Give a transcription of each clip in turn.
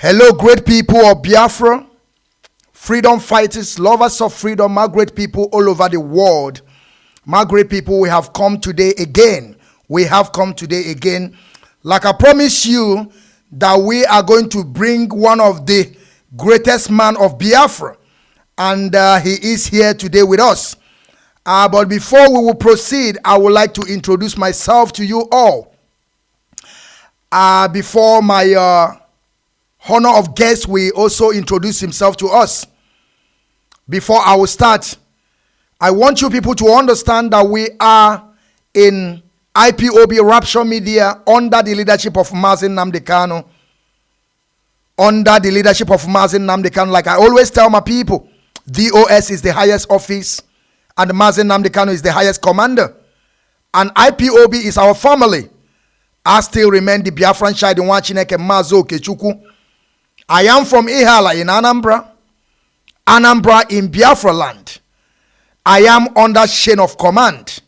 Hello, great people of Biafra, freedom fighters, lovers of freedom, my great people all over the world. My great people, we have come today again. We have come today again. Like I promised you that we are going to bring one of the greatest man of Biafra. And he is here today with us. But before we will proceed, I would like to introduce myself to you all. Before my honor of guest will also introduce himself to us. Before I will start, I want you people to understand that we are in Ipob Rapture Media under the leadership of Mazi Nnamdi Kanu. Under the leadership of Mazi Nnamdi Kanu, like I always tell my people, DOS is the highest office and Mazi Nnamdi Kanu is the highest commander. And Ipob is our family. I still remain the Biafran child in Wachineke Mazo Kechukwu. I am from Ihala in Anambra in Biafra land. I am under chain of command.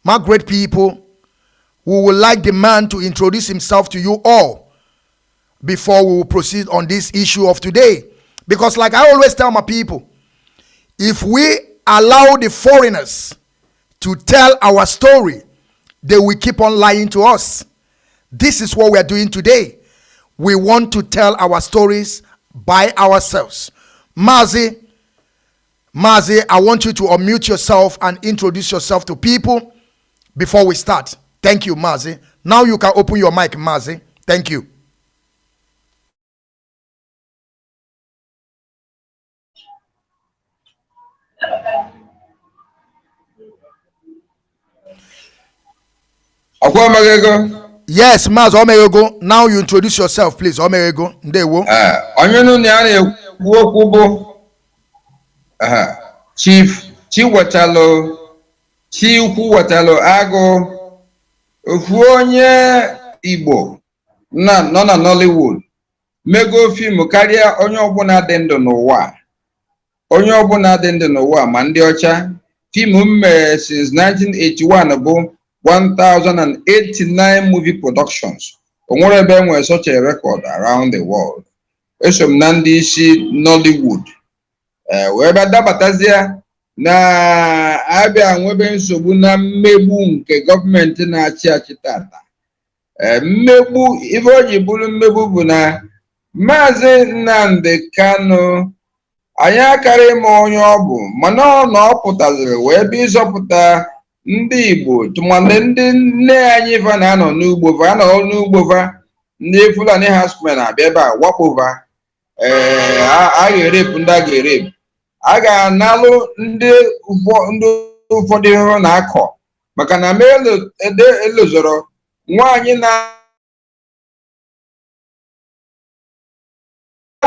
My great people, we would like the man to introduce himself to you all before we will proceed on this issue of today. Because like I always tell my people, if we allow the foreigners to tell our story, they will keep on lying to us. This is what we are doing today. We want to tell our stories by ourselves. Mazi, I want you to unmute yourself and introduce yourself to people before we start. Thank you, Mazi. Now you can open your mic, Mazi. Thank you. Yes, Mazi Omerego. Now you introduce yourself, please. Omerego. Ndewo. CHINWETALU AGU onye Igbo nọ na NollyWood mego film karịa onye ọbụla dị ndụ n'ụwa. Onye ọbụla dị ndụ n'ụwa ma ndị ọcha. Film mere since 1981 bụ 1089 movie productions. Onwere ebe enwere such a record around the world. Eso m na ndị isi NollyWood. Wee dabatazia na abịa nwebe nsogbu na mmegbu nke gọọmenti na-achị achị tata. Mmegbu ife o ji bụrụ mmegbu bụ na Mazi Nnamdi Kanu anyị akarị ma onye ọ bụ mana ọ pụtaziri wee bụ ịzọpụta ndị Igbo tụmadị ndị nne anyị va na-anọ n'ugbo va anọ n'ugbo va ndị Fulani herdsmen abịa ebe a wakpova a ga-erepụ ndị a ga-erepụ. A ga-analụ ndị ụfọdụ ihe na-akọ maka na mere elozoro nwaanyị na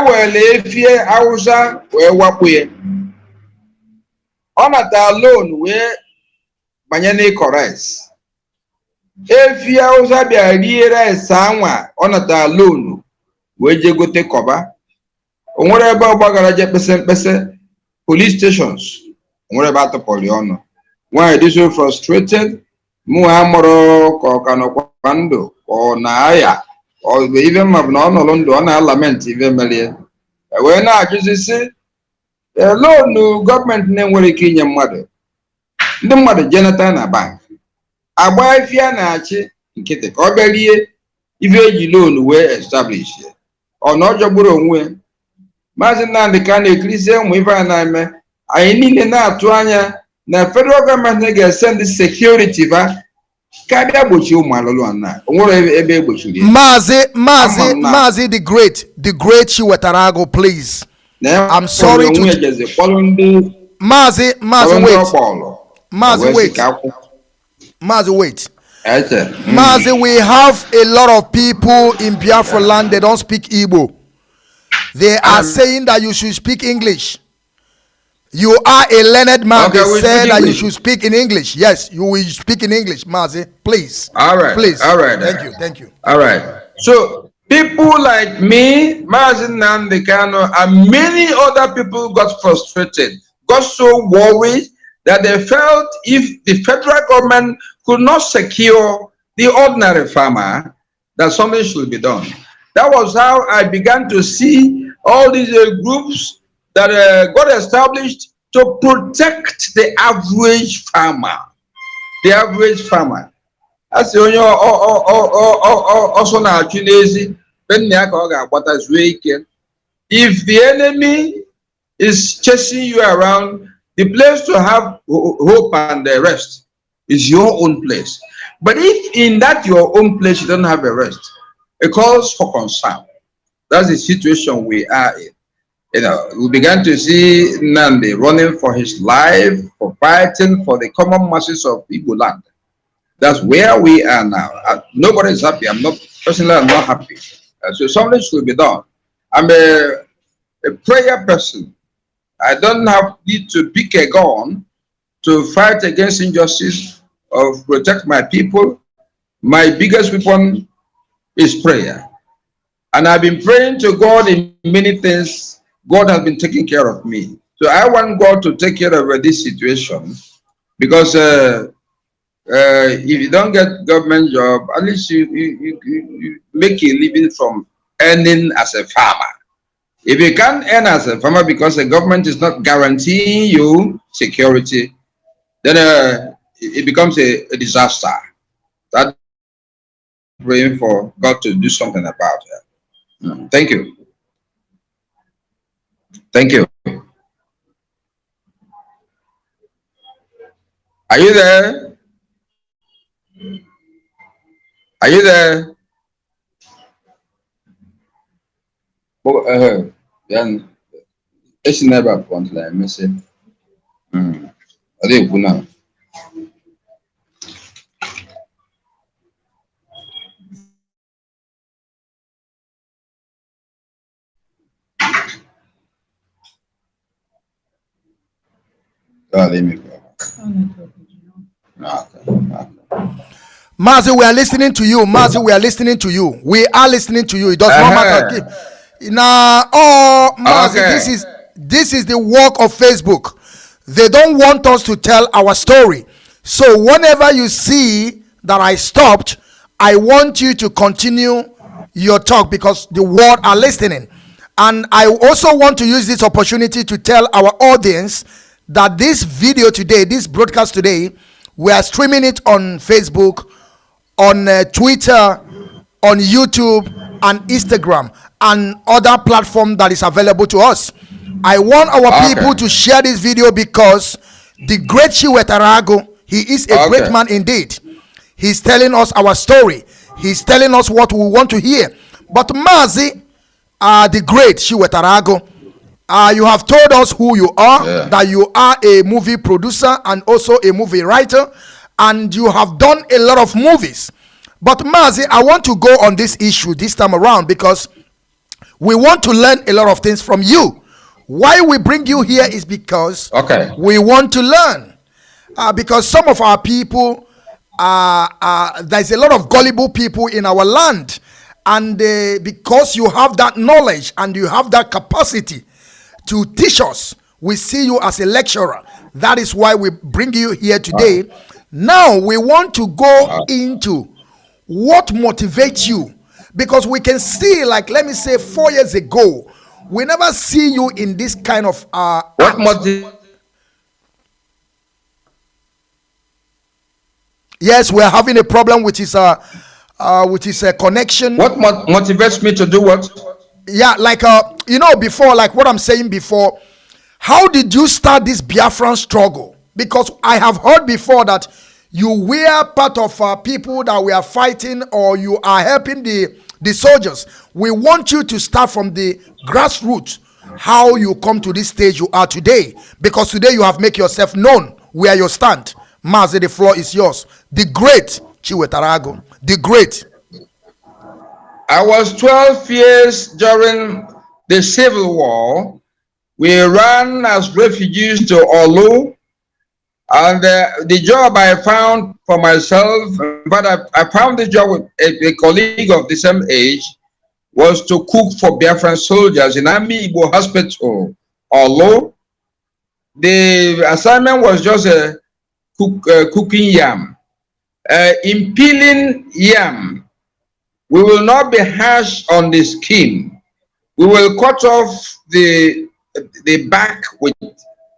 were efie Hausa wee wakpu ya. Ọ nata loan wee banye n'ịkọ rice. Efie Hausa bịa rie rice anwa ọ nata loan wee je gote kọba. O nwere ebe ọ gbagara je kpese mkpese police stations. Nwere ebe atọpọrọ ọnụ. Nwaanyị dị so frustrated. Mụ amụrụ ka ọ ka nọkwa ndụ ọ na-aya ọ even ma bụ na ọ nọrọ ndụ ọ na-lament ive merie. Wee na-ajụzi sị loan gọọmenti na-enwere ike inye mmadụ. Ndị mmadụ jenata na bank agba ife a na-achị nkịtị ka ọ bịa rie ife eji loan wee establish ọ na ọ jọgburu onwe. Mazi Nnamdi Kanu na-ekirisi ụmụ ife a na-eme. Anyị niile na-atụ anya na federal gọọmenti ga-esend security va ka bịa gbochie ụmụ alụlụ a. O nwere ebe egbochiri. Mazi the great CHINWETALU AGU, please. I'm sorry to Mazi wait. Mazi, we have a lot of people in Biafra land, they don't speak Igbo. They are saying that you should speak English. You are a learned man. Okay, they say that you should speak in English. Yes, you will speak in English, Mazi. Please. All right. Please. All right. Thank you. All right. So people like me, Mazi Nnamdi Kanu, and many other people got frustrated, got so worried that they felt if the federal government could not secure the ordinary farmer, that something should be done. That was how I began to see all these groups that got established to protect the average farmer. The average farmer. As the only also now Chinese, if the enemy is chasing you around, the place to have hope and the rest is your own place. But if in that your own place you don't have a rest, it calls for concern. That's the situation we are in. You know, we began to see Nnamdi running for his life, for fighting for the common masses of Igbo land. That's where we are now. Nobody is happy. I'm not happy. So something should be done. I'm a prayer person. I don't need to pick a gun to fight against injustice or protect my people. My biggest weapon is prayer. And I've been praying to God in many things. God has been taking care of me. So I want God to take care of this situation, because if you don't get government job, at least you make a living from earning as a farmer. If you can't earn as a farmer because the government is not guaranteeing you security, then it becomes a disaster. That's praying for God to do something about it. Thank you. Thank you. Are you there? Are you there? Then it's never point like message. Are they now? Mazi, we are listening to you. Mazi, we are listening to you. We are listening to you. It does not matter. Now, Mazi, Okay. this is the work of Facebook. They don't want us to tell our story. So whenever you see that I stopped, I want you to continue your talk because the world are listening. And I also want to use this opportunity to tell our audience that this video today, this broadcast today, we are streaming it on Facebook, on Twitter, on YouTube, and Instagram, and other platform that is available to us. I want our people to share this video because the great CHINWETALU AGU, he is a great man indeed. He's telling us our story. He's telling us what we want to hear. But Mazi, the great CHINWETALU AGU, you have told us who you are, that you are a movie producer and also a movie writer, and you have done a lot of movies. But Mazi, I want to go on this issue this time around because we want to learn a lot of things from you. Why we bring you here is because we want to learn. Because some of our people, there's a lot of gullible people in our land. And because you have that knowledge and you have that capacity to teach us, we see you as a lecturer. That is why we bring you here today. Now we want to go into what motivates you, because we can see, like, let me say 4 years ago, we never see you in this kind of what motivates? Yes, we're having a problem with his connection. What motivates me to do what? Yeah, like you know, before, like what I'm saying before, how did you start this Biafran struggle? Because I have heard before that you were part of people that were fighting, or you are helping the soldiers. We want you to start from the grassroots, how you come to this stage you are today, because today you have made yourself known where you stand. Mazi, the floor is yours. The great CHINWETALU AGU, the great. I was 12 years during the Civil War. We ran as refugees to Olu, and the job I found for myself, but I found the job with a colleague of the same age, was to cook for Biafran soldiers in Army Igbo Hospital, Olu. The assignment was just cooking yam. In peeling yam, We will not be harsh on the skin. We will cut off the back with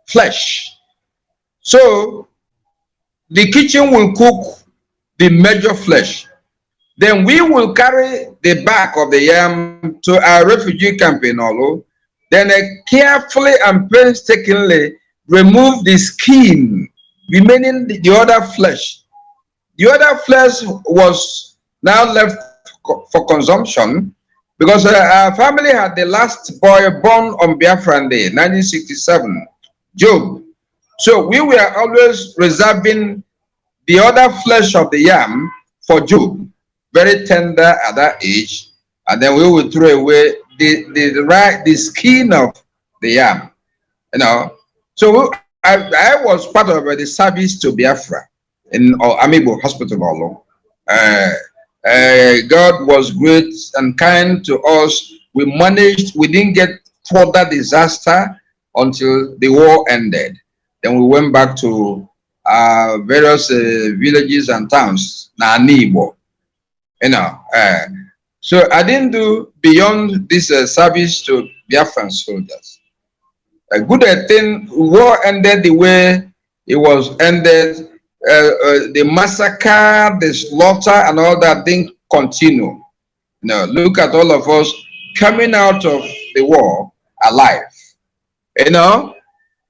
flesh. So the kitchen will cook the major flesh. Then we will carry the back of the yam to our refugee camp in Olo. Then carefully and painstakingly remove the skin, remaining the other flesh. The other flesh was now left for consumption because our family had the last boy born on Biafran Day, 1967, Job. So we were always reserving the other flesh of the yam for Job, very tender at that age, and then we would throw away the skin of the yam, you know. So I was part of the service to Biafra in Amibo Hospital. God was great and kind to us. We managed. We didn't get further disaster until the war ended. Then we went back to various villages and towns, Nanibo, you know. So I didn't do beyond this service to Biafran soldiers. A good thing, war ended the way it was ended. The massacre, the slaughter, and all that didn't continue. You know, look at all of us coming out of the war alive. You know,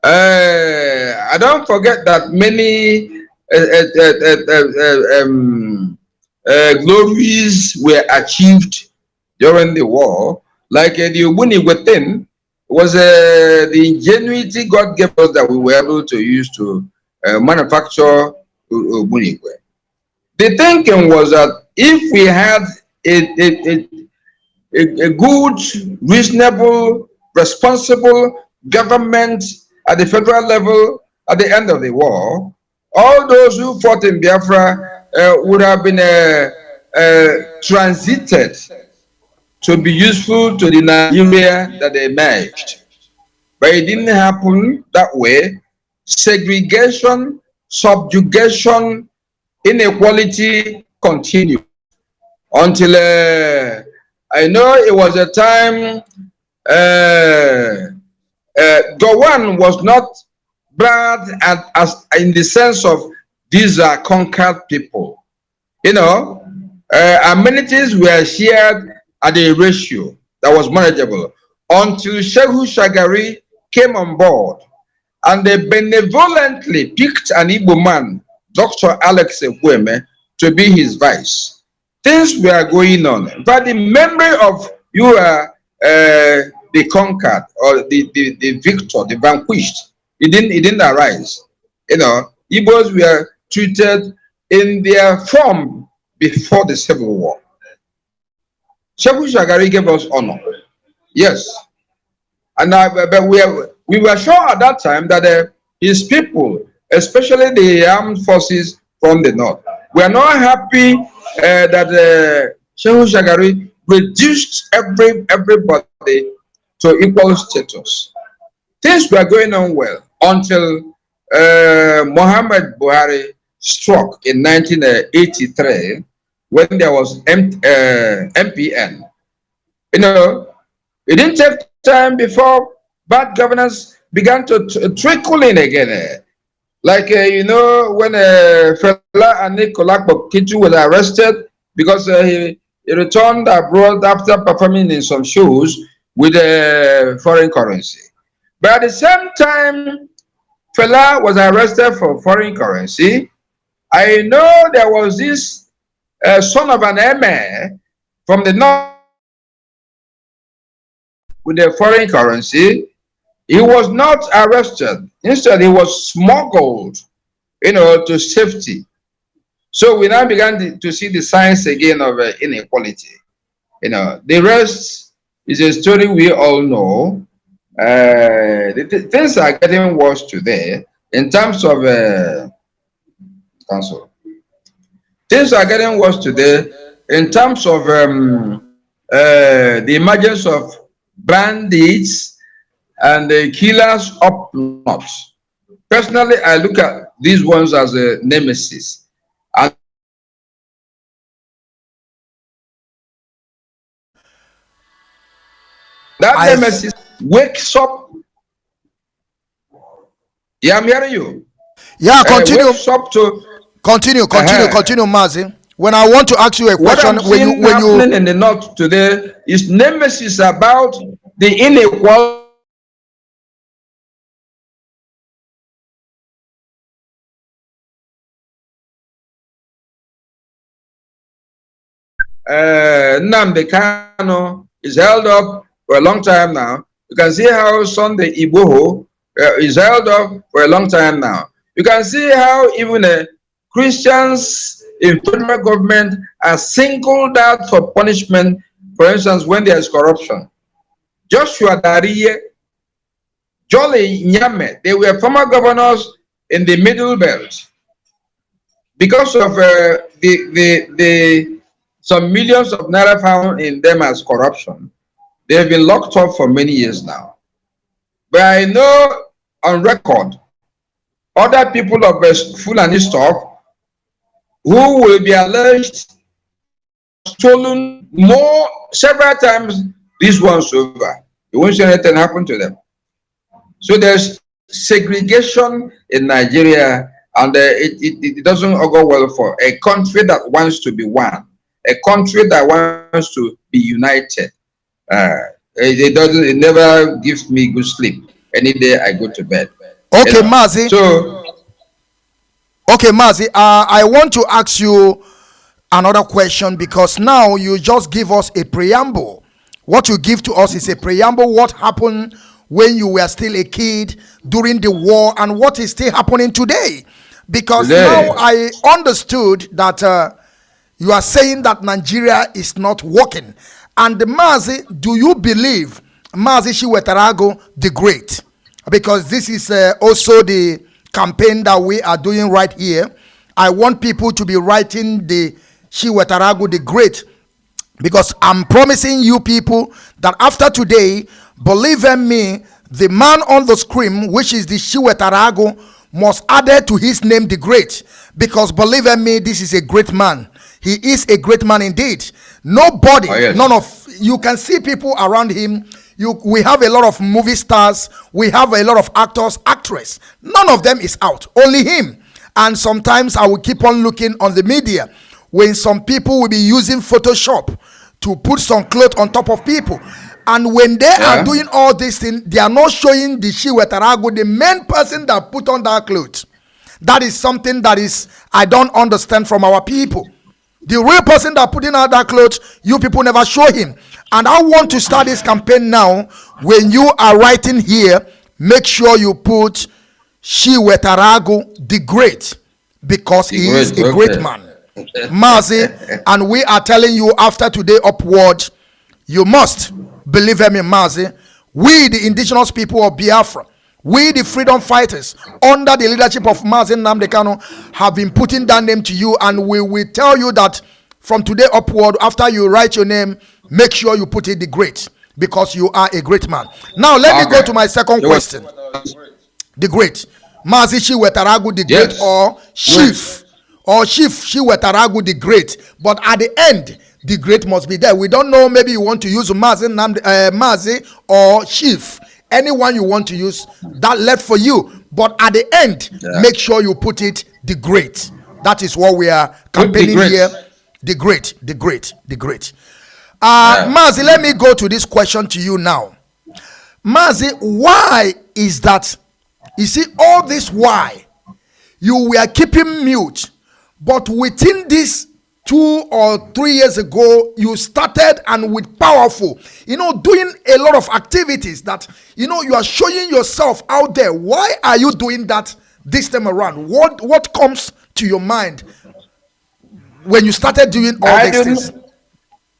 I don't forget that many glories were achieved during the war, like the Ubuni within was the ingenuity God gave us that we were able to use to manufacture Ubuni. The thinking was that if we had a good, reasonable, responsible government at the federal level at the end of the war, all those who fought in Biafra would have been transited to be useful to the Nigeria that emerged. But it didn't happen that way. Segregation, subjugation, inequality continued until I know it was a time Gowon was not bad as in the sense of these are conquered people. You know, amenities were shared at a ratio that was manageable until Shehu Shagari came on board and they benevolently picked an Igbo man, Dr. Alex Ekweme, to be his vice. Things were going on. But the memory of you are the conquered or the victor, the vanquished, it didn't arise. You know, Igbos were treated in their form before the Civil War. Shehu Shagari gave us honor. Yes. And but we were sure at that time that his people, especially the armed forces from the north, were not happy that Shehu Shagari reduced everybody to equal status. Things were going on well until Muhammad Buhari struck in 1983 when there was MPN. You know, it didn't take time before bad governance began to trickle in again. Like, you know, when Fela and Nikolakbo Kitu was arrested because he returned abroad after performing in some shows with foreign currency. But at the same time, Fela was arrested for foreign currency. I know there was this son of an emir from the north with the foreign currency. He was not arrested. Instead, he was smuggled, you know, to safety. So we now began to see the signs again of inequality. You know, the rest is a story we all know. Things are getting worse today in terms of council. Things are getting worse today in terms of the emergence of bandits and the killers up north. Personally, I look at these ones as a nemesis. And That I nemesis wakes up. Yeah, I'm hearing you. yeah, continue, Wakes up to continue, Mazi. When I want to ask you a what question, I'm seeing when you happening in the north today is nemesis about the inequality. Nnamdi Kanu is held up for a long time now. You can see how Sunday Iboho is held up for a long time now. You can see how even Christians in federal government are singled out for punishment, for instance, when there is corruption. Joshua Dariye, Jolly Nyame, they were former governors in the Middle Belt. Because of the some millions of naira found in them as corruption, they have been locked up for many years now. But I know on record other people of Fulani stock who will be alleged stolen more several times this once over. You won't see anything happen to them. So there's segregation in Nigeria, and it doesn't go well for a country that wants to be one, a country that wants to be united. It never gives me good sleep. Any day I go to bed. okay, Mazi. So Okay, Mazi. I want to ask you another question, because now you just give us a preamble. What you give to us is a preamble. What happened when you were still a kid during the war, and what is still happening today? Because now I understood that you are saying that Nigeria is not working. And Mazi, do you believe Mazi Chiwetalagu the Great? Because this is also the campaign that we are doing right here. I want people to be writing the Chiwetalagu the Great, because I'm promising you people that after today, believe in me, the man on the screen, which is the Chiwetalagu, must add it to his name the Great, because believe in me, this is a great man. He is a great man indeed. Nobody, none of you can see people around him. We have a lot of movie stars, we have a lot of actors, actress. None of them is out, only him. And sometimes I will keep on looking on the media when some people will be using Photoshop to put some clothes on top of people. And when they are doing all these things, they are not showing the Chiwetalagu, the main person that put on that clothes. That is something that is, I don't understand from our people. The real person that put in out that clothes, you people never show him. And I want to start this campaign now. When you are writing here, make sure you put Chiwetalagu the Great, because he is a great man. Mazi, and we are telling you after today upward, you must believe me, Mazi. We, the indigenous people of Biafra, we, the freedom fighters, under the leadership of Mazi Nnamdi Kanu, have been putting that name to you, and we will tell you that from today upward, after you write your name, make sure you put it the Great, because you are a great man. Now, let me go to my second question. The Great. Mazi Chiwetalagu the Great, or Chief Chiwetalagu the Great. But at the end, the Great must be there. We don't know, maybe you want to use Mazi or Chief. Anyone you want to use, that left for you. But at the end, make sure you put it the Great. That is what we are campaigning here. The Great, the Great, the Great. Mazi, let me go to this question to you now. Mazi, why is that? You see, all this why you were keeping mute, but within this 2 or 3 years ago, you started, and with powerful, doing a lot of activities that, you are showing yourself out there. Why are you doing that this time around? What comes to your mind when you started doing all these things?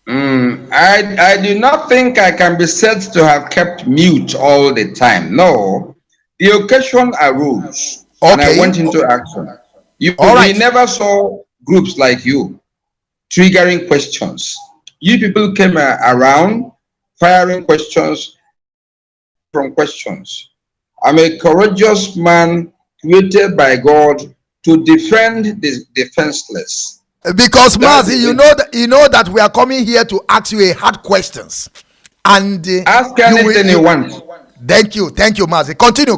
I do not think I can be said to have kept mute all the time. No, the occasion arose, and I went into action. We never saw groups like you triggering questions. You people came around firing questions from questions. I'm a courageous man created by God to defend the defenseless. Because Mazi, you know that we are coming here to ask you a hard questions. and Ask anything you want. Thank you, Mazi. Continue.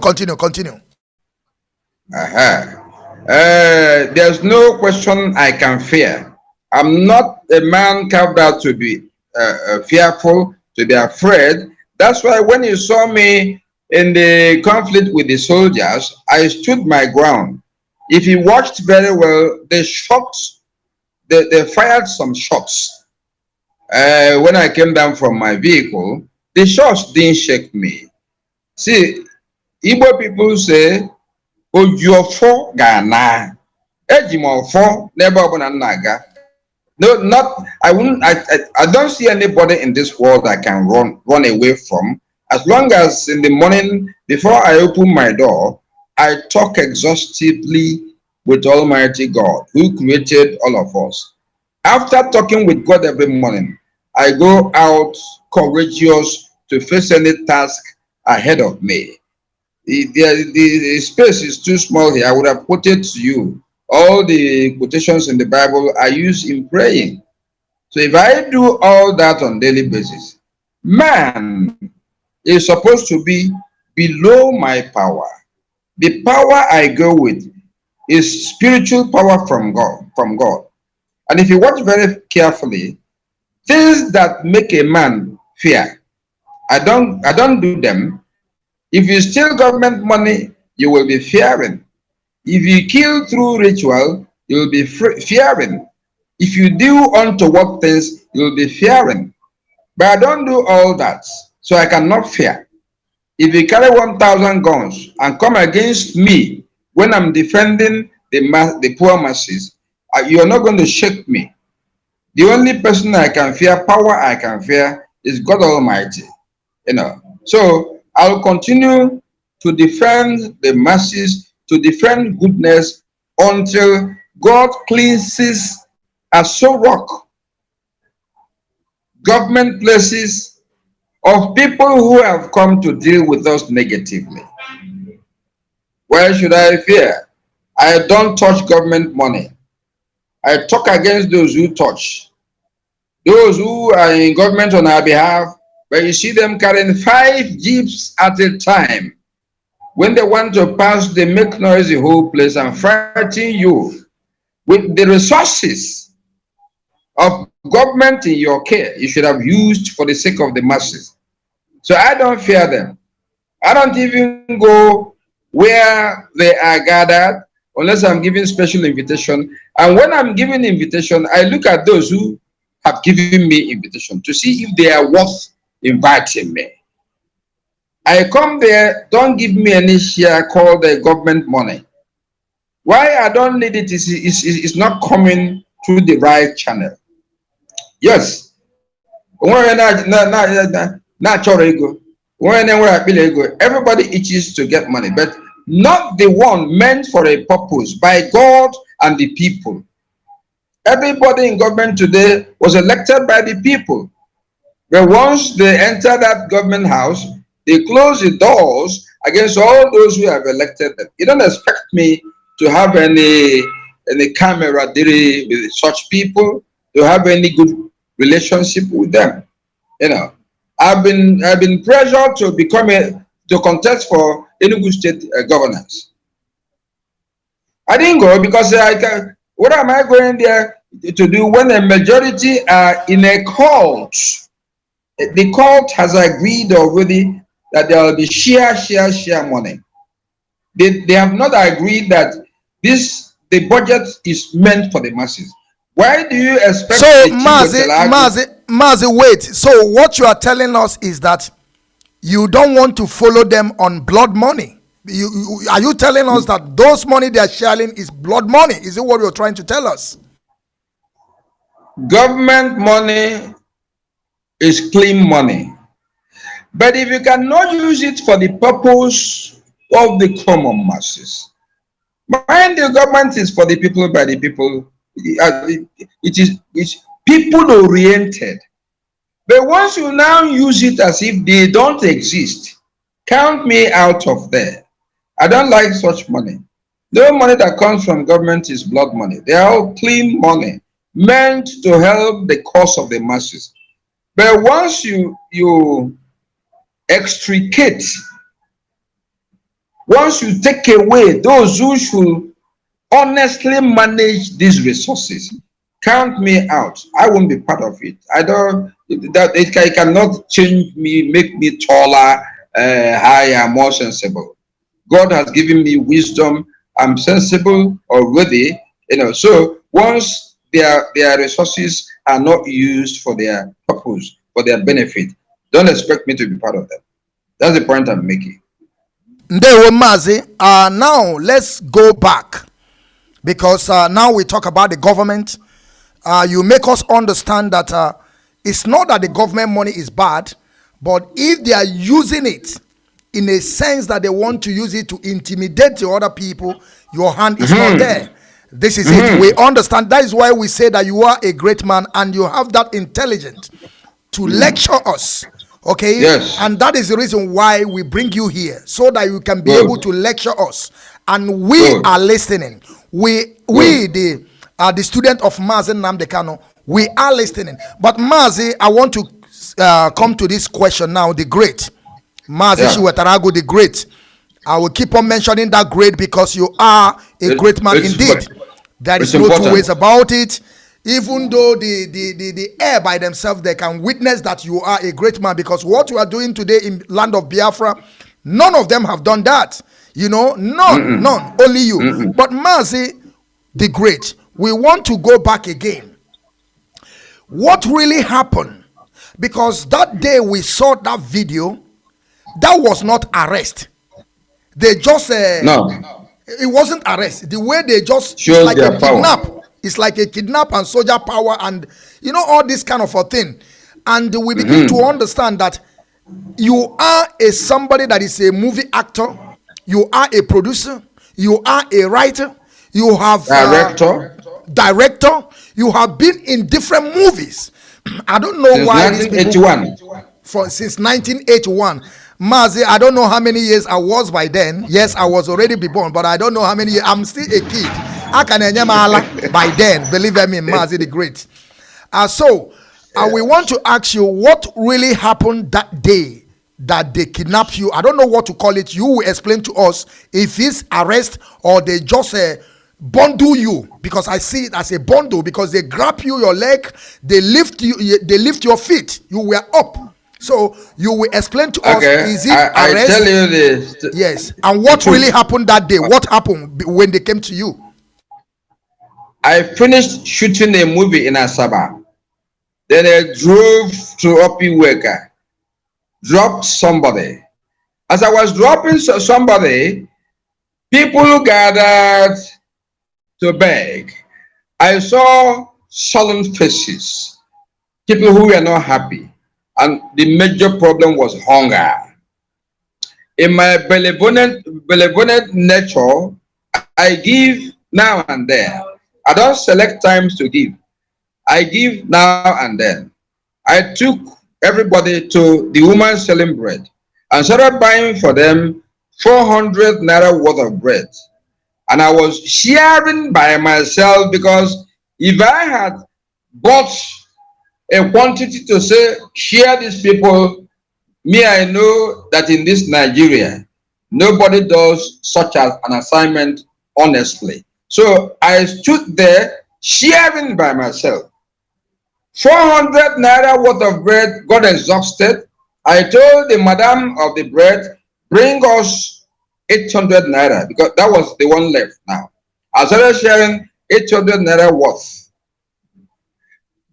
There's no question I can fear. I'm not a man carved out to be fearful, to be afraid. That's why when you saw me in the conflict with the soldiers, I stood my ground. If you watched very well, the shots, they fired some shots. When I came down from my vehicle, the shots didn't shake me. See, Igbo people say, Ojuofo Ghana. Ejimofo never naga. No, not I don't see anybody in this world I can run away from. As long as in the morning before I open my door, I talk exhaustively with Almighty God who created all of us. After talking with God every morning, I go out courageous to face any task ahead of me. The space is too small here. I would have put it to you. All the quotations in the Bible I use in praying. So if I do all that on daily basis, man is supposed to be below my power. The power I go with is spiritual power from God. And if you watch very carefully, things that make a man fear, I don't do them. If you steal government money, you will be fearing. If you kill through ritual, you will be fearing. If you do untoward things, you will be fearing. But I don't do all that, so I cannot fear. If you carry 1,000 guns and come against me when I'm defending the poor masses, you are not going to shake me. The only person I can fear, power I can fear, is God Almighty. So I'll continue to defend the masses, to defend goodness until God cleanses Aso Rock, government places of people who have come to deal with us negatively. Why should I fear? I don't touch government money. I talk against those who touch. Those who are in government on our behalf, but you see them carrying 5 jeeps at a time. When they want to pass, they make noise the whole place and frighten you. With the resources of government in your care, you should have used for the sake of the masses. So I don't fear them. I don't even go where they are gathered unless I'm giving special invitation. And when I'm giving invitation, I look at those who have given me invitation to see if they are worth inviting me. I come there, don't give me any share called the government money. Why I don't need it is not coming through the right channel. Yes. Everybody itches to get money, but not the one meant for a purpose by God and the people. Everybody in government today was elected by the people. But once they enter that government house, they close the doors against all those who have elected them. You don't expect me to have any camaraderie with such people, to have any good relationship with them. I've been pressured to to contest for Enugu State governance. I didn't go because what am I going there to do when a majority are in a cult? The court has agreed already that there will be share money. They have not agreed that the budget is meant for the masses. Why do you expect? So Mazi, wait. So what you are telling us is that you don't want to follow them on blood money. Are you telling us that those money they are sharing is blood money? Is it what you're trying to tell us? Government money is clean money. But if you cannot use it for the purpose of the common masses, mind the government is for the people, by the people. It's people oriented. But once you now use it as if they don't exist, count me out of there. I don't like such money. No money that comes from government is blood money. They are all clean money meant to help the cause of the masses. But once you extricate, once you take away those who should honestly manage these resources, count me out. I won't be part of it. I don't. It cannot change me, make me taller, higher, more sensible. God has given me wisdom. I'm sensible already. So once their resources are not used for their purpose, for their benefit, don't expect me to be part of them. That's the point I'm making. Ndewo Mazi. Now let's go back, because now we talk about the government. You make us understand that it's not that the government money is bad, but if they are using it in a sense that they want to use it to intimidate the other people, your hand is not there. This is it. We understand. That is why we say that you are a great man and you have that intelligence to lecture us. Okay? Yes. And that is the reason why we bring you here, so that you can be Good. able to lecture us. And we Good. are listening. We the student of Mazi Nnamdi Kanu, we are listening. But Mazi, I want to come to this question now. The great Mazi CHINWETALU AGU, the great. I will keep on mentioning that great because you are a great man indeed. There is no two ways about it. Even though the air by themselves, they can witness that you are a great man, because what you are doing today in land of Biafra, none of them have done that. None, only you. But Mazi, the great, we want to go back again. What really happened? Because that day we saw that video, that was not arrest. They just No. It wasn't arrest. The way they just Shows it's like their a power. kidnap. It's like a kidnap and soldier power, and all this kind of a thing. And we begin to understand that you are somebody that is a movie actor, you are a producer, you are a writer, you have director, you have been in different movies. I don't know Since why 1981. Since 1981. Mazi, I don't know how many years I was by then. Yes, I was already born, but I don't know how many years. I'm still a kid. I can by then. Believe me, Mazi the great. We want to ask you what really happened that day that they kidnapped you. I don't know what to call it. You will explain to us if it's arrest or they just bundle you, because I see it as a bundle, because they grab you, your leg, they lift your feet. You were up. So you will explain to us, is it arrest? I tell you this. Yes. And what really happened that day? What happened when they came to you? I finished shooting a movie in Asaba. Then I drove to Opiweka, dropped somebody. As I was dropping somebody, people gathered to beg. I saw sullen faces, people who were not happy. And the major problem was hunger. In my benevolent nature, I give now and then. I don't select times to give. I give now and then. I took everybody to the woman selling bread and started buying for them 400 naira worth of bread. And I was sharing by myself, because if I had bought a quantity to say, share these people, me, I know that in this Nigeria, nobody does such as an assignment honestly. So I stood there sharing by myself. 400 naira worth of bread got exhausted. I told the madam of the bread, bring us 800 naira, because that was the one left now. I started sharing 800 naira worth.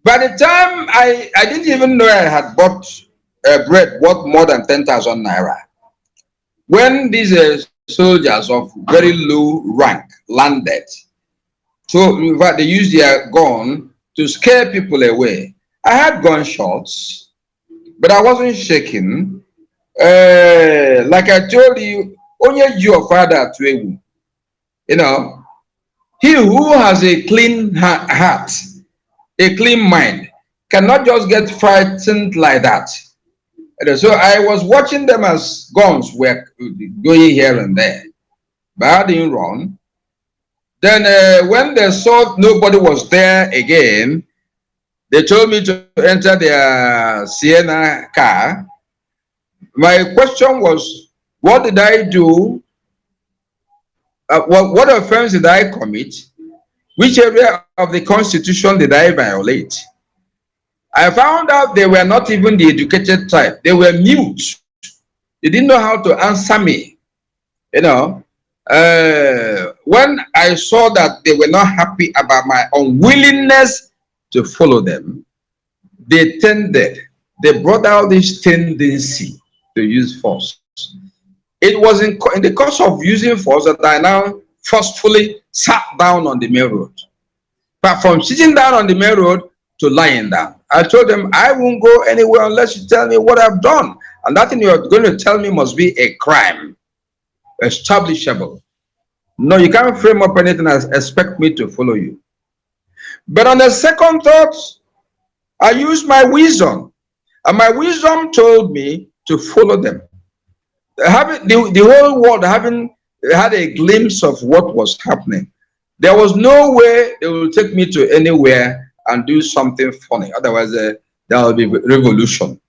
By the time I didn't even know I had bought bread worth more than 10,000 naira. When these soldiers of very low rank landed, so in fact they used their gun to scare people away. I had gunshots, but I wasn't shaking. Like I told you, only your father to he who has a clean heart, a clean mind, cannot just get frightened like that. And so I was watching them as guns were going here and there, but I didn't run. Then when they saw nobody was there again, They told me to enter their Sienna car. My question was, what did I do? What offense did I commit? Which area of the Constitution did I violate? I found out they were not even the educated type. They were mute. They didn't know how to answer me. You know, when I saw that they were not happy about my unwillingness to follow them, they tended. They brought out this tendency to use force. It was in the course of using force that I now forcefully sat down on the main road. But from sitting down on the main road to lying down, I told them I won't go anywhere unless you tell me what I've done. And that thing you're going to tell me must be a crime, establishable. No, you can't frame up anything and expect me to follow you. But on the second thought, I used my wisdom. And my wisdom told me to follow them. The whole world having had a glimpse of what was happening. There was no way they will take me to anywhere and do something funny. Otherwise, there will be revolution.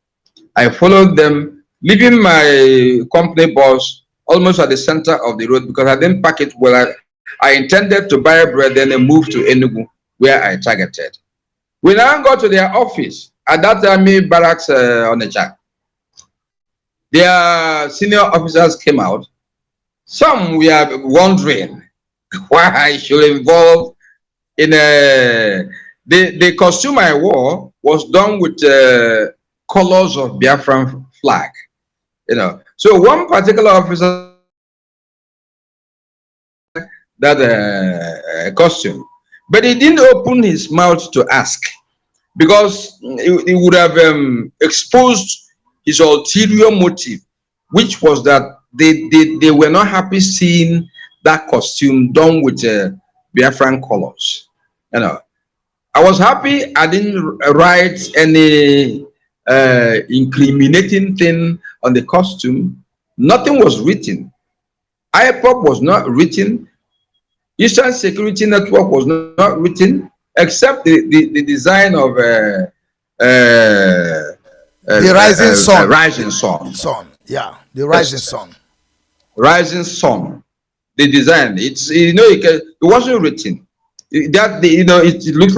I followed them, leaving my company bus almost at the center of the road because I didn't park it well. I intended to buy bread, then I moved to Enugu, where I targeted. We now got to their office at that army barracks on the jack. Their senior officers came out. Some were wondering why I should involve in the costume I wore was done with colors of Biafran flag. You know, so one particular officer that costume, but he didn't open his mouth to ask because he would have exposed his ulterior motive, which was that they were not happy seeing that costume done with Biafran colors. You know, I was happy I didn't write any incriminating thing on the costume. Nothing was written. Ipob was not written. Eastern Security Network was not written, except the design of the rising sun. Rising sun. Yeah, the rising sun. Rising sun. The design. It's it wasn't written. It looks.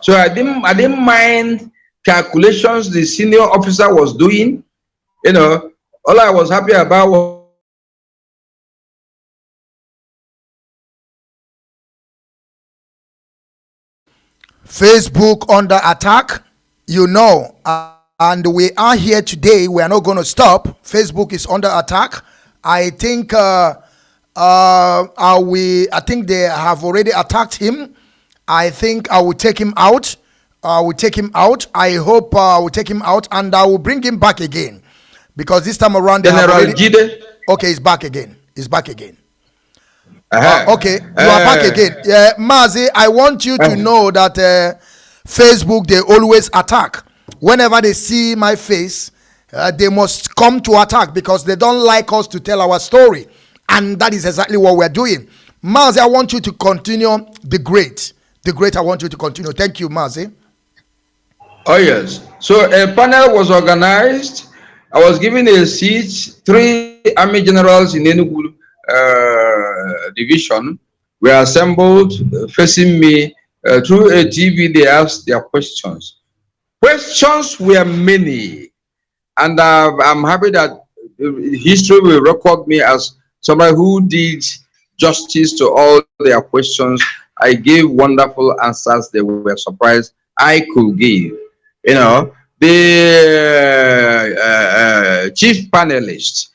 So I didn't mind calculations the senior officer was doing. All I was happy about was Facebook under attack, and we are here today. We are not going to stop. Facebook is under attack. I think I think they have already attacked him. I think I will take him out. I hope I will take him out, and I will bring him back again, because this time around they have already... Okay, he's back again. Okay, you are back again. Mazi, I want you to know that Facebook, they always attack. Whenever they see my face, they must come to attack because they don't like us to tell our story. And that is exactly what we're doing. Mazi, I want you to continue the great. I want you to continue. Thank you, Mazi. Oh, yes. So a panel was organized. I was given a seat. 3 army generals in Enugu division were assembled facing me. Through a TV, they asked their questions. Questions were many. And I'm happy that history will record me as somebody who did justice to all their questions. I gave wonderful answers. They were surprised I could give. The chief panelist,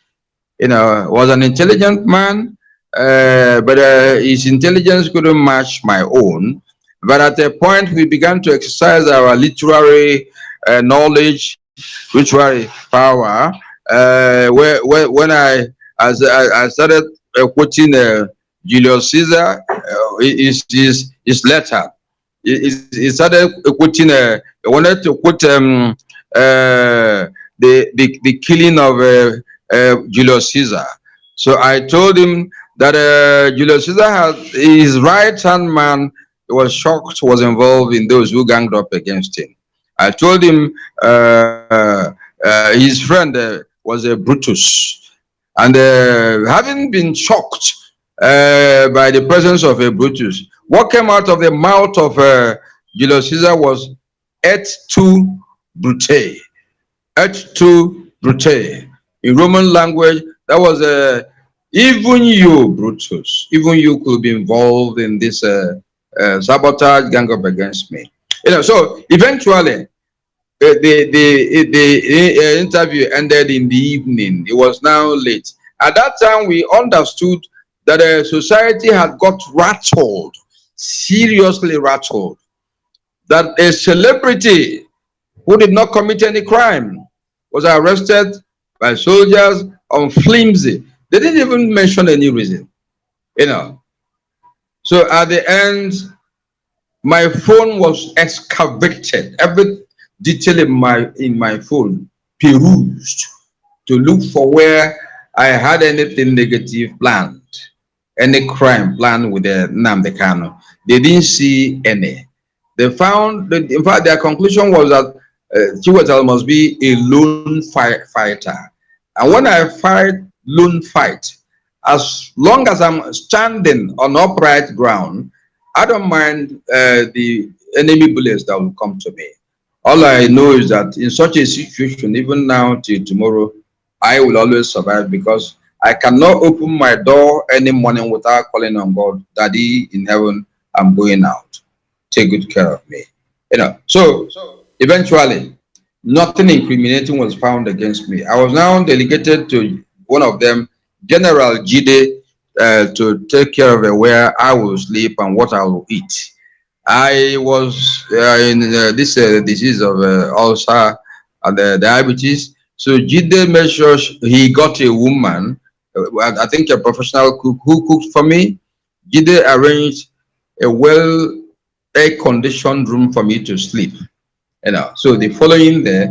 was an intelligent man, but his intelligence couldn't match my own. But at a point, we began to exercise our literary knowledge, literary power. When I started quoting Julius Caesar, his letter. He started quoting. I wanted to quote the killing of Julius Caesar. So I told him that Julius Caesar had his right hand man was shocked, was involved in those who ganged up against him. I told him his friend was a Brutus, and having been shocked by the presence of a Brutus, what came out of the mouth of Julius Caesar was et tu, Brute. Et tu, Brute. In Roman language, that was even you, Brutus, even you could be involved in this sabotage gang up against me. So eventually, the interview ended in the evening. It was now late. At that time, we understood that the society had got rattled, seriously rattled, that a celebrity who did not commit any crime was arrested by soldiers on flimsy. They didn't even mention any reason, So at the end, my phone was excavated. Every detail in my phone perused to look for where I had anything negative planned, any crime planned with the Nnamdi Kanu. They didn't see any. They found that, in fact, their conclusion was that CHINWETALU must be a lone fighter. And when I fight lone fight, as long as I'm standing on upright ground, I don't mind the enemy bullets that will come to me. All I know is that in such a situation, even now till tomorrow, I will always survive, because I cannot open my door any morning without calling on God, Daddy in heaven, I'm going out. Take good care of me. So eventually, nothing incriminating was found against me. I was now delegated to one of them, General Jide, to take care of where I will sleep and what I will eat. I was in this disease of ulcer and diabetes. So Jide made sure he got a woman, I think a professional cook, who cooked for me. Jide arranged a well air-conditioned room for me to sleep. So the following day,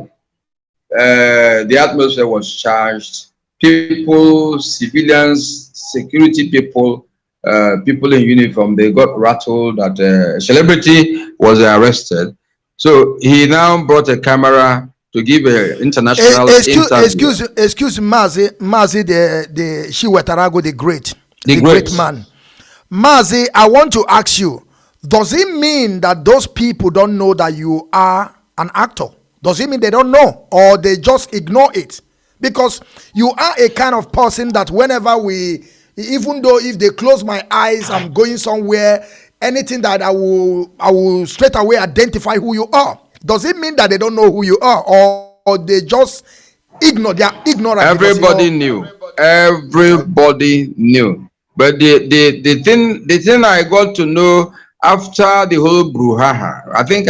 the atmosphere was charged. People, civilians, security people, people in uniform, they got rattled that a celebrity was arrested. So he now brought a camera to give an international interview. Excuse Mazi, the CHINWETALU AGU, the great man. Mazi, I want to ask you, does it mean that those people don't know that you are an actor? Does it mean they don't know, or they just ignore it? Because you are a kind of person that whenever even though if they close my eyes, I'm going somewhere, anything that I will straight away identify who you are. Does it mean that they don't know who you are, or they just ignore? They are ignorant. Everybody knew. Everybody knew. But the thing I got to know after the whole brouhaha, I think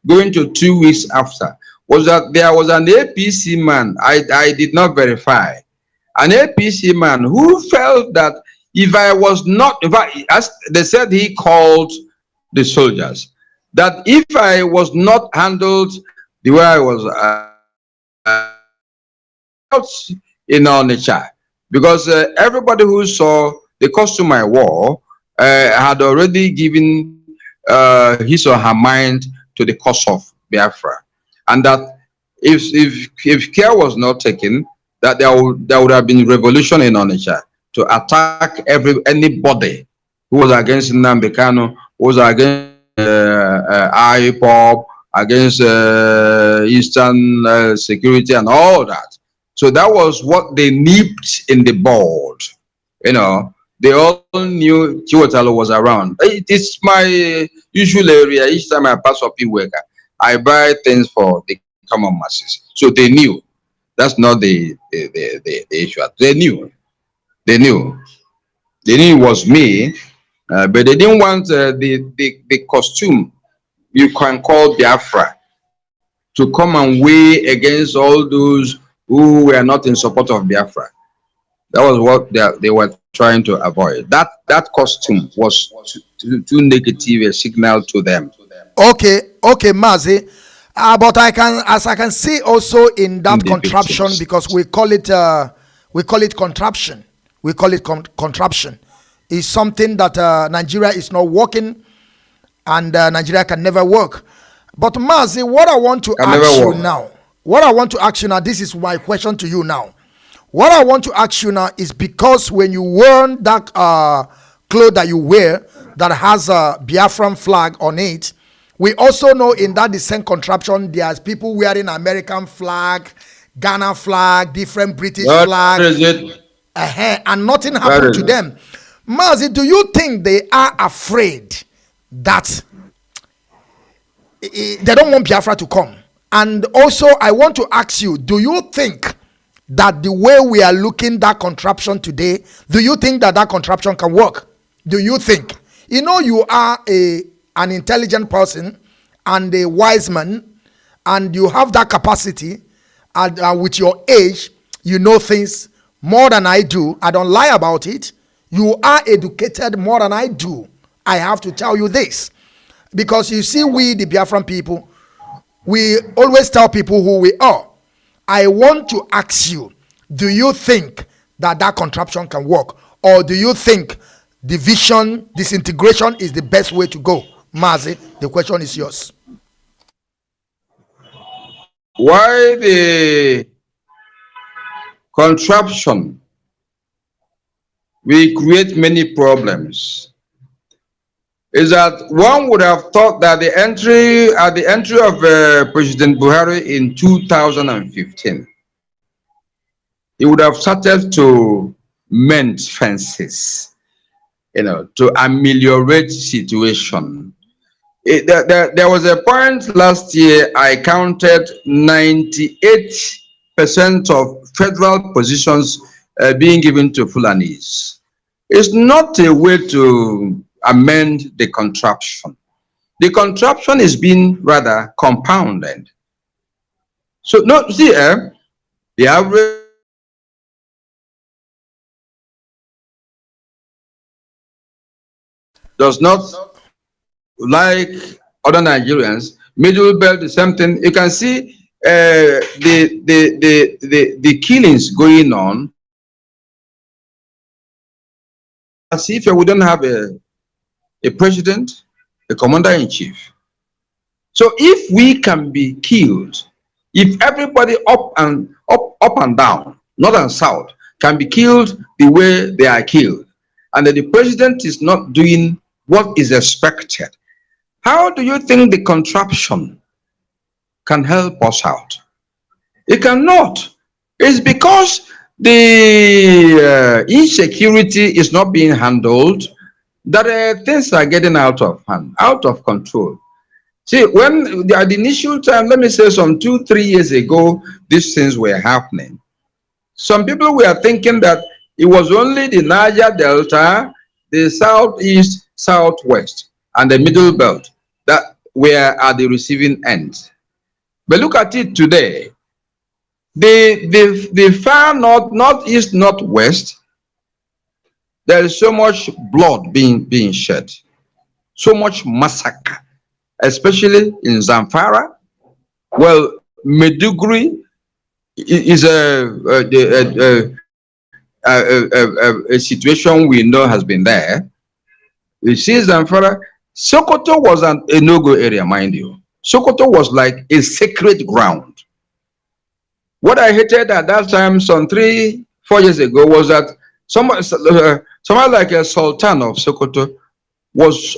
going to 2 weeks after, was that there was an APC man, I did not verify, an APC man who felt that if I was not, as they said, he called the soldiers, that if I was not handled the way I was in Onitsha, because everybody who saw the costume I wore had already given his or her mind to the cause of Biafra, and that if care was not taken, that there would have been revolution in Onitsha to attack anybody who was against Nnamdi Kanu, who was against Ipob, against Eastern security and all that. So that was what they nipped in the bud. They all knew CHINWETALU was around. It's my usual area. Each time I pass up Iweka, I buy things for the common masses. So they knew. That's not the issue. They knew. They knew. They knew it was me, but they didn't want the costume you can call Biafra to come and weigh against all those who were not in support of Biafra. That was what they were trying to avoid. That costume was too negative a signal to them. Okay, Mazi. But I can see also in that contraption, because we call it contraption. We call it contraption. is something that Nigeria is not working, and Nigeria can never work. But Mazi, what I want to ask you now, this is my question to you now. What I want to ask you now is, because when you wear that clothes that you wear that has a Biafran flag on it, we also know in that descent contraption there's people wearing American flag, Ghana flag, different British flag, and nothing happened to them. Mazi, do you think they are afraid that they don't want Biafra to come? And also, I want to ask you, do you think that the way we are looking that contraption today, do you think that that contraption can work? Do you think? You know, you are an intelligent person and a wise man, and you have that capacity, and with your age, you know things more than I do. I don't lie about it. You are educated more than I do. I have to tell you this. Because you see, we, the Biafran people, we always tell people who we are. I want to ask you, do you think that that contraption can work? Or do you think division, disintegration is the best way to go? Mazi, the question is yours. Why the contraption will create many problems is that one would have thought that at the entry of President Buhari in 2015, he would have started to mend fences, to ameliorate situation. There was a point last year, I counted 98% of federal positions being given to Fulanis. It's not a way to amend the contraption. The contraption is being rather compounded. So, no, see, the average does not like other Nigerians. Middle belt, the same thing. You can see the killings going on as if we don't have a president, a commander-in-chief. So if we can be killed, if everybody up and down, north and south, can be killed the way they are killed, and that the president is not doing what is expected, how do you think the contraption can help us out? It cannot. It's because the insecurity is not being handled that things are getting out of hand, out of control. See, when at the initial time, let me say some 2-3 years ago, these things were happening. Some people were thinking that it was only the Niger Delta, the southeast, southwest, and the middle belt that were at the receiving end. But look at it today. The far north, northeast, northwest, there is so much blood being shed, so much massacre, especially in Zamfara. Well, Meduguri is a situation we know has been there. You see, Zamfara, Sokoto was a no-go area, mind you. Sokoto was like a sacred ground. What I hated at that time, some 3-4 years ago, was that someone like a Sultan of Sokoto was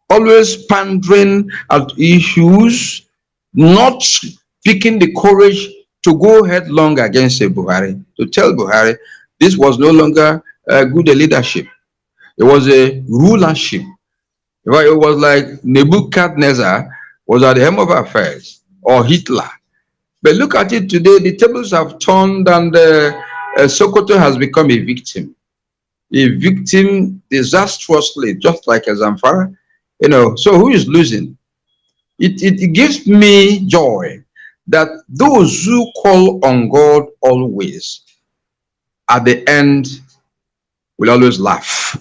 always pandering at issues, not picking the courage to go headlong against Buhari, to tell Buhari this was no longer good leadership. It was a rulership. It was like Nebuchadnezzar was at the helm of affairs, or Hitler. But look at it today, the tables have turned, and Sokoto has become a victim. A victim disastrously, just like a Zamfara. So who is losing? It gives me joy that those who call on God always, at the end, will always laugh.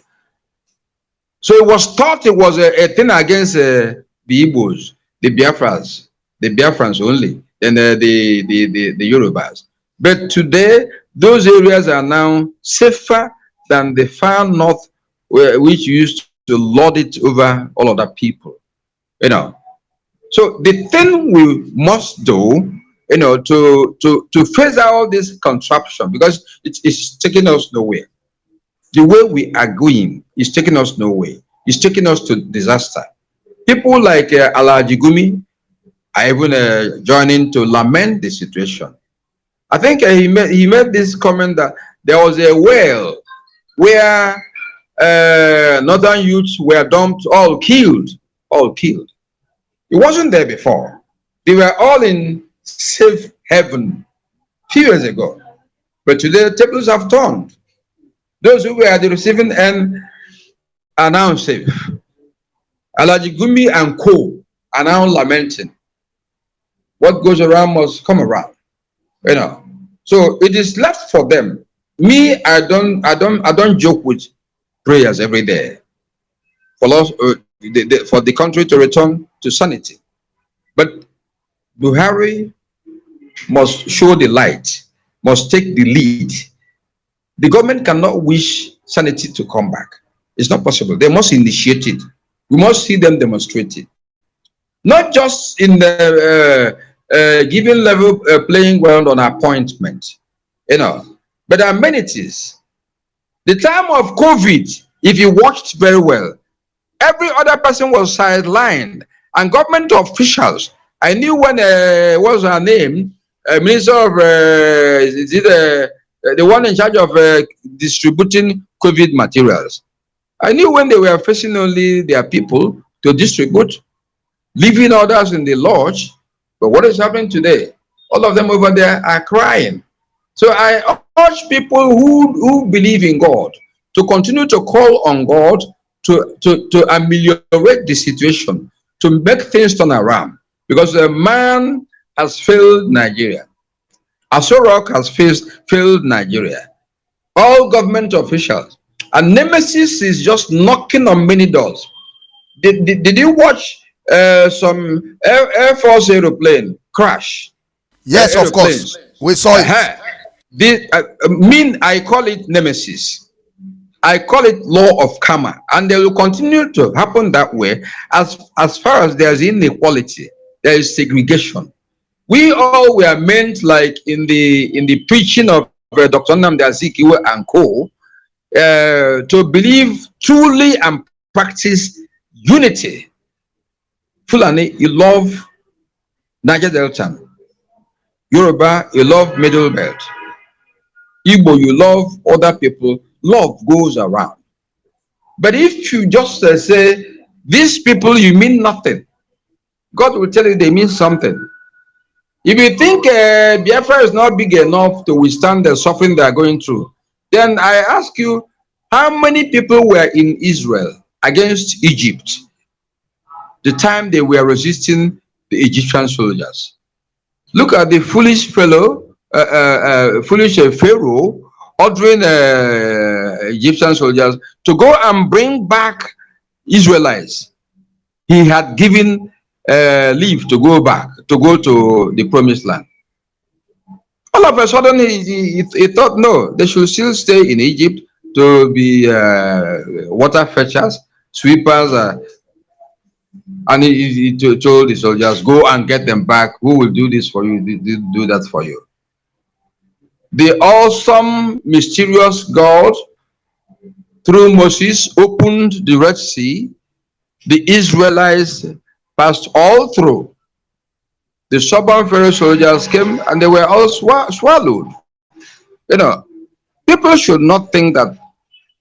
So it was thought it was a thing against the Igbos, the Biafrans only, and the Yorubas. But today, those areas are now safer than the far north which used to lord it over all other people. You know, so the thing we must do, you know, to phase out this contraption, because it's taking us nowhere. The way we are going is taking us nowhere. It's taking us to disaster. People like Alhaji Gumi are even joining to lament the situation. I think he made this comment that there was a well where northern youths were dumped, all killed, all killed. It wasn't there before. They were all in safe haven few years ago. But today the tables have turned. Those who were at the receiving end are now safe. Alhaji Gumi and Co are now lamenting. What goes around must come around. You know. So it is left for them. Me, I don't joke with prayers every day for us, for the country to return to sanity. But Buhari must show the light, must take the lead. The government cannot wish sanity to come back. It's not possible. They must initiate it. We must see them demonstrate it. Not just in the given level playing ground on appointment, you know, but amenities. The time of COVID, if you watched very well, every other person was sidelined, and government officials. I knew when what was her name, Minister of is it the one in charge of distributing COVID materials. I knew when they were facing only their people to distribute, leaving others in the lodge. But what is happening today? All of them over there are crying. So I urge people who believe in God to continue to call on God to ameliorate the situation, to make things turn around. Because the man has failed Nigeria. Asorok has failed Nigeria. All government officials. And Nemesis is just knocking on many doors. Did you watch some Air Force aeroplane crash? Yes, of course. We saw it. I call it Nemesis. I call it law of karma, and they will continue to happen that way as far as there's inequality, there is segregation. We all were meant, like in the preaching of Dr. Nnamdi and co, to believe truly and practice unity. Fulani, you love Niger Delta. Yoruba, you love Middle Belt. Igbo, you love other people. Love goes around. But if you just say, these people, you mean nothing, God will tell you they mean something. If you think Biafra is not big enough to withstand the suffering they are going through, then I ask you, how many people were in Israel against Egypt the time they were resisting the Egyptian soldiers? Look at the foolish fellow, foolish Pharaoh ordering Egyptian soldiers to go and bring back Israelites. He had given leave to go back, to go to the promised land. All of a sudden, he thought, no, they should still stay in Egypt to be water fetchers, sweepers, and he told the soldiers, go and get them back. Who will do this for you? Do that for you. The awesome, mysterious God, through Moses, opened the Red Sea. The Israelites passed all through. The stubborn Pharaoh soldiers came and they were all swallowed. You know, people should not think that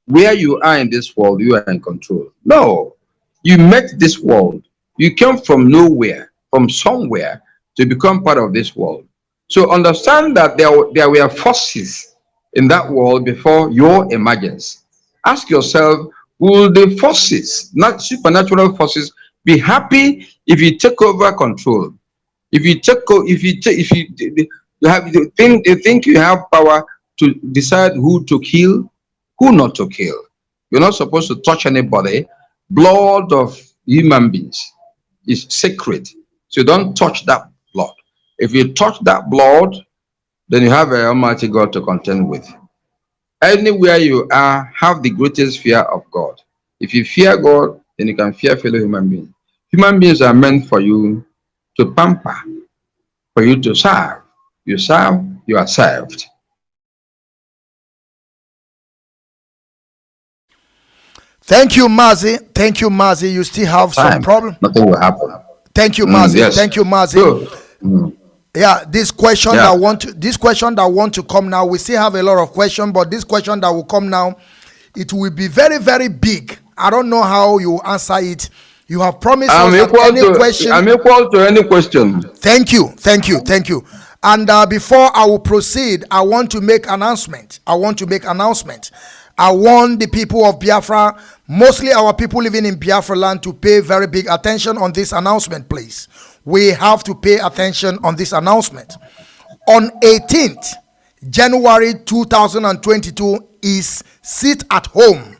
where you are in this world, you are in control. No, you met this world. You came from nowhere, from somewhere, to become part of this world. So understand that there were forces in that world before your emergence. Ask yourself, will the forces, not supernatural forces, be happy if you take over control? If you think you have power to decide who to kill, who not to kill. You're not supposed to touch anybody. Blood of human beings is sacred. So don't touch that blood. If you touch that blood, then you have an Almighty God to contend with. anywhere you are, have the greatest fear of God. If you fear God, then you can fear fellow human beings. Human beings are meant for you to pamper, for you to serve. You serve, you are served. Thank you, Mazi. Thank you, Mazi. You still have some problem. Nothing will happen. Thank you, Mazi. Yes. Thank you, Mazi. So, yeah, this question that want to come now, we still have a lot of questions, but this question that will come now, it will be very, very big. I don't know how you answer it. You have promised I'm us equal any question. I'm equal to any question. Thank you. And before I will proceed, I want to make announcement. I want the people of Biafra, mostly our people living in Biafra land, to pay very big attention on this announcement, please. We have to pay attention on this announcement. On 18th January 2022 is sit at home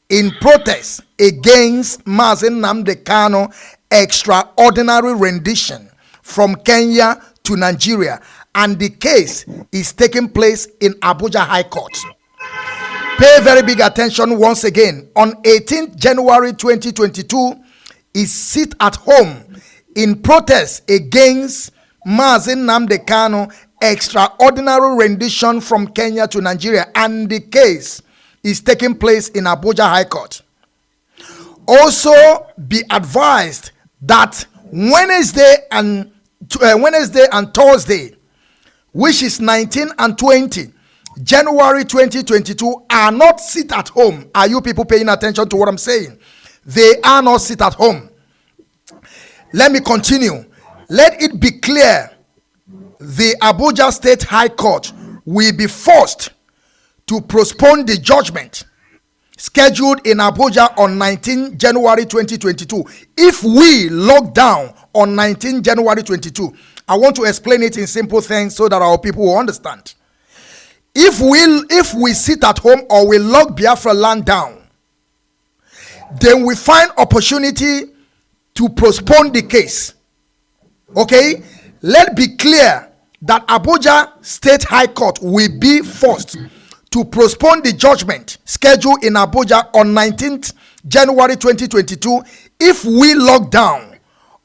in protest against Mazi Nnamdi Kanu extraordinary rendition from Kenya to Nigeria, and the case is taking place in Abuja High Court. Pay very big attention once again. On 18th January 2022 is sit at home in protest against Mazi Nnamdi Kanu extraordinary rendition from Kenya to Nigeria, and the case is taking place in Abuja High Court. Also be advised that Wednesday and Thursday, which is 19 and 20 January 2022, are not sit at home. Are you people paying attention to what I'm saying? They are not sit at home. Let me continue. Let it be clear, the Abuja State High Court will be forced to postpone the judgment scheduled in Abuja on 19 January 2022. If we lock down on 19 January 22, I want to explain it in simple things so that our people will understand. If we sit at home or we lock Biafra land down, then we find opportunity to postpone the case. Okay? Let's be clear that Abuja State High Court will be forced to postpone the judgment scheduled in Abuja on 19th January 2022 if we lock down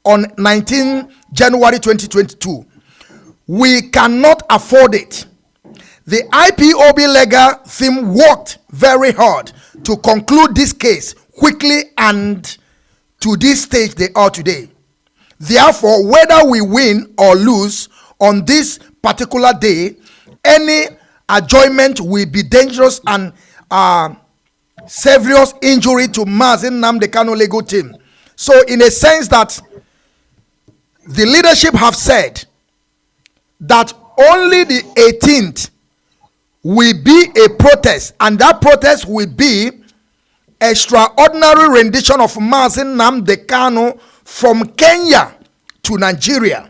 on 19 January 2022. We cannot afford it. The IPOB legal team worked very hard to conclude this case quickly and to this stage they are today. Therefore, whether we win or lose on this particular day, any adjournment will be dangerous and serious injury to Mazi Nnamdi Kanu legal team. So in a sense that the leadership have said that only the 18th will be a protest, and that protest will be extraordinary rendition of Mazi Nnamdi Kanu from Kenya to Nigeria.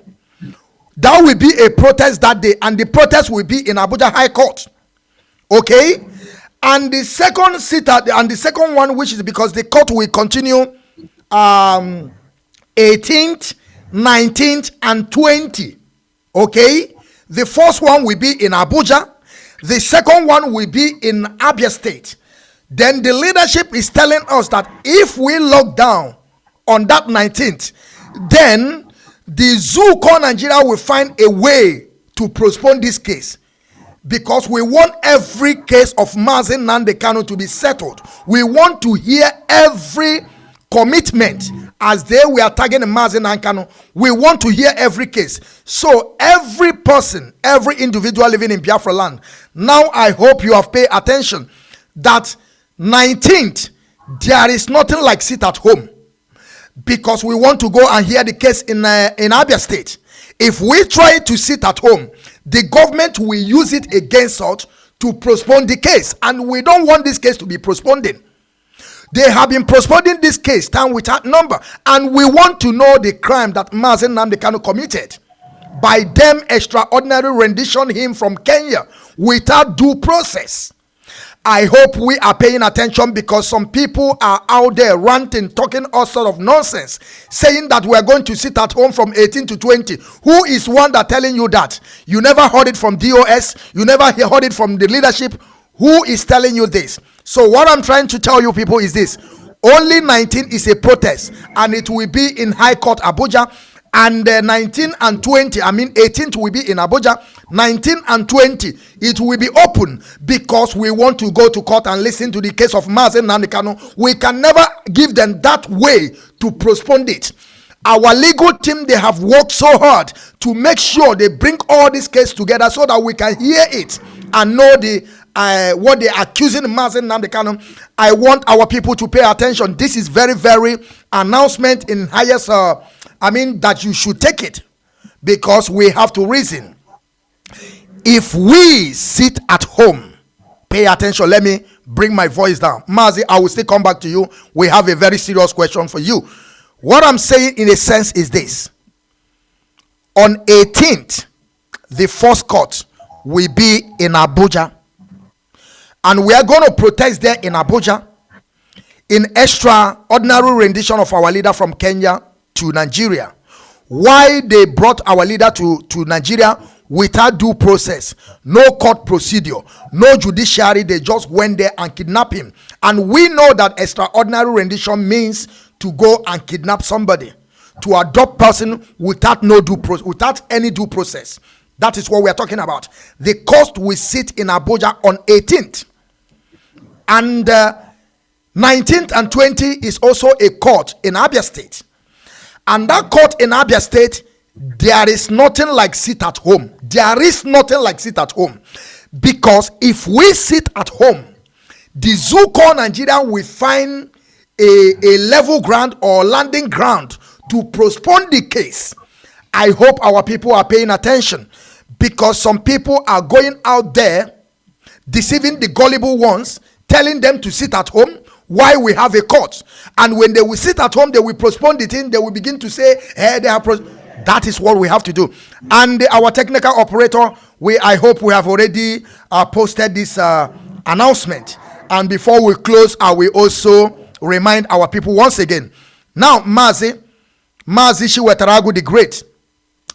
That will be a protest that day, and the protest will be in Abuja High Court. Okay? And the second one, which is because the court will continue 18th, 19th, and 20th. Okay? The first one will be in Abuja. The second one will be in Abia State. Then the leadership is telling us that if we lock down on that 19th, then the zoo called Nigeria will find a way to postpone this case, because we want every case of Mazi Nnamdi Kanu to be settled. We want to hear every commitment as they were targeting Mazi Nnamdi Kanu. We want to hear every case. So every person, every individual living in Biafra land, now I hope you have paid attention that 19th, there is nothing like sit at home, because we want to go and hear the case in Abia State. If we try to sit at home, the government will use it against us to postpone the case, and we don't want this case to be postponed. They have been postponing this case time without number, and we want to know the crime that Mazi Nnamdi Kanu committed by them extraordinary rendition him from Kenya without due process. I hope we are paying attention, because some people are out there ranting, talking all sort of nonsense, saying that we are going to sit at home from 18 to 20. Who is one that telling you that? You never heard it from DOS. You never heard it from the leadership. Who is telling you this? So what I'm trying to tell you people is this: only 19 is a protest, and it will be in High Court Abuja, and 19 and 20, I mean 18th will be in Abuja, 19 and 20 it will be open, because we want to go to court and listen to the case of Mazi and Nnamdi Kanu. We can never give them that way to postpone it. Our legal team, they have worked so hard to make sure they bring all this case together so that we can hear it and know the what they're accusing Mazi and Nnamdi Kanu. I want our people to pay attention. This is very, very announcement in highest that you should take it, because we have to reason. If we sit at home, pay attention. Let me bring my voice down. Mazi, I will still come back to you. We have a very serious question for you. What I'm saying in a sense is this: on 18th, the first court will be in Abuja, and we are going to protest there in Abuja in extraordinary rendition of our leader from Kenya to Nigeria. Why they brought our leader to Nigeria without due process, no court procedure, no judiciary. They just went there and kidnapped him. And we know that extraordinary rendition means to go and kidnap somebody, to adopt person without any due process. That is what we are talking about. The court will sit in Abuja on 18th, and 19th and 20th is also a court in Abia State. And that court in Abia State, there is nothing like sit at home. There is nothing like sit at home. Because if we sit at home, the zoo called Nigeria will find a level ground or landing ground to postpone the case. I hope our people are paying attention, because some people are going out there deceiving the gullible ones, telling them to sit at home while we have a court. And when they will sit at home, they will postpone the thing. They will begin to say, hey, they are that is what we have to do. And our technical operator, I hope we have already posted this announcement. And before we close, I will also remind our people once again. Now, Mazi CHINWETALU AGU the Great,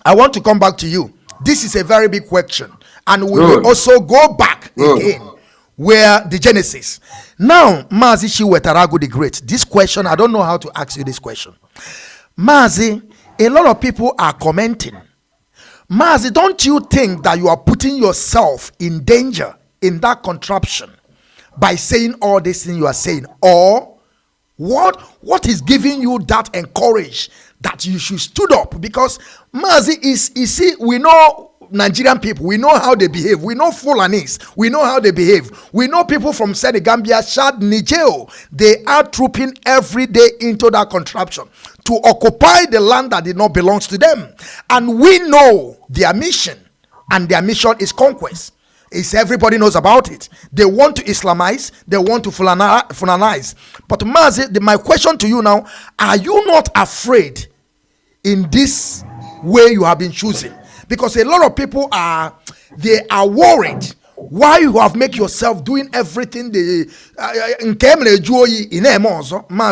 I want to come back to you. This is a very big question, and we will also go back again where the genesis. Now, Mazi CHINWETALU AGU the Great, this question, I don't know how to ask you this question. Mazi, a lot of people are commenting. Mazi, don't you think that you are putting yourself in danger in that contraption by saying all this thing you are saying? Or what is giving you that encourage that you should stood up? Because Mazi see, we know Nigerian people, we know how they behave. We know Fulanis, we know how they behave. We know people from Senegambia, Chad, Niger. They are trooping every day into that contraption to occupy the land that did not belong to them. And we know their mission, and their mission is conquest. Everybody knows about it. They want to Islamize, they want to Fulanize. But Mazi, my question to you now: are you not afraid in this way you have been choosing? Because a lot of people are worried why you have made yourself doing everything. Mazi,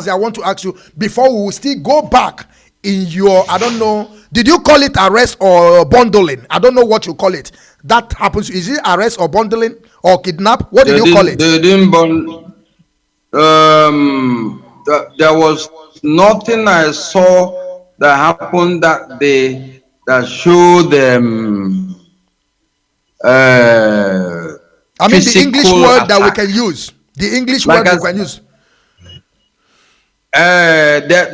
I want to ask you, before we will still go back in your, I don't know, did you call it arrest or bundling? I don't know what you call it. That happens. Is it arrest or bundling or kidnap? What did you call it? They didn't there was nothing I saw that happened that day that showed them. I mean, the English word attack that we can use. The English word we can use.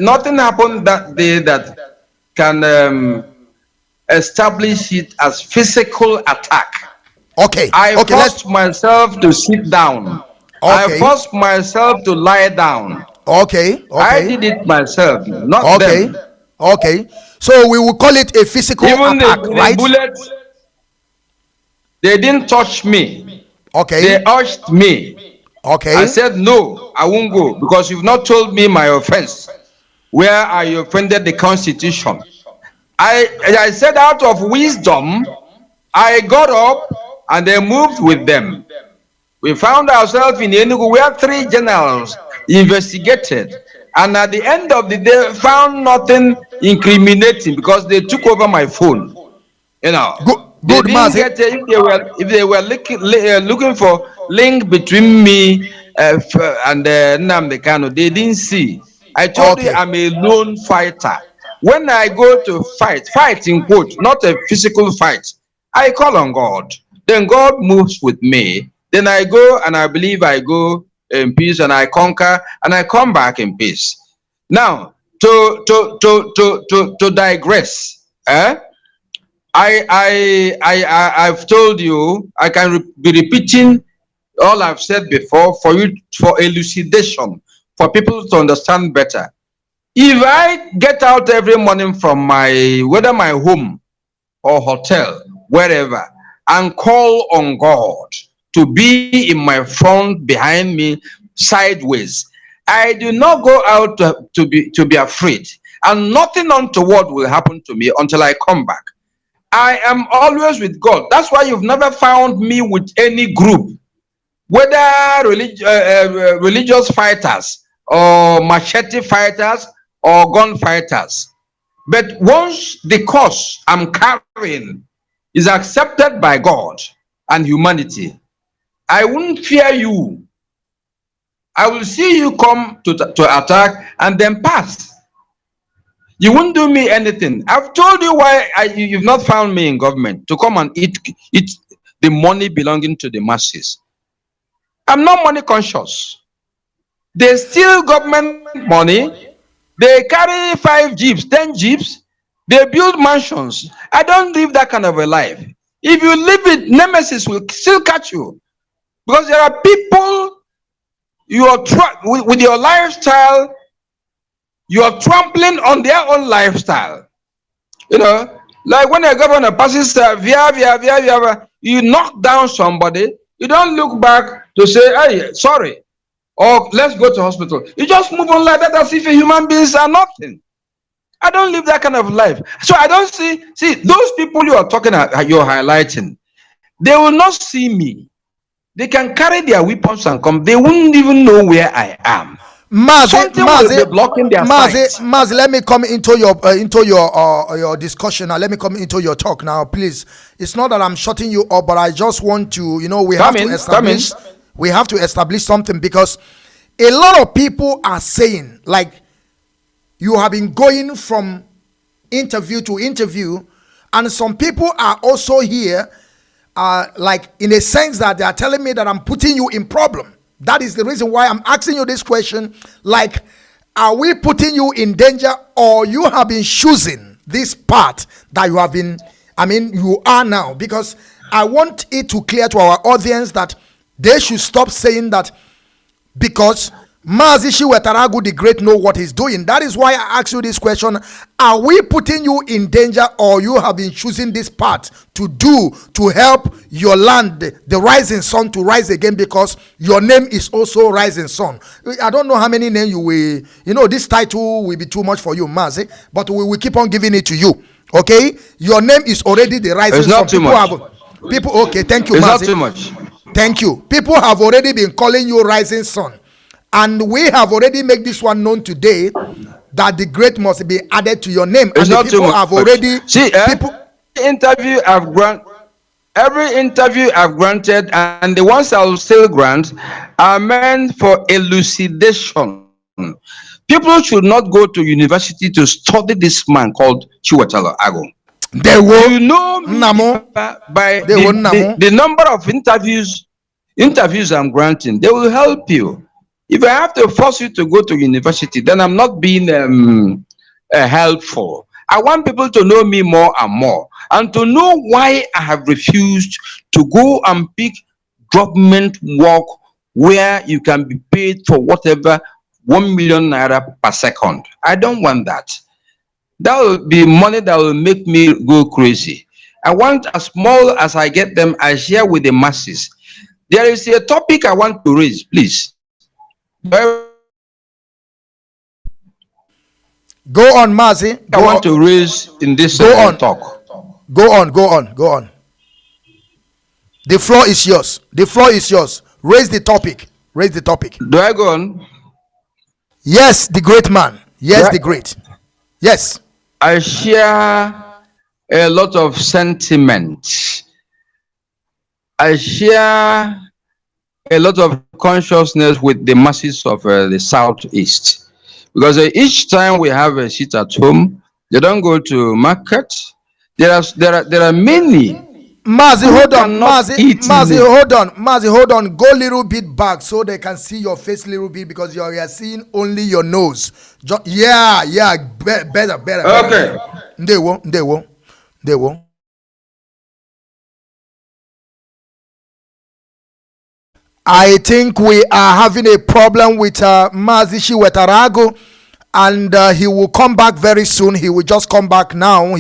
Nothing happened that day that can establish it as physical attack. Okay. I forced myself to sit down. I forced myself to lie down. Okay. I did it myself, not them. Okay. So we will call it a physical attack, right? The bullets, they didn't touch me. Okay. They urged me. Okay. I said, no, I won't go, because you've not told me my offense, where I offended the Constitution. I said, out of wisdom, I got up and they moved with them. We found ourselves in Enugu where 3 generals investigated, and at the end of the day found nothing incriminating because they took over my phone. You know. They Good, didn't Mazi. get if they were looking for link between me and Nnamdi Kanu. They didn't see. I told you Okay. I'm a lone fighter. When I go to fight in quote, not a physical fight, I call on God. Then God moves with me. Then I go and I believe I go in peace and I conquer and I come back in peace. Now, to digress, eh? I've told you I can be repeating all I've said before for elucidation for people to understand better. If I get out every morning from whether my home or hotel, wherever, and call on God to be in my front, behind me, sideways, I do not go out to be afraid, and nothing untoward will happen to me until I come back. I am always with God. That's why you've never found me with any group, whether religious fighters or machete fighters or gun fighters. But once the cause I'm carrying is accepted by God and humanity, I won't fear you. I will see you come to attack and then pass. You won't do me anything. I've told you why you've not found me in government to come and eat the money belonging to the masses. I'm not money conscious. They steal government money. They carry 5 jeeps, 10 jeeps. They build mansions. I don't live that kind of a life. If you live it, nemesis will still catch you, because there are people you are with your lifestyle. You are trampling on their own lifestyle. You know, like when a governor passes via, you knock down somebody. You don't look back to say, "Hey, sorry," or "Let's go to hospital." You just move on like that as if human beings are nothing. I don't live that kind of life. So I don't see those people you are talking about, you're highlighting. They will not see me. They can carry their weapons and come. They wouldn't even know where I am. Something will be blocking their sight. Mazi, let me come into your discussion now. Let me come into your talk now, please. It's not that I'm shutting you up, but I just want to, we have to establish something, because a lot of people are saying, like, you have been going from interview to interview, and some people are also here, like, in a sense that they are telling me that I'm putting you in problem. That is the reason why I'm asking you this question. Like, are we putting you in danger, or you have been choosing this path that you have been, you are now? Because I want it to clear to our audience that they should stop saying that because Mazi CHINWETALU AGU the Great know what he's doing. That is why I ask you this question. Are we putting you in danger, or you have been choosing this path to help your land, the rising sun, to rise again, because your name is also rising sun? I don't know how many names you will, this title will be too much for you, Mazi, but we will keep on giving it to you. Okay? Your name is already the rising sun. It's not too much. People, okay, thank you, It's Mazi. not too much. Thank you. People have already been calling you rising sun. And we have already made this one known today, that the great must be added to your name. It's and not the people too much. have already people. Every interview I've granted, and the ones I will still grant, are meant for elucidation. People should not go to university to study this man called CHINWETALU AGU. They will, you know me by the number of interviews I'm granting. They will help you. If I have to force you to go to university, then I'm not being helpful. I want people to know me more and more, and to know why I have refused to go and pick government work where you can be paid for whatever 1 million naira per second. I don't want that. That will be money that will make me go crazy. I want, as small as I get them, I share with the masses. There is a topic I want to raise, please. Go on, Mazi. I want to raise in this talk. Go on. The floor is yours. Raise the topic. Do I go on? Yes, the great man. Yes, the great. Yes. I share a lot of sentiment. I share a lot of consciousness with the masses of the Southeast, because each time we have a seat at home, they don't go to market. There are many Mazi, who hold on. cannot Mazi, eat. Mazi, hold on. Mazi, hold on. Go a little bit back so they can see your face a little bit, because you are seeing only your nose. Yeah, better. Okay. They won't. I think we are having a problem with Mazi CHINWETALU AGU, and he will come back very soon. He will just come back now.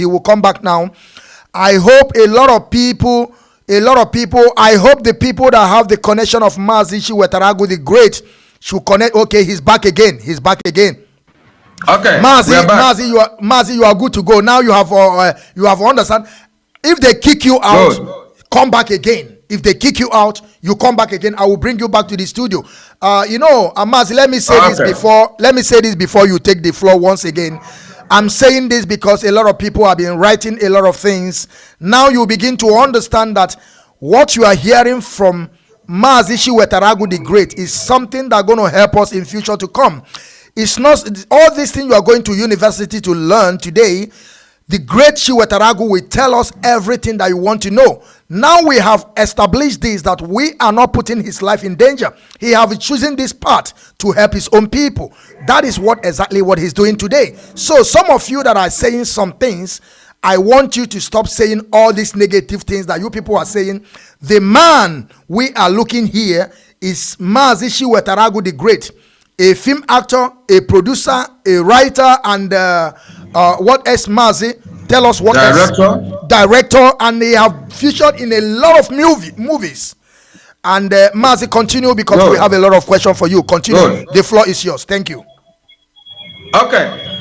I hope a lot of people, I hope the people that have the connection of Mazi CHINWETALU AGU the Great should connect. Okay, he's back again. Okay, Mazi, you are good to go. Now you have understand. If they kick you out, come back again. If they kick you out, you come back again. I will bring you back to the studio. Mazi, let me say this before you take the floor once again. I'm saying this because a lot of people have been writing a lot of things. Now you begin to understand that what you are hearing from Mazi CHINWETALU AGU the Great is something that's going to help us in future to come. It's not all these things you are going to university to learn today. The great CHINWETALU AGU will tell us everything that you want to know. Now we have established this, that we are not putting his life in danger. He has chosen this path to help his own people. That is exactly what he's doing today. So some of you that are saying some things, I want you to stop saying all these negative things that you people are saying. The man we are looking here is Mazi CHINWETALU AGU the Great, a film actor, a producer, a writer, and what else, Mazi? Tell us what director, and they have featured in a lot of movies. And Mazi, continue, because we have a lot of questions for you. Continue. The floor is yours. Thank you. Okay.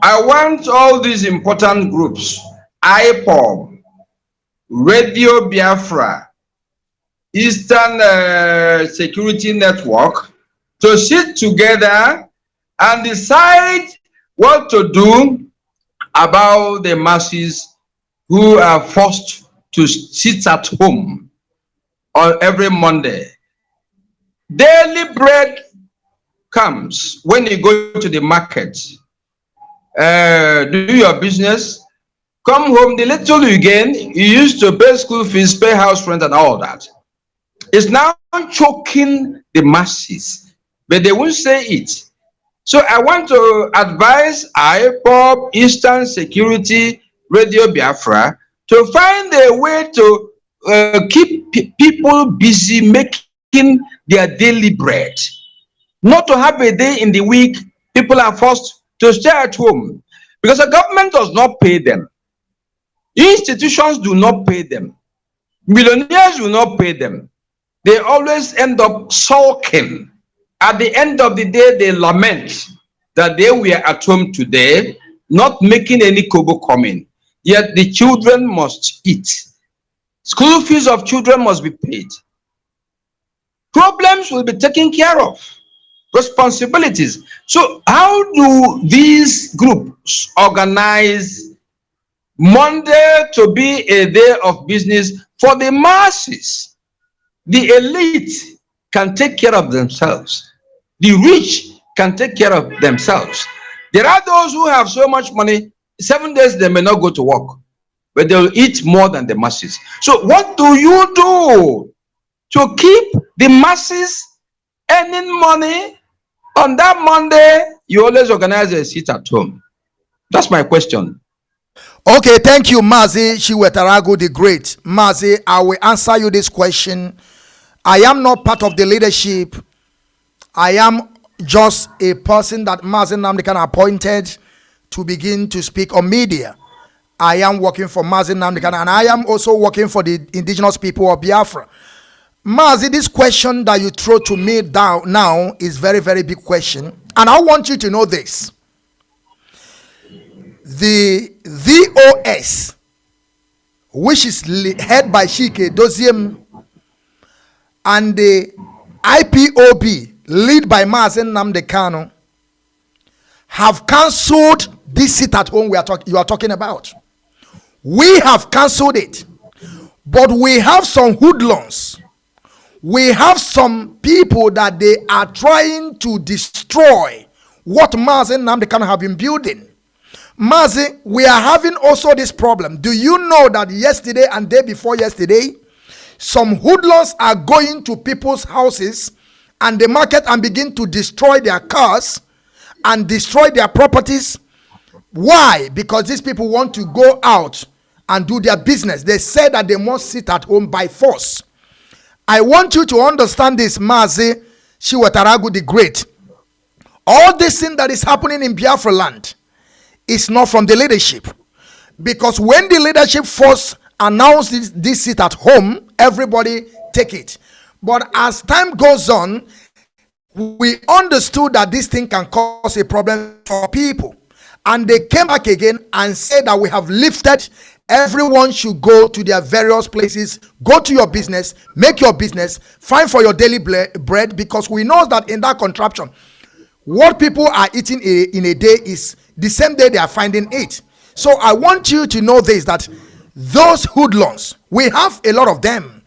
I want all these important groups, Ipob, Radio Biafra, Eastern Security Network, to sit together and decide what to do about the masses who are forced to sit at home on every Monday. Daily bread comes when you go to the market, do your business, come home, the little you gain, you used to pay school fees, pay house rent and all that. It's now choking the masses, but they won't say it. So I want to advise Ipob, Eastern Security, Radio Biafra to find a way to keep people busy making their daily bread. Not to have a day in the week people are forced to stay at home, because the government does not pay them. Institutions do not pay them. Millionaires do not pay them. They always end up sulking. At the end of the day, they lament that they were at home today, not making any kobo coming. Yet the children must eat. School fees of children must be paid. Problems will be taken care of. Responsibilities. So how do these groups organize Monday to be a day of business for the masses? The elite can take care of themselves. The rich can take care of themselves. There are those who have so much money, 7 days they may not go to work, but they'll eat more than the masses. So what do you do to keep the masses earning money? On that Monday, you always organize a sit at home. That's my question. Okay, thank you, Mazi CHINWETALU AGU the Great. Mazi, I will answer you this question. I am not part of the leadership. I am just a person that Mazi Nnamdi appointed to begin to speak on media. I am working for Mazi Nnamdi, and I am also working for the indigenous people of Biafra. Mazi, this question that you throw to me down now is very, very big question. And I want you to know this. The VOS, which is head by Shike Doziem, and the IPOB, led by Mazi Nnamdi Kanu, have cancelled this sit at home you are talking about. We have cancelled it, but we have some hoodlums. We have some people that they are trying to destroy what Mazi and Nnamdi Kanu have been building. Mazi, we are having also this problem. Do you know that yesterday and day before yesterday, some hoodlums are going to people's houses and the market and begin to destroy their cars and destroy their properties? Why? Because these people want to go out and do their business. They say that they must sit at home by force. I want you to understand this, Mazi CHINWETALU AGU the Great. All this thing that is happening in Biafra land is not from the leadership. Because when the leadership first announced this sit at home, everybody take it. But as time goes on, we understood that this thing can cause a problem for people. And they came back again and said that we have lifted. Everyone should go to their various places, go to your business, make your business, find for your daily bread, because we know that in that contraption, what people are eating in a day is the same day they are finding it. So I want you to know this, that those hoodlums, we have a lot of them.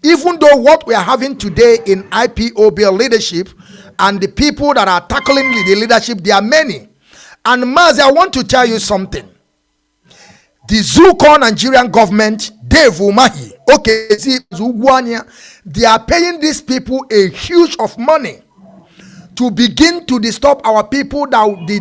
Even though what we are having today in IPOB leadership and the people that are tackling the leadership, there are many. And Mazi, I want to tell you something. The Zuko Nigerian government, Dave Umahi, okay, they are paying these people a huge of money to begin to disturb our people. That the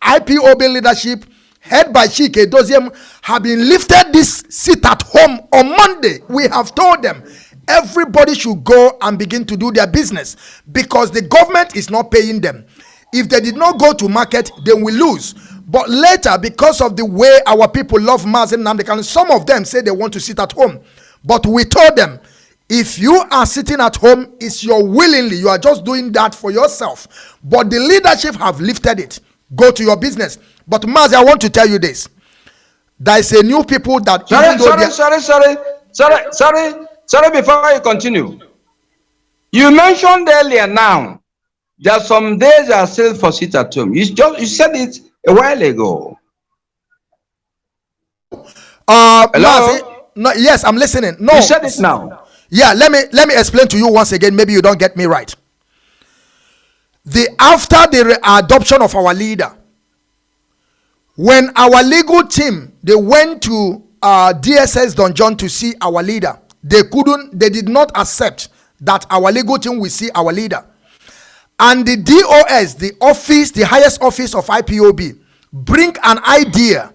IPOB leadership, head by Chike Doziem, have been lifted this sit at home on Monday. We have told them everybody should go and begin to do their business because the government is not paying them. If they did not go to market, they will lose. But later, because of the way our people love Mazi and Nnamdi Kanu, some of them say they want to sit at home. But we told them, if you are sitting at home, it's your willingly. You are just doing that for yourself. But the leadership have lifted it. Go to your business. But Mazi, I want to tell you this. There is a new people that... Sorry, before you continue. You mentioned earlier now that some days are still for sit at home. You said it a while ago. Hello? Mazi, no, yes, I'm listening. No, you said it now. Yeah, let me explain to you once again. Maybe you don't get me right. After the adoption of our leader, when our legal team they went to DSS Don John to see our leader, they did not accept that our legal team will see our leader. And the DOS, the highest office of IPOB, bring an idea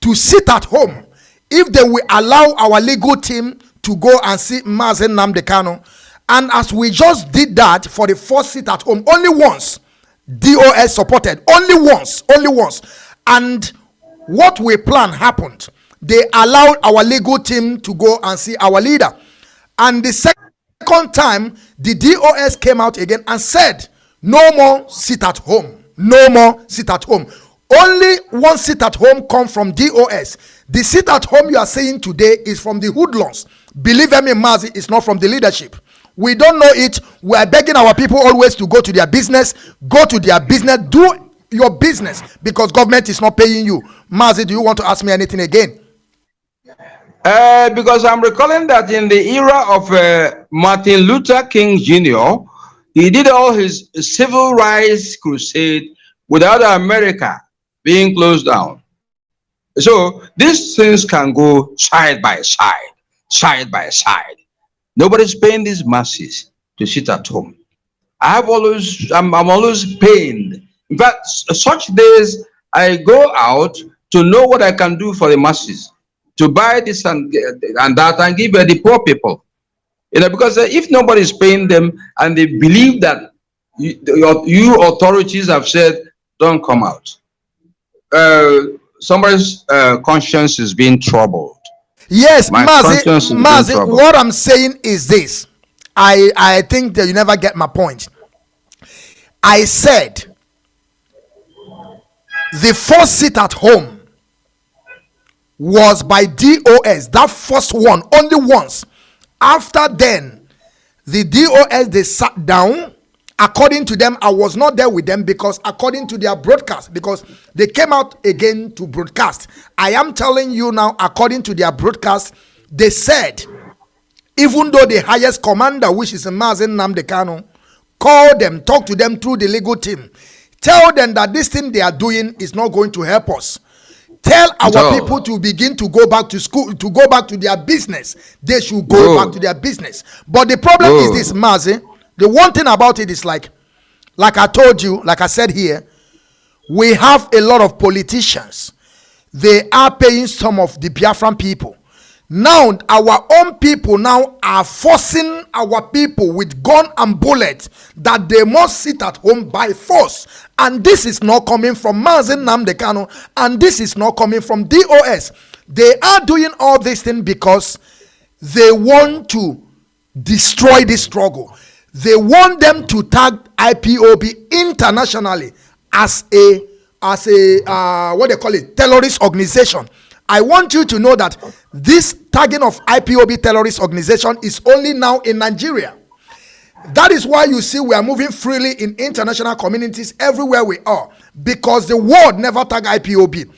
to sit at home if they will allow our legal team to go and see Mazi and Nnamdi Kanu. And as we just did that for the first sit at home, only once, DOS supported, only once. And what we planned happened. They allowed our legal team to go and see our leader. And the second time, the DOS came out again and said, no more sit at home. No more sit at home. Only one sit at home come from DOS. The sit at home you are saying today is from the hoodlums. Believe me, Mazi, it's not from the leadership. We don't know it. We are begging our people always to go to their business. Go to their business. Do your business because government is not paying you. Mazi, do you want to ask me anything again? Because I'm recalling that in the era of Martin Luther King Jr., he did all his civil rights crusade without America being closed down. So these things can go side by side. Nobody's paying these masses to sit at home. I'm always pained. In fact, such days I go out to know what I can do for the masses, to buy this and that and give the poor people. Because if nobody's paying them and they believe that you authorities have said, don't come out, somebody's conscience is being troubled. Yes, Mazi, what I'm saying is this. I think that you never get my point. I said the first sit at home was by DOS, that first one, only once. After then, the DOS, they sat down According to them, I was not there with them because according to their broadcast, because they came out again to broadcast. I am telling you now, according to their broadcast, they said, even though the highest commander, which is Mazi Nnamdi Kanu, call them, talk to them through the legal team, tell them that this thing they are doing is not going to help us. Tell our people to begin to go back to school, to go back to their business. They should go back to their business. But the problem is this, Mazi. The one thing about it is like I told you, like I said here, we have a lot of politicians. They are paying some of the Biafran people. Now, our own people now are forcing our people with gun and bullets that they must sit at home by force. And this is not coming from Mazi Nnamdi Kanu, and this is not coming from DOS. They are doing all this thing because they want to destroy this struggle. They want them to tag IPOB internationally as a what they call it, terrorist organization. I want you to know that this tagging of IPOB terrorist organization is only now in Nigeria. That is why you see we are moving freely in international communities everywhere we are, because the world never tagged IPOB.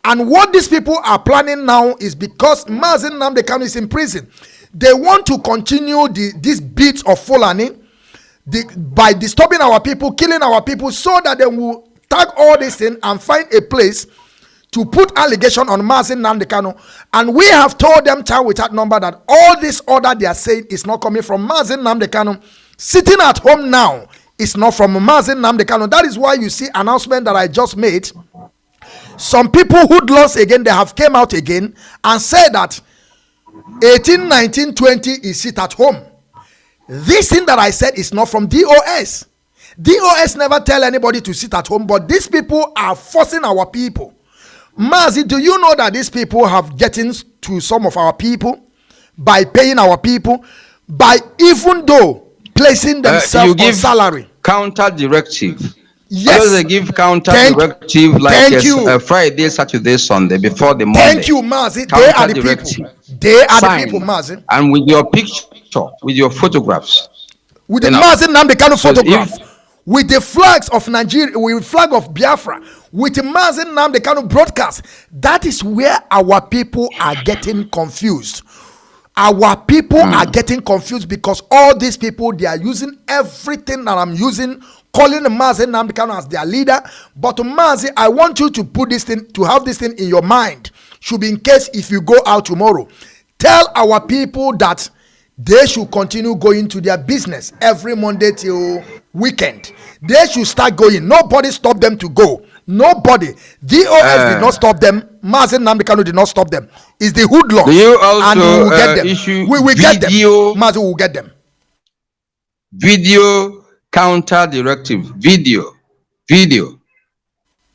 And what these people are planning now is because Mazi Nnamdi Kanu is in prison. They want to continue these beats of Fulani by disturbing our people, killing our people, so that they will tag all this in and find a place to put allegation on Mazi Nnamdi Kanu. And we have told them child without number that all this order they are saying is not coming from Mazi Nnamdi Kanu. Sitting at home now is not from Mazi Nnamdi Kanu. That is why you see announcement that I just made. Some people who lost again, they have came out again and said that 18, 19, 20 is sit at home. This thing that I said is not from DOS. DOS never tell anybody to sit at home, but these people are forcing our people. Mazi, do you know that these people have getting to some of our people by paying our people, by even though placing themselves on salary? Counter directive. Yes, they give counter directive like Friday, Saturday, Sunday before the Monday. Thank you, Mazi. They are the people. They are the people, Mazi. And with your picture, with your photographs, with the Mazi Nnamdi Kanu photograph, with the flags of Nigeria, with the flag of Biafra, with the Mazi Nnamdi Kanu broadcast. That is where our people are getting confused. Our people are getting confused because all these people, they are using everything that I'm using, calling Mazi Nnamdi Kanu as their leader. But Mazi, I want you to put this thing, to have this thing in your mind. Should be in case if you go out tomorrow. Tell our people that they should continue going to their business every Monday till weekend. They should start going. Nobody stop them to go. Nobody. DOS did not stop them. Mazi Nnamdi Kanu did not stop them. It's the hoodlums. Do you also and we will get them. We will get them. Video, Mazi will get them. Video counter directive. Video.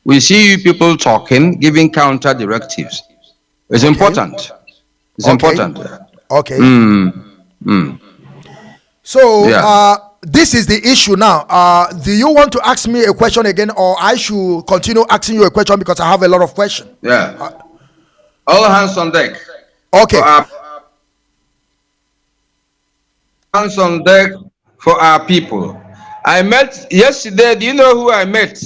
We see you people talking, giving counter directives. It's important. It's important. Okay. So this is the issue now. Do you want to ask me a question again, or I should continue asking you a question because I have a lot of questions? Yeah. All hands on deck. Okay. Hands on deck for our people. I met yesterday. Do you know who I met?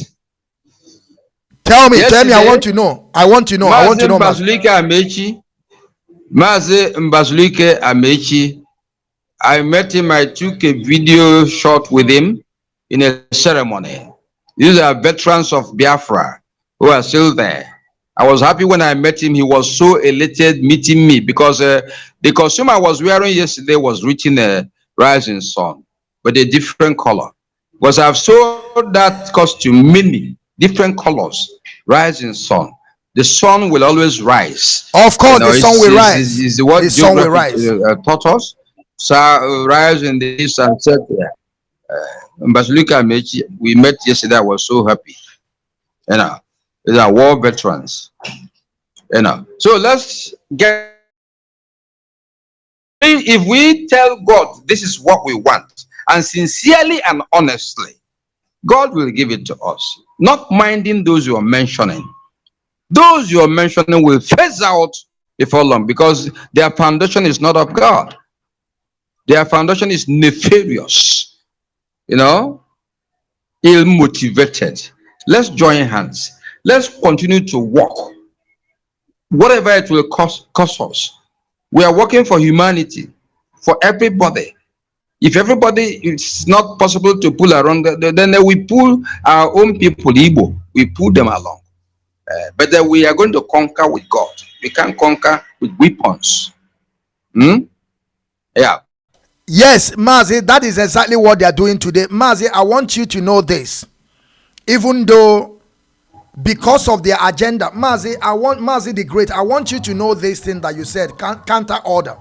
Tell me. I want to know. Mazi Mbazulike Amechi. I met him. I took a video shot with him in a ceremony. These are veterans of Biafra who are still there. I was happy when I met him. He was so elated meeting me because the costume I was wearing yesterday was written a rising sun, but a different color. Because I've sold that costume many different colors, rising sun. The sun will always rise. Of course, the sun will rise. Is the word the sun will rise. Taught us. So rise in this and said, Mbazulika Mechi, we met yesterday. I was so happy. These are war veterans. So let's get. If we tell God this is what we want, and sincerely and honestly, God will give it to us. Not minding those you are mentioning. Those you are mentioning will phase out before long because their foundation is not of God. Their foundation is nefarious. ill-motivated. Let's join hands. Let's continue to work. Whatever it will cost us. We are working for humanity, for everybody. If everybody, it's not possible to pull around, then we pull our own people, Igbo, we pull them along. But then we are going to conquer with God. We can't conquer with weapons. Yeah. Yes, Mazi, that is exactly what they are doing today. Mazi, I want you to know this. Even though, because of their agenda, Mazi, Mazi the Great, I want you to know this thing that you said, counter order.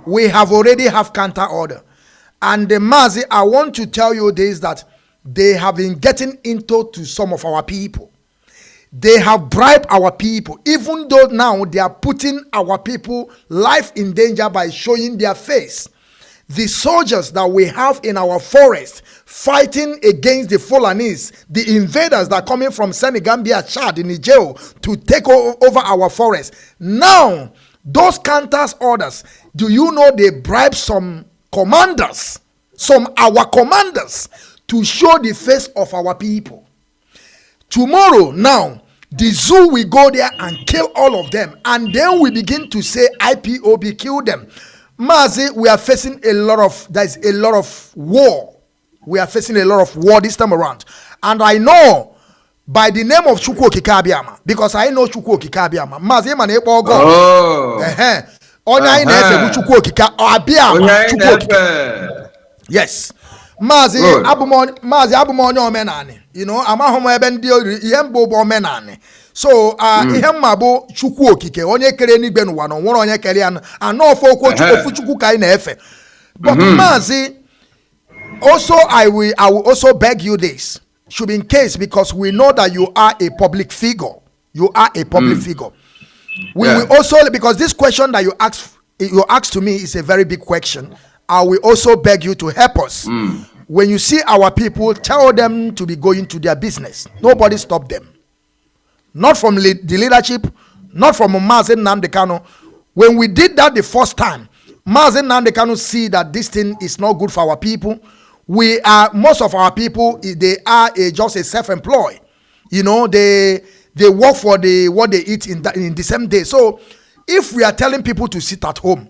We already have counter order. And Mazi, I want to tell you this, that they have been getting into to some of our people. They have bribed our people, even though now they are putting our people life in danger by showing their face. The soldiers that we have in our forest fighting against the Fulanis, the invaders that are coming from Senegambia, Chad, and Niger to take over our forest. Now, those counters orders, do you know they bribe some commanders, our commanders, to show the face of our people? Tomorrow, now, the zoo will go there and kill all of them, and then we begin to say IPOB kill them. Mazi, we are facing there's a lot of war. We are facing a lot of war this time around. And I know by the name of Chukwu Okike, because I know Chukwu Okike. Mazi, man, yes. Mazi abumonyo omenani. You know, amahomo ebendi yembo omenani. So ihe mabo Chukwu Okike onye kere ni gbenu wa no nworo onye kere an anofo okwo Chukwu kai na efe. But Mazi, also I will also beg you this, should be in case, because we know that you are a public figure. You are a public figure. We will also, because this question that you asked to me is a very big question. I will also beg you to help us. When you see our people, tell them to be going to their business. Nobody stop them. Not from the leadership, not from Mazi Nnamdi Kanu. When we did that the first time, Mazi Nnamdi Kanu see that this thing is not good for our people. Most of our people, they are just a self-employed. You know, they work for what they eat in the same day. So if we are telling people to sit at home,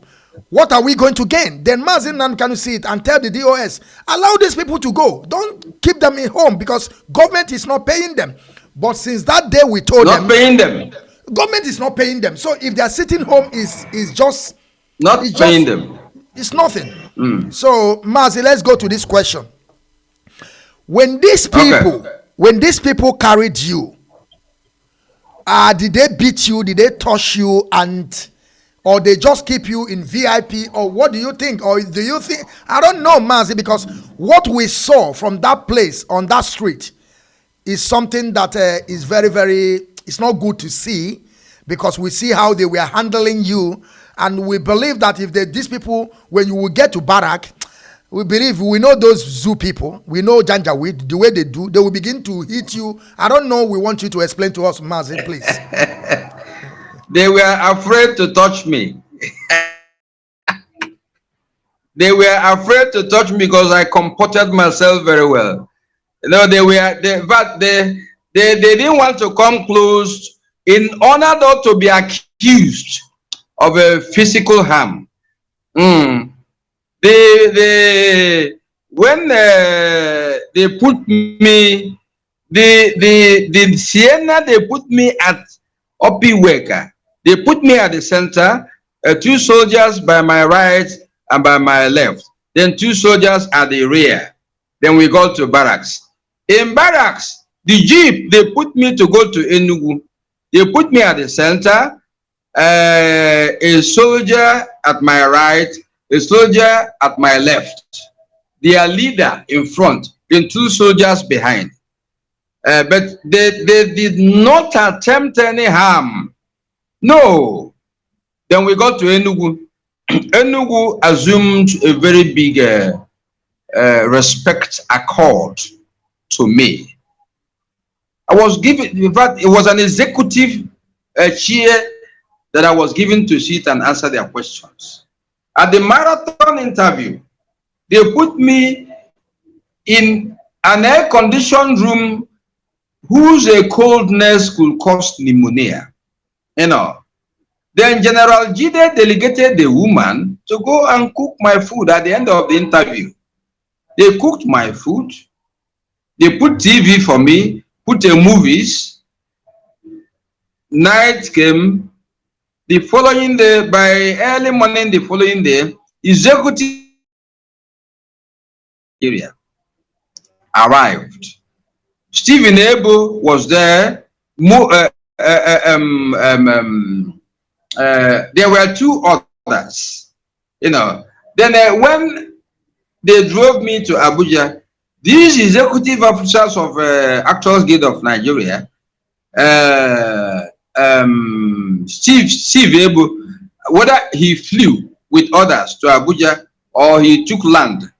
what are we going to gain? Then Mazi Nnamdi Kanu see it and tell the DOS, allow these people to go. Don't keep them in home because government is not paying them. But since that day we told them, paying them. Government is not paying them. So if they are sitting home, is just not paying them. It's nothing. So Mazi, let's go to this question. When these people carried you, did they beat you? Did they touch you? Or they just keep you in VIP? Or what do you think? Or do you think? I don't know, Mazi, because what we saw from that place on that street is something that is very, very, it's not good to see, because we see how they were handling you. And we believe that if these people, when you will get to barrack, we know those zoo people, we know Janjaweed, the way they do, they will begin to hit you. I don't know, we want you to explain to us, Mazi, please. They were afraid to touch me. They were afraid to touch me because I comported myself very well. You know, they didn't want to come close in order not to be accused of a physical harm. When they put me, the Sienna, they put me at Opiweka. They put me at the center, 2 soldiers by my right and by my left, then 2 soldiers at the rear. Then we go to barracks. In barracks, the jeep, they put me to go to Enugu. They put me at the center, a soldier at my right, a soldier at my left, their leader in front, and 2 soldiers behind. But they did not attempt any harm. No. Then we got to Enugu. Enugu assumed a very big respect accord to me. I was given, in fact, it was an executive chair that I was given to sit and answer their questions. At the marathon interview, they put me in an air-conditioned room whose coldness could cause pneumonia. You know. Then General Jide delegated the woman to go and cook my food at the end of the interview. They cooked my food. They put TV for me, put the movies. Night came. The following day, by early morning the following day, executive area arrived. Stephen Ebo was there. There were two others, you know. Then when they drove me to Abuja, these executive officers of Actors Guild of Nigeria, Steve Ebo, whether he flew with others to Abuja or he took land,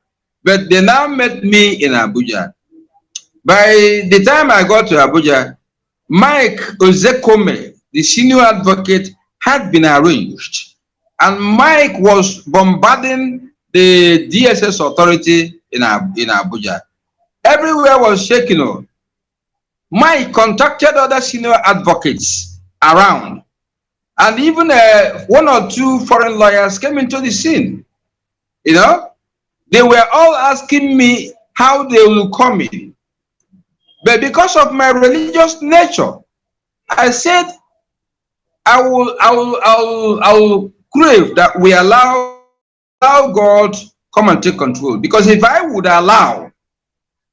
but they now met me in Abuja. By the time I got to Abuja, Mike Ozekome, the senior advocate, had been arranged, and Mike was bombarding the DSS authority in Abuja. Everywhere was shaking. Oh. Mike contacted other senior advocates around, and even one or two foreign lawyers came into the scene. You know, they were all asking me how they will come in. But because of my religious nature, I said, I will crave that we allow God come and take control. Because if I would allow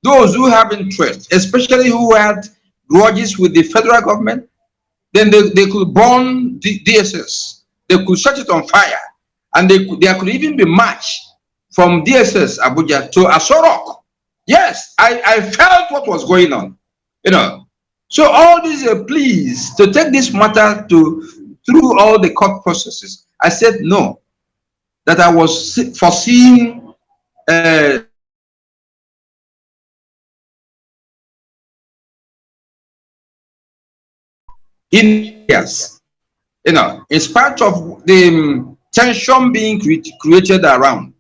those who have interest, especially who had grudges with the federal government, then they could burn the DSS. They could set it on fire. And there could even be march from DSS Abuja to Asorok. Yes, I felt what was going on. You know. So all these pleas to take this matter through all the court processes, I said no. That I was foreseeing in years, you know, in spite of the tension being created around.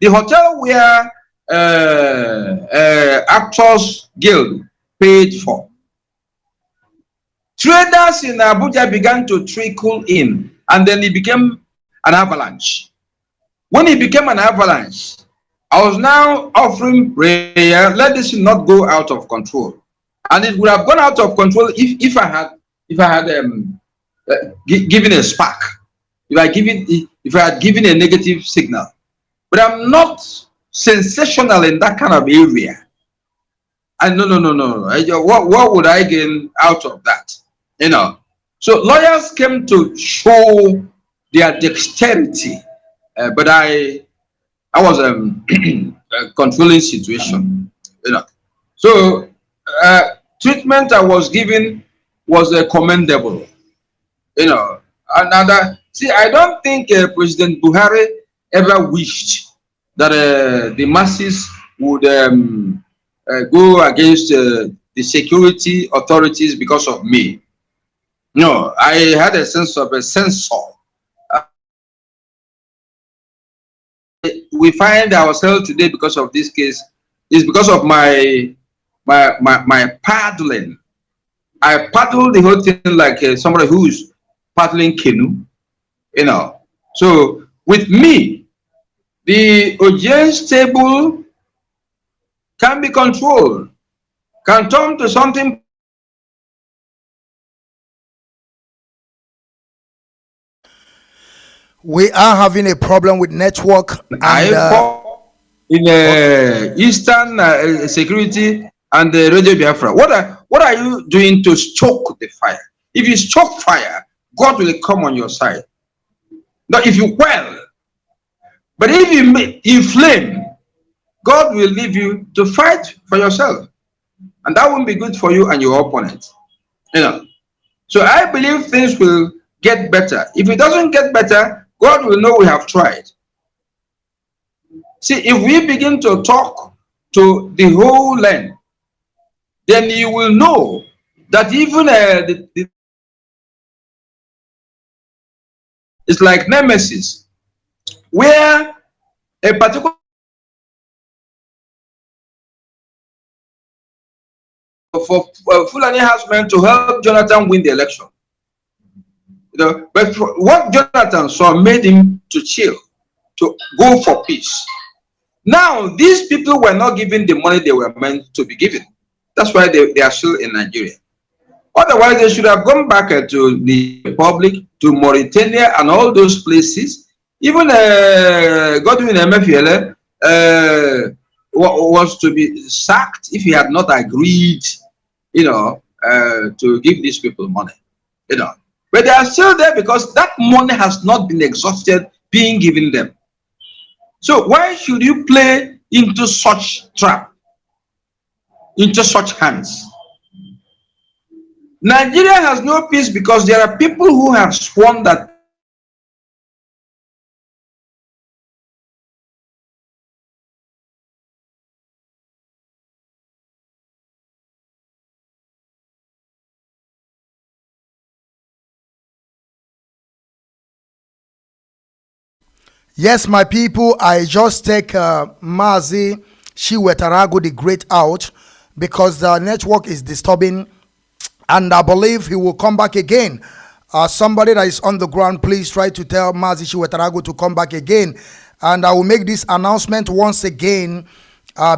The hotel where Actors Guild paid for, traders in Abuja began to trickle in, and then it became an avalanche. When it became an avalanche, I was now offering prayer, let this not go out of control. And it would have gone out of control if I had given a spark, if I had given a negative signal. But I'm not sensational in that kind of area. And no. What would I gain out of that? You know. So lawyers came to show their dexterity, but I was controlling situation. You know. So treatment I was given was commendable. You know. Another, see, I don't think President Buhari ever wished that the masses would go against the security authorities because of me. No, I had a sense of a censor. We find ourselves today because of this case is because of my paddling. I paddle the whole thing like somebody who's paddling Kanu, you know. So with me, the audience table can be controlled, can turn to something. We are having a problem with network. In Eastern Security and the Radio Biafra. What are you doing to stoke the fire? If you stoke fire, God will come on your side. Now, if you quell, but if you inflame, God will leave you to fight for yourself, and that won't be good for you and your opponent. You know. So I believe things will get better. If it doesn't get better, God will know we have tried. See, if we begin to talk to the whole land, then you will know that even it's like Nemesis, where a particular for Fulani herdsmen to help Jonathan win the election. But what Jonathan saw made him to chill, to go for peace. Now, these people were not given the money they were meant to be given. That's why they are still in Nigeria. Otherwise, they should have gone back to the Republic, to Mauritania, and all those places. Even Godwin Emefiele was to be sacked if he had not agreed, to give these people money. But they are still there because that money has not been exhausted being given them. So why should you play into such trap, into such hands? Nigeria has no peace because there are people who have sworn that Yes, my people, I just take Mazi CHINWETALU AGU the Great out because the network is disturbing, and I believe he will come back again. Somebody that is on the ground, please try to tell Mazi CHINWETALU AGU to come back again. And I will make this announcement once again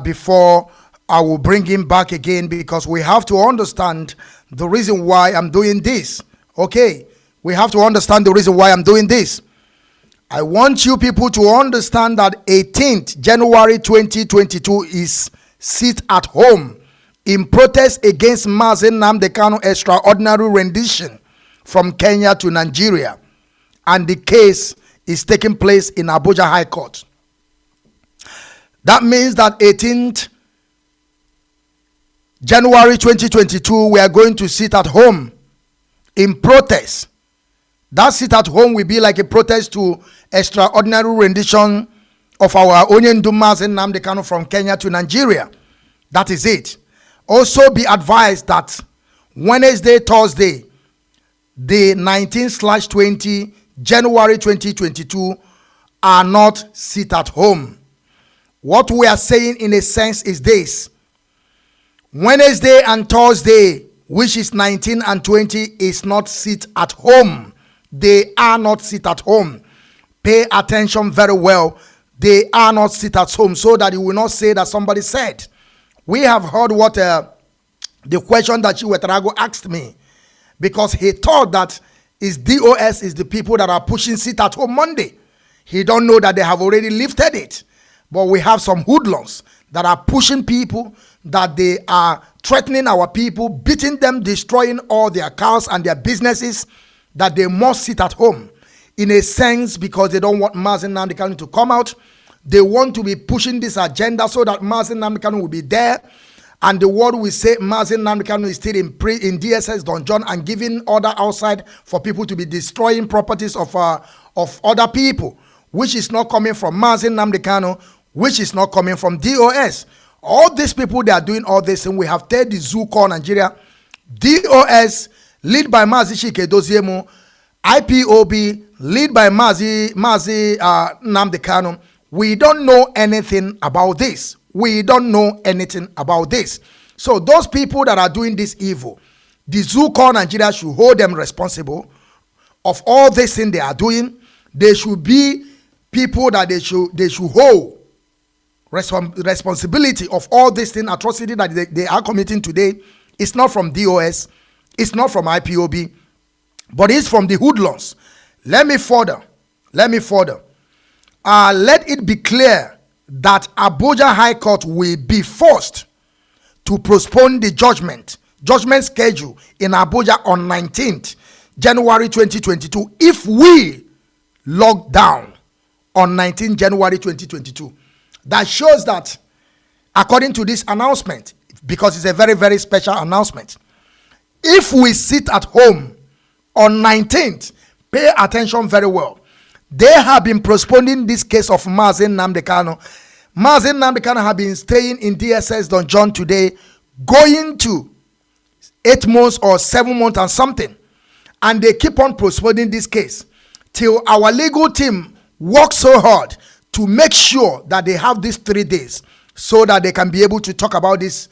before I will bring him back again, because we have to understand the reason why I'm doing this. Okay, we have to understand the reason why I'm doing this. I want you people to understand that 18th January 2022 is sit at home in protest against Mazi Nnamdi Kanu extraordinary rendition from Kenya to Nigeria, and the case is taking place in Abuja High Court. That means that 18th January 2022 we are going to sit at home in protest. That sit at home will be like a protest to extraordinary rendition of our Onyendu Mazi Nnamdi Kanu from Kenya to Nigeria. That is it. Also be advised that Wednesday, Thursday, the 19/20 January 2022 are not sit at home. What we are saying in a sense is this: Wednesday and Thursday, which is 19 and 20, is not sit at home. They are not sit at home. Pay attention very well. They are not sit at home, so that you will not say that somebody said. We have heard what the question that CHINWETALU AGU asked me, because he thought that his DOS is the people that are pushing sit at home Monday. He don't know that they have already lifted it. But we have some hoodlums that are pushing people, that they are threatening our people, beating them, destroying all their cars and their businesses, that they must sit at home. In a sense, because they don't want Mazi Nnamdi Kanu to come out. They want to be pushing this agenda so that Mazi Nnamdi Kanu will be there, and the world will say Mazi Nnamdi Kanu is still in DSS dungeon and giving order outside for people to be destroying properties of other people, which is not coming from Mazi Nnamdi Kanu, which is not coming from DOS. All these people, they are doing all this, and we have told the Zoo Call Nigeria, DOS, lead by Mazi Chikedoziemu, IPOB, lead by Mazi Nnamdi Kanu. We don't know anything about this. We don't know anything about this. So those people that are doing this evil, the Zoo Call Nigeria should hold them responsible of all this thing they are doing. They should be people that they should hold responsibility of all this thing, atrocity that they are committing today. It's not from DOS. It's not from IPOB, but it's from the hoodlums. Let me further. Let it be clear that Abuja High Court will be forced to postpone the judgment schedule in Abuja on 19th January 2022 if we lock down on 19th January 2022. That shows that, according to this announcement, because it's a very, very special announcement, if we sit at home on 19th, pay attention very well. They have been postponing this case of Mazi Nnamdi Kanu. Mazi Nnamdi Kanu have been staying in DSS dungeon today, going to 8 months or 7 months and something. And they keep on postponing this case till our legal team works so hard to make sure that they have these 3 days so that they can be able to talk about this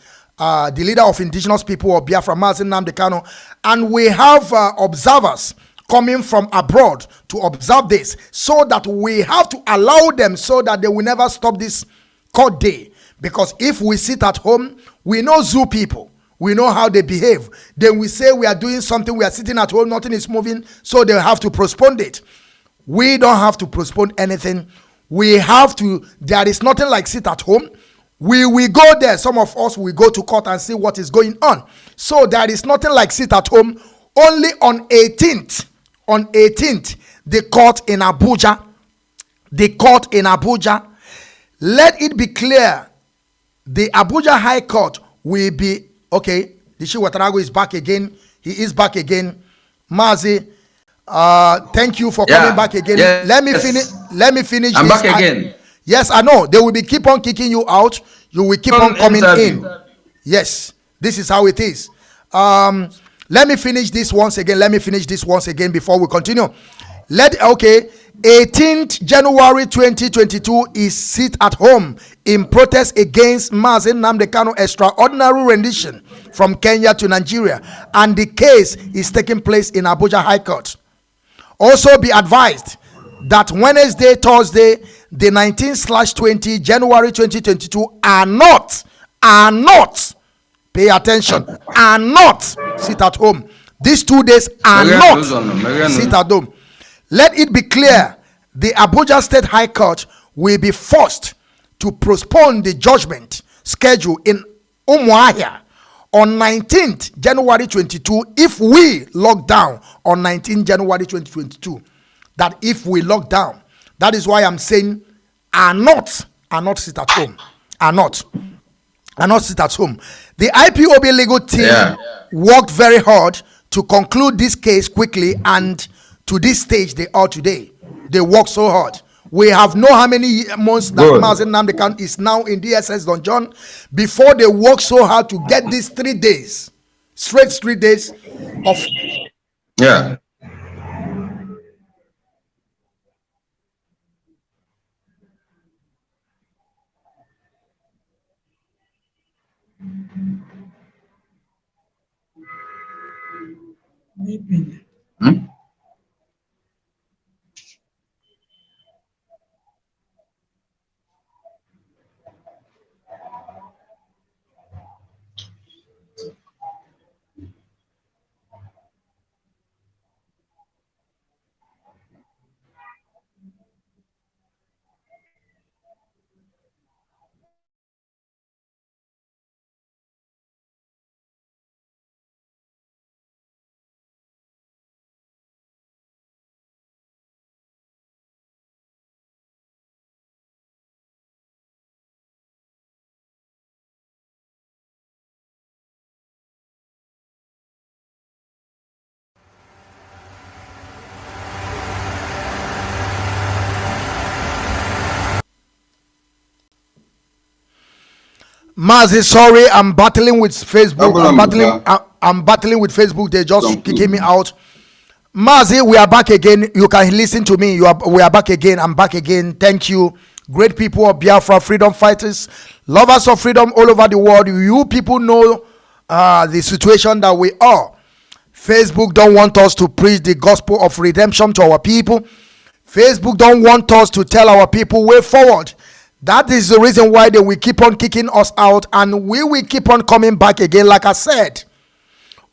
the leader of indigenous people of Biafra, Mazi Nnamdi Kanu, and we have observers coming from abroad to observe this, so that we have to allow them so that they will never stop this court day. Because if we sit at home, we know zoo people, we know how they behave. Then we say we are doing something, we are sitting at home, nothing is moving, so they have to postpone it. We don't have to postpone anything. We have to, there is nothing like sit at home. We will go there. Some of us will go to court and see what is going on. So there is nothing like sit at home. Only on 18th, the court in Abuja, let it be clear, the Abuja High Court will be, okay, the CHINWETALU AGU is back again. He is back again. Mazi, thank you for coming back again. Yes. Let me finish. I'm back again. Yes, I know. They will be keep on kicking you out. You will keep on coming in. Yes, this is how it is. Let me finish this once again before we continue. 18th January 2022 is sit at home in protest against Mazi Nnamdi Kanu extraordinary rendition from Kenya to Nigeria, and the case is taking place in Abuja High Court. Also be advised that Wednesday, Thursday, the 19/20 January 2022 are not, pay attention, are not sit at home. These 2 days are not sit at home. Let it be clear, the Abuja State High Court will be forced to postpone the judgment schedule in Umuahia on 19th January 22 if we lock down on 19th January 2022. That if we lock down, that is why I'm saying are not sit at home. Are not sit at home. The IPOB legal team worked very hard to conclude this case quickly, and to this stage they are today. They work so hard. We have know how many months that Mazi Nnamdi Kanu is now in DSS dungeon before they work so hard to get these 3 days, straight 3 days of Mazi, sorry, I'm battling with Facebook. I'm battling with Facebook. They just kicking me out. Mazi, we are back again. You can listen to me. We are back again. I'm back again. Thank you. Great people of Biafra, freedom fighters, lovers of freedom all over the world. You people know the situation that we are. Facebook don't want us to preach the gospel of redemption to our people. Facebook don't want us to tell our people way forward. That is the reason why they will keep on kicking us out, and we will keep on coming back again. Like I said,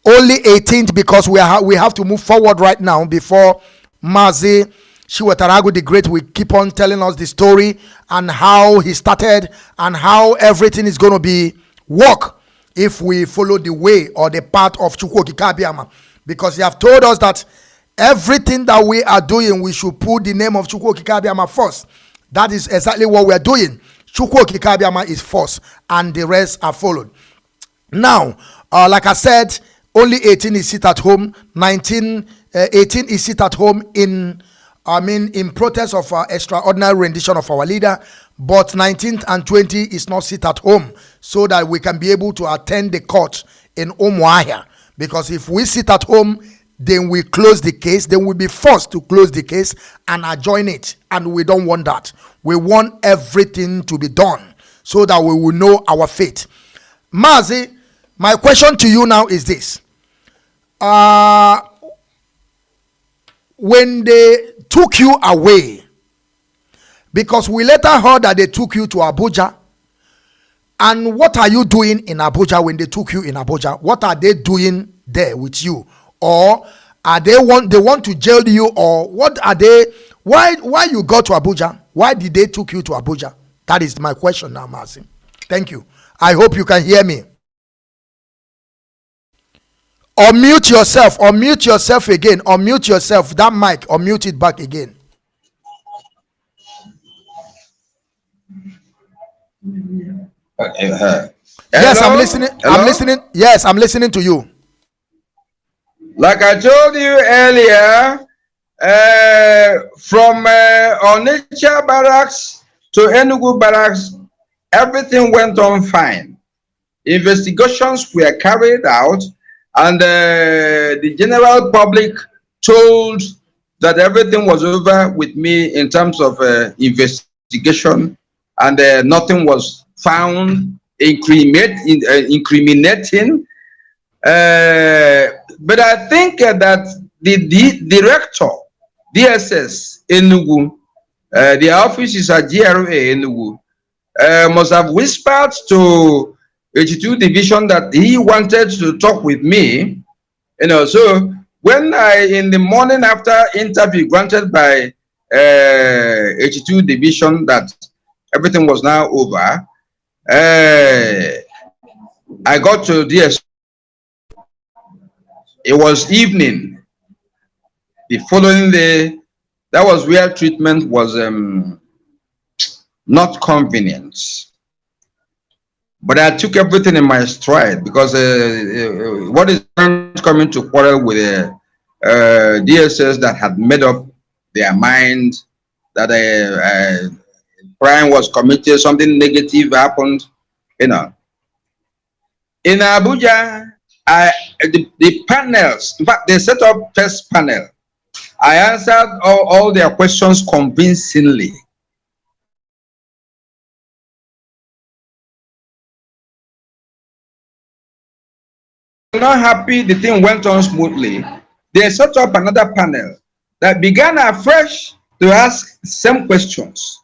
only 18th, because we have to move forward right now before Mazi CHINWETALU AGU the Great will keep on telling us the story and how he started and how everything is going to be work if we follow the way or the path of Chukwu Okike Abiama. Because he have told us that everything that we are doing, we should put the name of Chukwu Okike Abiama first. That is exactly what we are doing. Chukwu Okike Abiama is first, and the rest are followed. Now, like I said, only 18 is sit at home. 18 is sit at home in protest of extraordinary rendition of our leader. But 19th and 20 is not sit at home, so that we can be able to attend the court in Umuahia. Because if we sit at home, then we close the case, then we'll be forced to close the case and adjourn it. And we don't want that. We want everything to be done so that we will know our fate. Mazi, My question to you now is this. When they took you away, because we later heard that they took you to Abuja, and what are you doing in Abuja when they took you in Abuja? What are they doing there with you? Or are they want to jail you, or what are they? Why you got to Abuja? Why did they took you to Abuja? That is my question now, Mazi. Thank you. I hope you can hear me. Unmute yourself. Unmute yourself again. Unmute yourself. That mic. Unmute it back again. Yes, I'm listening. Hello? I'm listening. Yes, I'm listening to you. Like I told you earlier, from Onitsha barracks to Enugu barracks, everything went on fine. Investigations were carried out, and the general public told that everything was over with me in terms of investigation, and nothing was found incriminating. But I think that the director, DSS Enugu, the office is at GRA Enugu, must have whispered to 82 Division that he wanted to talk with me. You know, so when in the morning after interview granted by 82 Division that everything was now over, I got to DS. It was evening. The following day, that was where treatment was not convenient. But I took everything in my stride, because what is coming to quarrel with DSS that had made up their mind that a crime was committed, something negative happened, you know. In Abuja, the panels, in fact, they set up test panel. I answered all their questions convincingly. Not happy the thing went on smoothly. They set up another panel that began afresh to ask same questions.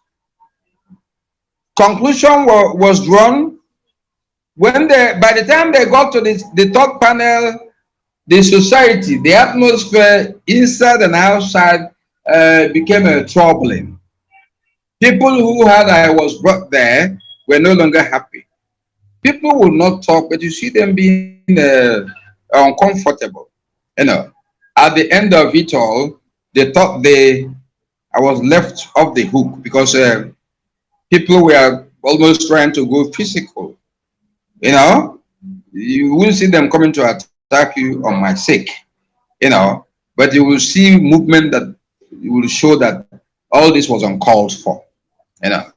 Conclusion was drawn. When by the time they got to the third panel, the society, the atmosphere inside and outside became troubling. People who had I was brought there were no longer happy. People would not talk, but you see them being uncomfortable. You know, at the end of it all, they thought I was left off the hook, because people were almost trying to go physical. You know, you wouldn't see them coming to attack you on my sake, you know, but you will see movement that will show that all this was uncalled for, you know.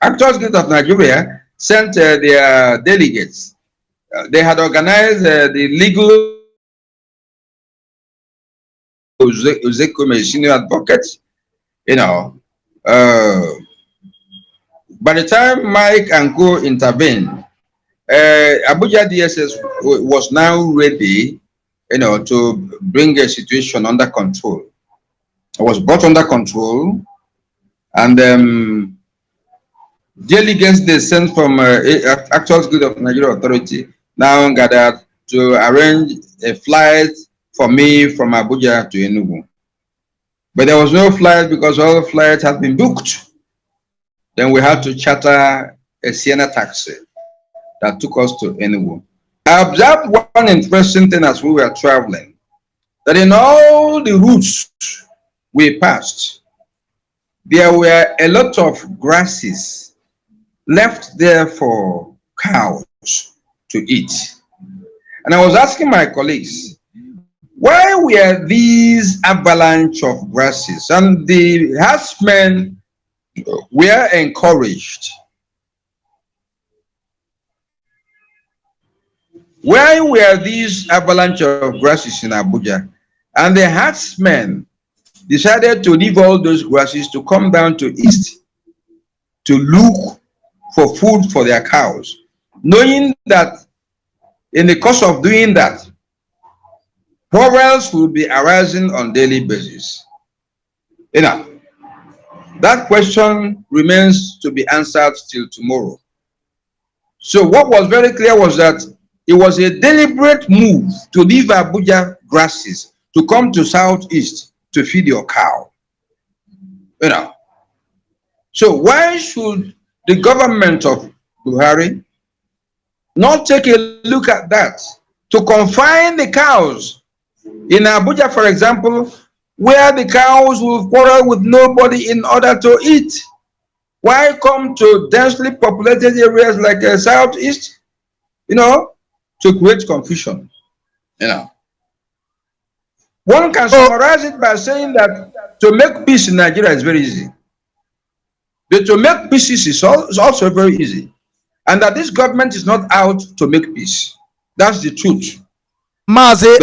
Actors Guild of Nigeria sent their delegates. They had organized the legal senior advocates, you know. By the time Mike and Go intervened, Abuja DSS was now ready, you know, to bring a situation under control. It was brought under control, and delegates they sent from Actors Guild of Nigeria Authority now gathered to arrange a flight for me from Abuja to Enugu. But there was no flight because all the flights had been booked. Then we had to charter a Sienna taxi that took us to Enugu. I observed one interesting thing as we were traveling, that in all the routes we passed, there were a lot of grasses left there for cows to eat. And I was asking my colleagues, why were these avalanche of grasses? And the herdsmen were encouraged. Why were these avalanche of grasses in Abuja? And the herdsmen decided to leave all those grasses to come down to east to look for food for their cows, knowing that in the course of doing that, quarrels will be arising on daily basis. That question remains to be answered till tomorrow. So what was very clear was that it was a deliberate move to leave Abuja grasses to come to Southeast to feed your cow. So why should the government of Buhari not take a look at that to confine the cows in Abuja, for example, where the cows will quarrel with nobody in order to eat? Why come to densely populated areas like Southeast, to create confusion? One can summarize it by saying that to make peace in Nigeria is very easy. But to make peace is also very easy. And that this government is not out to make peace. That's the truth. Mazi,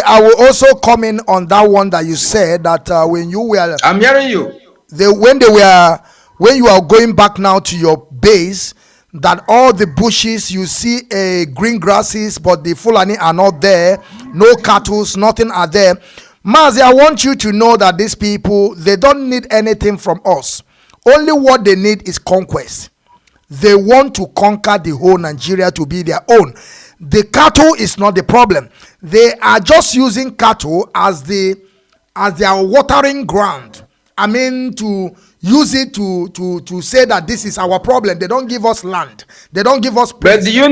I will also comment on that one that you said that when you were... I'm hearing you. When you are going back now to your base, that all the bushes you see green grasses, but the Fulani are not there, no cattle, nothing are there. Mazi, I want you to know that these people, they don't need anything from us. Only what they need is conquest. They want to conquer the whole Nigeria to be their own. The cattle is not the problem. They are just using cattle as their watering ground. I mean, to use it to say that this is our problem. They don't give us land. They don't give us place. But do you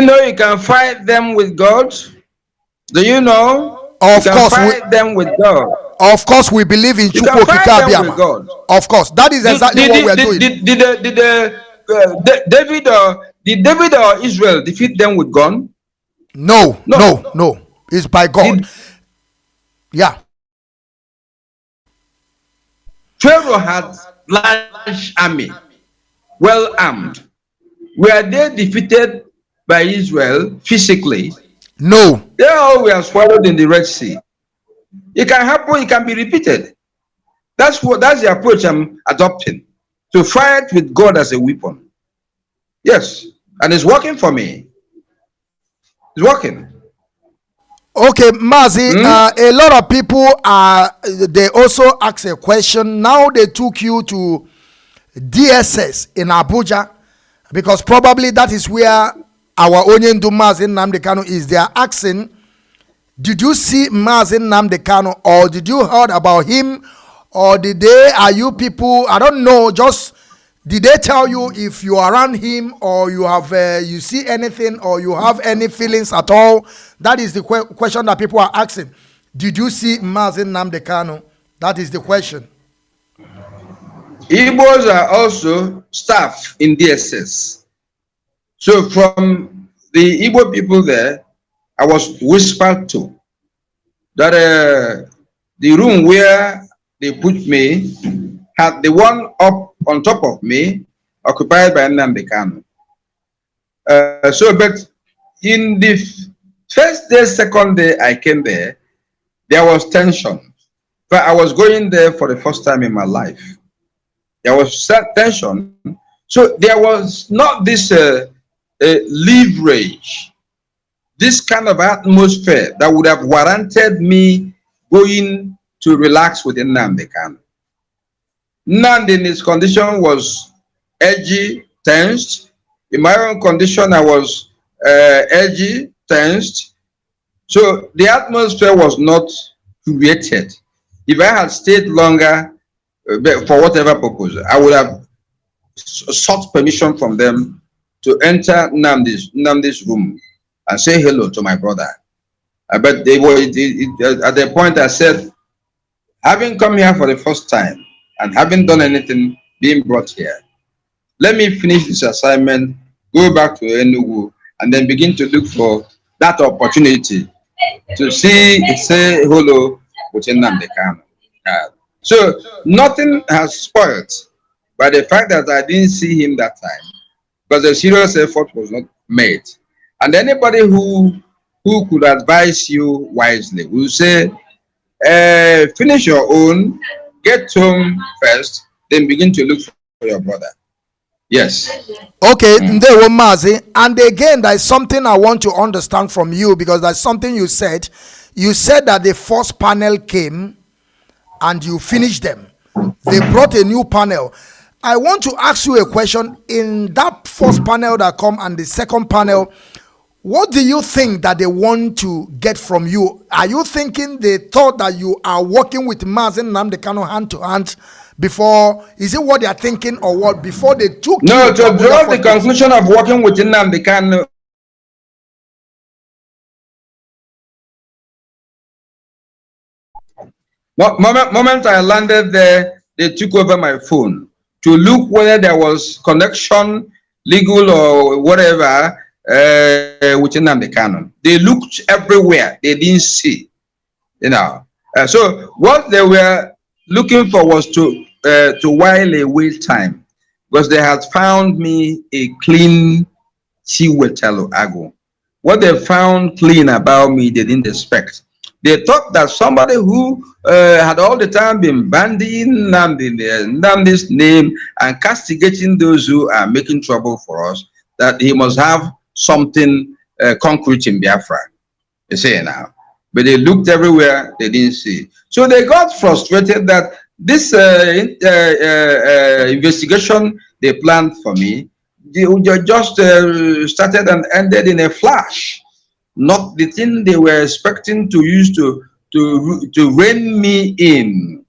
know you can fight them with God? Do you know? Of course, fight them with God. Of course, we believe in Chukwu Okike Abiyama. Of course, that is exactly what we are doing. Did David or Israel defeat them with gun? No. It's by God. Yeah. Pharaoh had large army, well armed. Were they defeated by Israel physically? No. They all were swallowed in the Red Sea. It can happen, it can be repeated. That's the approach I'm adopting. To fight with God as a weapon. Yes. And it's working for me. It's working. Okay, Mazi, a lot of people they also ask a question. Now they took you to DSS in Abuja, because probably that is where our Onyendu Mazi Nnamdi Kanu is. They are asking, did you see Mazi Nnamdi Kanu, or did you heard about him, or are you people, I don't know, just did they tell you if you are around him, or you have you see anything, or you have any feelings at all? That is the question that people are asking. Did you see Mazi Nnamdi Kanu? That is the question. Igbos are also staff in DSS. So from the Igbo people there, I was whispered to that the room where they put me had the one up on top of me occupied by Nnamdi Kanu. But in the first day, second day I came there was tension. But I was going there for the first time in my life. There was tension. So there was not this leverage, this kind of atmosphere that would have warranted me going to relax with Nnamdi Kanu. Nnamdi in his condition was edgy, tensed. In my own condition, I was edgy, tensed. So the atmosphere was not created. If I had stayed longer, for whatever purpose, I would have sought permission from them to enter Nnamdi's room and say hello to my brother. But they were at the point I said, having come here for the first time and having done anything being brought here, let me finish this assignment, go back to Enugu, and then begin to look for that opportunity to say hello with Nnamdi Kanu. So nothing has spoiled by the fact that I didn't see him that time, because a serious effort was not made. And anybody who could advise you wisely will say, finish your own, get home first, then begin to look for your brother. Yes. Okay, Ndewo Mazi. And again, there's something I want to understand from you, because there's something you said. You said that the first panel came and you finished them. They brought a new panel. I want to ask you a question. In that first panel that come and the second panel, what do you think that they want to get from you? Are you thinking they thought that you are working with Mazi and Nnamdi Kanu hand to hand before? Is it what they are thinking, or what? Before they took No, you to draw the conclusion of working with Nnamdi Kanu. Moment I landed there, they took over my phone to look whether there was connection, legal or whatever, with Nnamdi Kanu. They looked everywhere. They didn't see, you know. So what they were looking for was to while away time, because they had found me a clean CHINWETALU AGU. What they found clean about me, they didn't expect. They thought that somebody who had all the time been bandying Nnamdi's name and castigating those who are making trouble for us, that he must have something concrete in Biafra. You see now. But they looked everywhere, they didn't see. So they got frustrated that this investigation they planned for me, they just started and ended in a flash. Not the thing they were expecting to use to rein me in.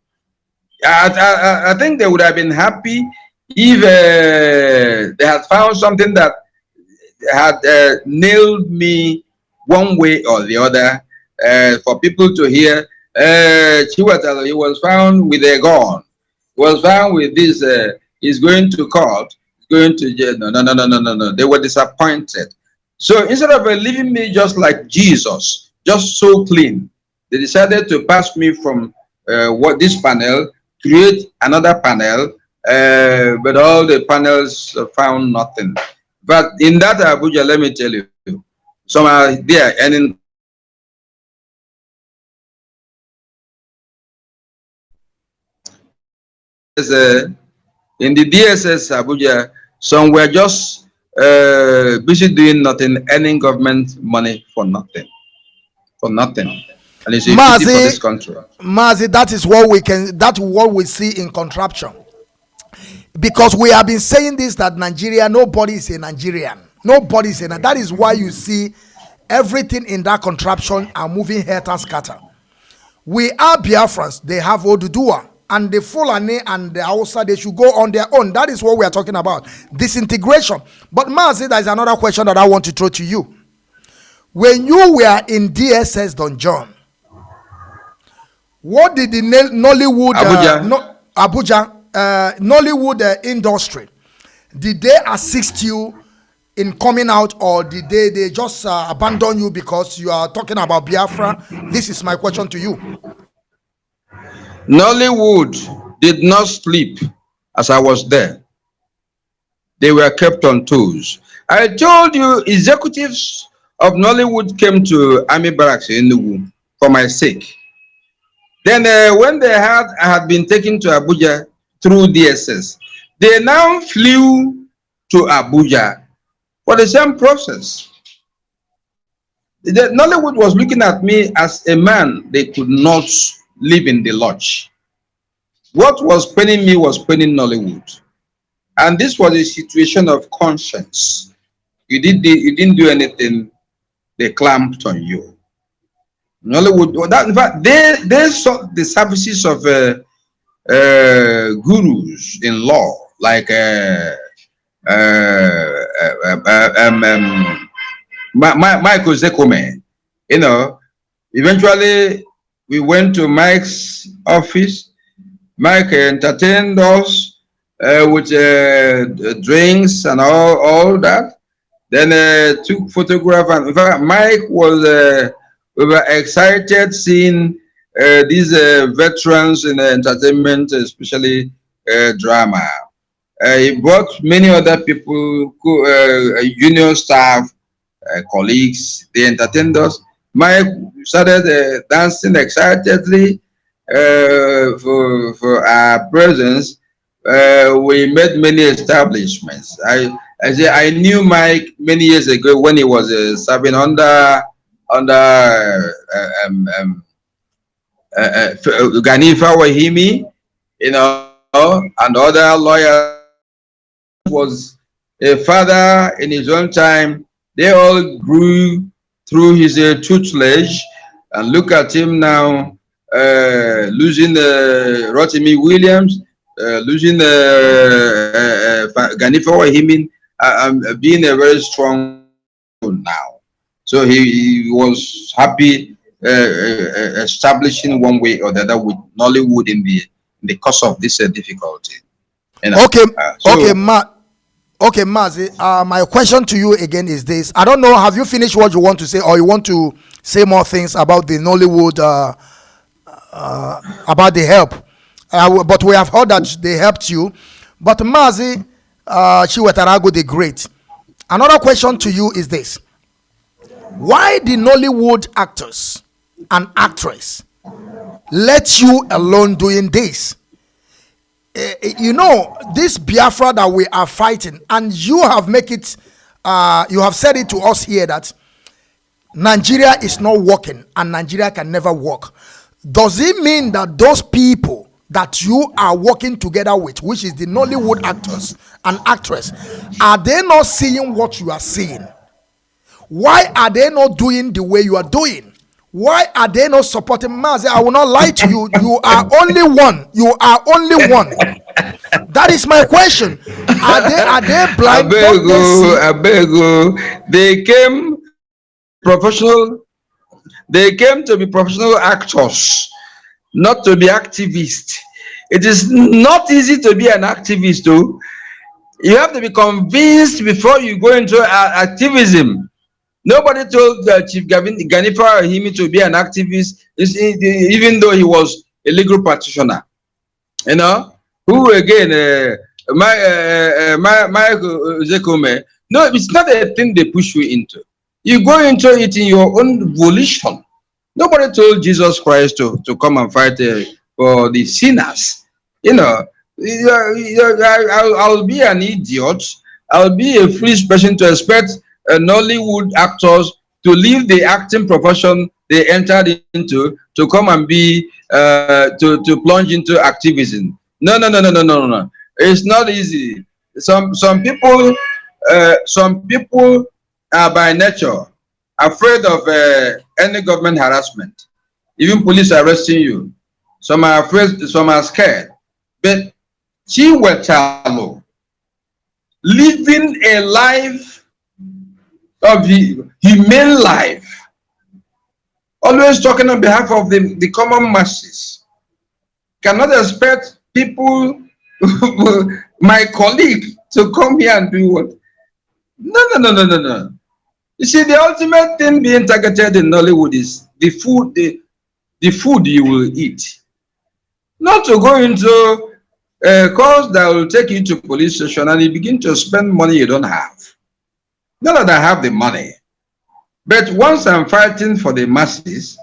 I think they would have been happy if they had found something that had nailed me one way or the other, for people to hear. Chiwetalo, he was found with a gun. He was found with this. He's going to court. He's going to jail. No. They were disappointed. So instead of leaving me just like Jesus, just so clean, they decided to pass me from this panel, create another panel, but all the panels found nothing. But in that Abuja, let me tell you, some are there earning. In the DSS Abuja, some were just busy doing nothing, earning government money for nothing. For nothing. And it's a pity for this country. Mazi, that is what we can, that's what we see in contraption. Because we have been saying this, that Nigeria, nobody is a Nigerian. Nobody is a, that is why you see everything in that contraption are moving here and scatter. We are Biafrans, they have Oduduwa. And the Fulani and the Hausa, they should go on their own. That is what we are talking about. Disintegration. But Mazi, there is another question that I want to throw to you. When you were in DSS Don John, what did the NollyWood NollyWood industry, did they assist you in coming out, or did they just abandon you because you are talking about Biafra? This is my question to you. NollyWood did not sleep as I was there. They were kept on toes. I told you, executives of NollyWood came to Army Barracks in Enugu for my sake. Then when they had been taken to Abuja through DSS, they now flew to Abuja for the same process. NollyWood was looking at me as a man they could not live in the lodge. What was paining me was paining NollyWood. And this was a situation of conscience. You didn't do anything, they clamped on you. NollyWood, in fact, they sought the services of gurus in law, like Michael Zekome. You know, eventually we went to Mike's office. Mike entertained us with drinks and all that. Then took photograph, and in fact, Mike was we were excited seeing these veterans in entertainment, especially drama. He brought many other people, junior staff, colleagues. They entertained us. Mike started dancing excitedly for our presence. we made many establishments. I knew Mike many years ago when he was serving under Ganifa Wahimi, and other lawyers. Was a father in his own time. They all grew through his tutelage, and look at him now, losing Rotimi Williams, losing Ganifa Wahimin, being a very strong now. So he was happy establishing one way or the other with NollyWood in the course of this difficulty. Okay, okay, Mazi. My question to you again is this: I don't know. Have you finished what you want to say, or you want to say more things about the NollyWood, about the help? But we have heard that they helped you. But Mazi, CHINWETALU AGU the Great. Another question to you is this: why the NollyWood actors and actress let you alone doing this? This Biafra that we are fighting, and you have make it, you have said it to us here that Nigeria is not working and Nigeria can never work. Does it mean that those people that you are working together with, which is the NollyWood actors and actress, are they not seeing what you are seeing? Why are they not doing the way you are doing? Why are they not supporting Mazi? I will not lie to you. You are only one. You are only one. That is my question. Are they blind? They came professional. They came to be professional actors, not to be activists. It is not easy to be an activist, though. You have to be convinced before you go into activism. Nobody told Chief Ganifa Himi to be an activist, even though he was a legal practitioner. Who again, my Zekome? No, it's not a thing they push you into. You go into it in your own volition. Nobody told Jesus Christ to come and fight for the sinners. I'll be an idiot. I'll be a foolish person to expect NollyWood actors to leave the acting profession they entered into to come and be to plunge into activism. No. It's not easy. Some people are by nature afraid of any government harassment, even police arresting you. Some are afraid, some are scared. But CHINWETALU, living a life of the humane life, always talking on behalf of the common masses, cannot expect people, my colleague, to come here and do what? No. You see, the ultimate thing being targeted in NollyWood is the food, the food you will eat. Not to go into a course that will take you to police station and you begin to spend money you don't have. Not that I have the money, but once I'm fighting for the masses,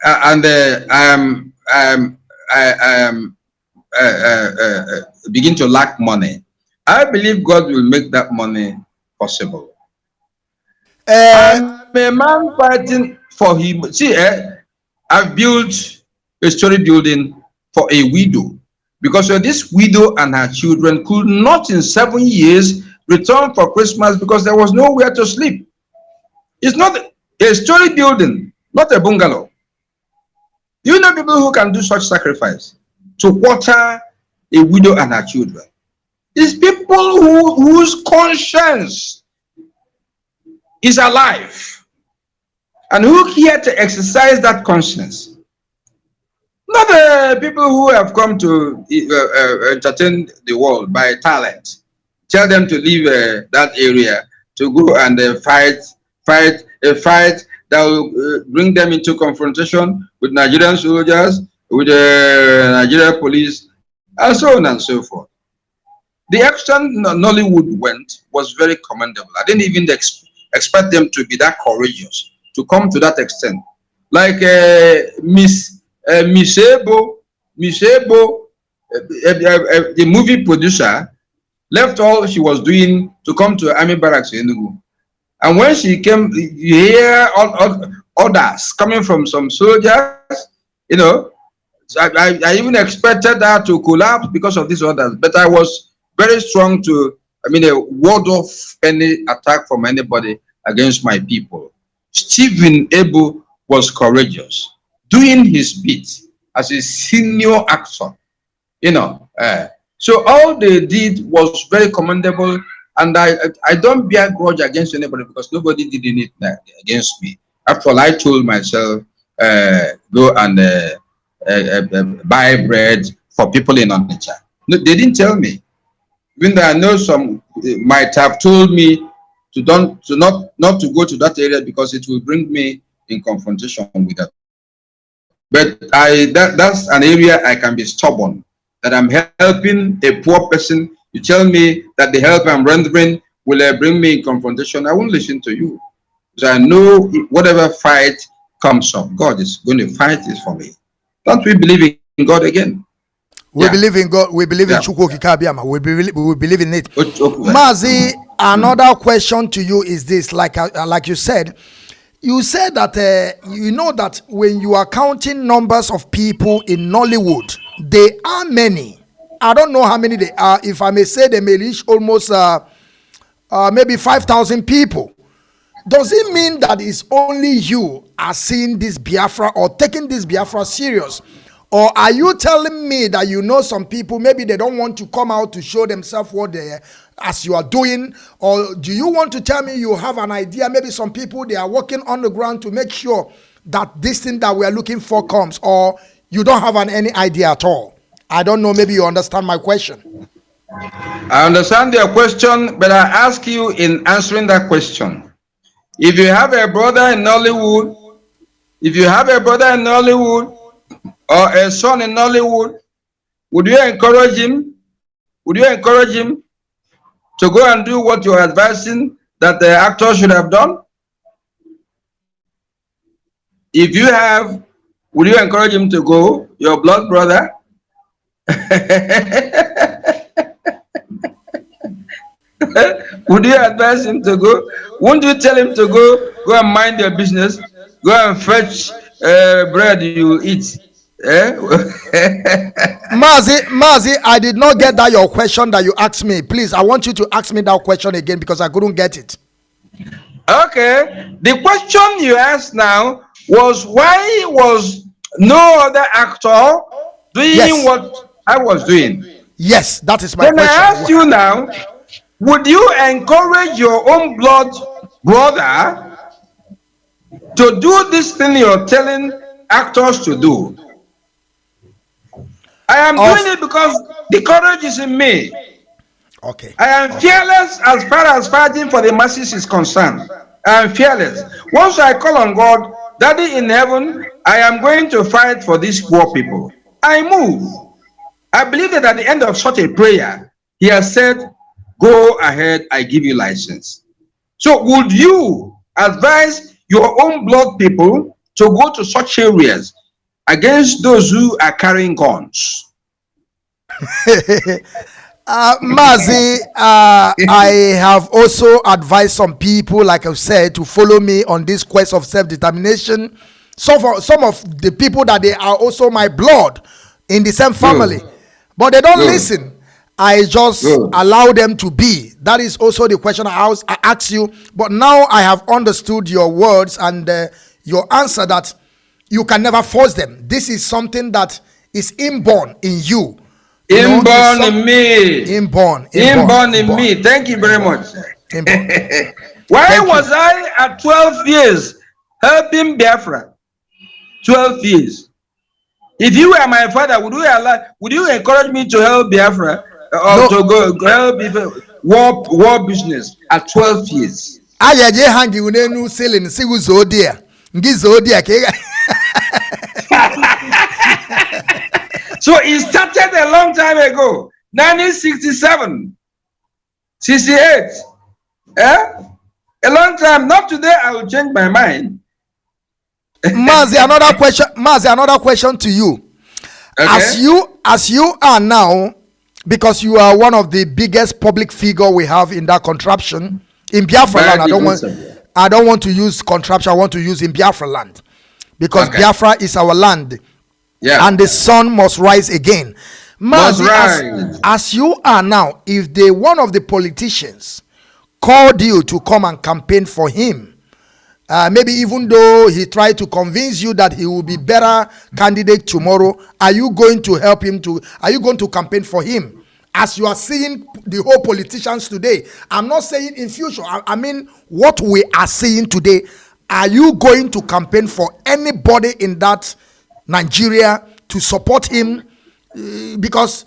and I begin to lack money, I believe God will make that money possible. I'm a man fighting for him. See, I've built a story building for a widow, because this widow and her children could not in 7 years return for Christmas because there was nowhere to sleep. It's not a story building, not a bungalow. Do you know people who can do such sacrifice to water a widow and her children? It's people whose conscience is alive and who care to exercise that conscience. Not people who have come to entertain the world by talent. Tell them to leave that area to go and fight a fight that will bring them into confrontation with Nigerian soldiers, with the Nigerian police, and so on and so forth. The action NollyWood went was very commendable. I didn't even expect them to be that courageous, to come to that extent. Like Miss Ebo, the movie producer left all she was doing to come to Army Barracks in Enugu. And when she came, you hear all orders coming from some soldiers, you know. So I even expected her to collapse because of these orders, but I was very strong to, ward off any attack from anybody against my people. Stephen Abel was courageous, doing his bit as a senior actor, you know. So all they did was very commendable, and I don't bear grudge against anybody because nobody did anything against me. After all, I told myself, go and buy bread for people in Onitsha. No, they didn't tell me. Even though I know some might have told me to not to go to that area because it will bring me in confrontation with that. But that's an area I can be stubborn. That I'm helping a poor person. You tell me that the help I'm rendering will bring me in confrontation. I won't listen to you. Because I know whatever fight comes up, God is going to fight it for me. Don't we believe in God again? We believe in God. We believe in Chukwu Kikabiama. We believe in it. Mazi, another question to you is this: like you said that you know that when you are counting numbers of people in NollyWood, they are many. I don't know how many they are. If I may say, they may reach almost maybe 5,000 people. Does it mean that it's only you are seeing this Biafra or taking this Biafra serious? Or are you telling me that you know some people, maybe they don't want to come out to show themselves what they as you are doing? Or do you want to tell me you have an idea? Maybe some people, they are working on the ground to make sure that this thing that we are looking for comes, or you don't have any idea at all? I don't know. Maybe you understand my question. I understand your question, but I ask you in answering that question. If you have a brother in NollyWood, or a son in NollyWood, would you encourage him? Would you encourage him to go and do what you're advising that the actor should have done? If you have, would you encourage him to go, your blood brother? Would you advise him to go? Wouldn't you tell him to go and mind your business? Go and fetch bread you eat. Mazi, I did not get that your question that you asked me. Please, I want you to ask me that question again because I couldn't get it. Okay. The question you asked now was why was no other actor doing what I was doing? Yes, that is my question. Then I ask you now, would you encourage your own blood brother to do this thing you're telling actors to do? I am doing it because the courage is in me. Okay. I am fearless as far as fighting for the masses is concerned. I am fearless. Once I call on God, Daddy in heaven, I am going to fight for these poor people. I move. I believe that at the end of such a prayer, He has said, go ahead, I give you license. So would you advise your own blood people to go to such areas against those who are carrying guns? Mazi, I have also advised some people, like I said, to follow me on this quest of self-determination. So for some of the people that they are also my blood in the same family, but they don't listen. I just allow them to be. That is also the question I asked you. But now I have understood your words and your answer that you can never force them. This is something that is inborn in you. Inborn in me. Inborn in me. Thank you very much. Why was I at 12 years helping Biafra? 12 years. If you were my father, would you encourage me to help Biafra? Or to go help war business at 12 years? So it started a long time ago, 1967, 68. A long time. Not today. I will change my mind. Mazi, another question to you. Okay. As you are now, because you are one of the biggest public figure we have in that contraption in Biafra By land. the grace of God. I don't want to use contraption. I want to use in Biafra land, because Okay. Biafra is our land, Yeah. and the sun must rise again. Must Mazi, rise. as you are now, if one of the politicians called you to come and campaign for him, maybe even though he tried to convince you that he will be better candidate tomorrow, are you going to help him are you going to campaign for him? As you are seeing the whole politicians today, I'm not saying in future, I mean what we are seeing today, are you going to campaign for anybody in that Nigeria to support him? Because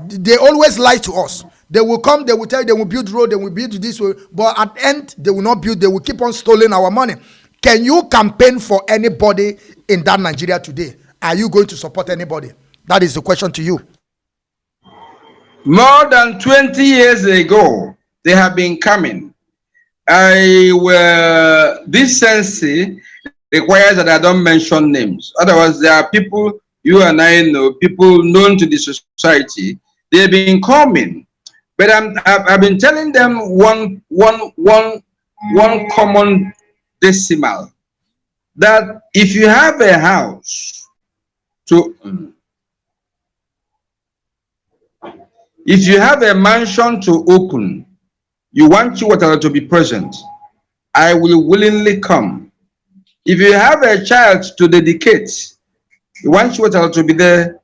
they always lie to us. They will come, they will tell you they will build road, they will build this way, but at the end they will not build, they will keep on stealing our money. Can you campaign for anybody in that Nigeria today? Are you going to support anybody? That is the question to you. More than 20 years ago, they have been coming. This census requires that I don't mention names. Otherwise, there are people you and I know, people known to the society. They've been coming, but I've been telling them one common decimal, that if you have a house if you have a mansion to open, you want CHINWETALU to be present, I will willingly come. If you have a child to dedicate, you want CHINWETALU to be there,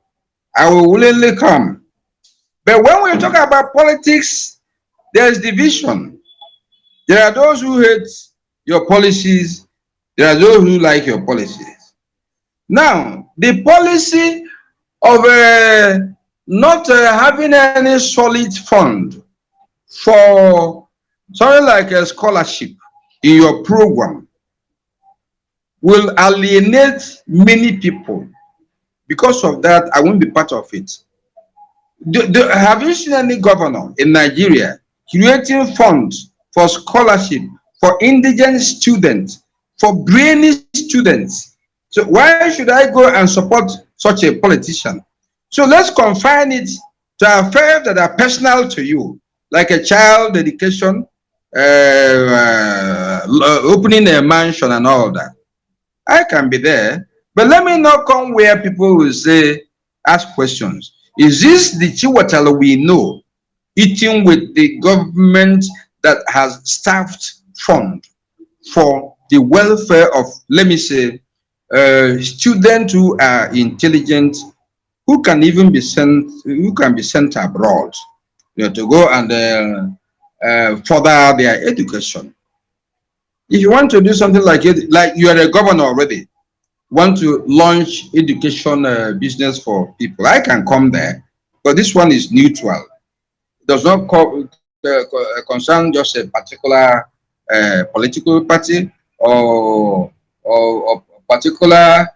I will willingly come. But when we talk about politics, there is division. There are those who hate your policies, there are those who like your policies. Now, the policy of not having any solid fund for something like a scholarship in your program will alienate many people. Because of that, I won't be part of it. Have you seen any governor in Nigeria creating funds for scholarship for indigent students, for brainy students? So why should I go and support such a politician? So let's confine it to affairs that are personal to you, like a child dedication, opening a mansion and all that. I can be there, but let me not come where people will say, ask questions. Is this the CHINWETALU we know, eating with the government that has staffed fund for the welfare of, let me say, students who are intelligent, who can even be sent, who can be sent abroad, to go and further their education? If you want to do something like it, like you are a governor already, want to launch education business for people, I can come there, but this one is neutral. It does not concern just a particular political party or particular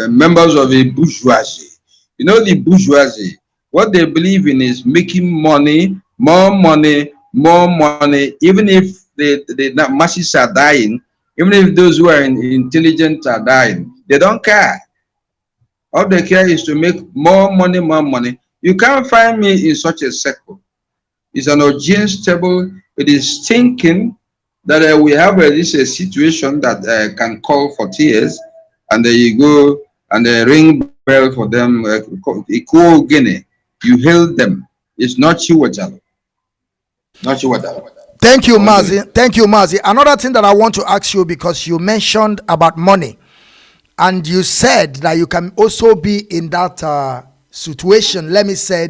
members of a bourgeoisie. You know, the bourgeoisie, what they believe in is making money, more money, more money, even if the masses are dying, even if those who are intelligent are dying, they don't care. All they care is to make more money, more money. You can't find me in such a circle. It's an audience table. It is thinking that we have this situation that can call for tears, and then you go and ring bell for them. Equal Guinea, you hail them. It's not CHINWETALU. Not CHINWETALU. Thank you, Mazi. Thank you, Mazi. Another thing that I want to ask you, because you mentioned about money, and you said that you can also be in that situation. Let me say,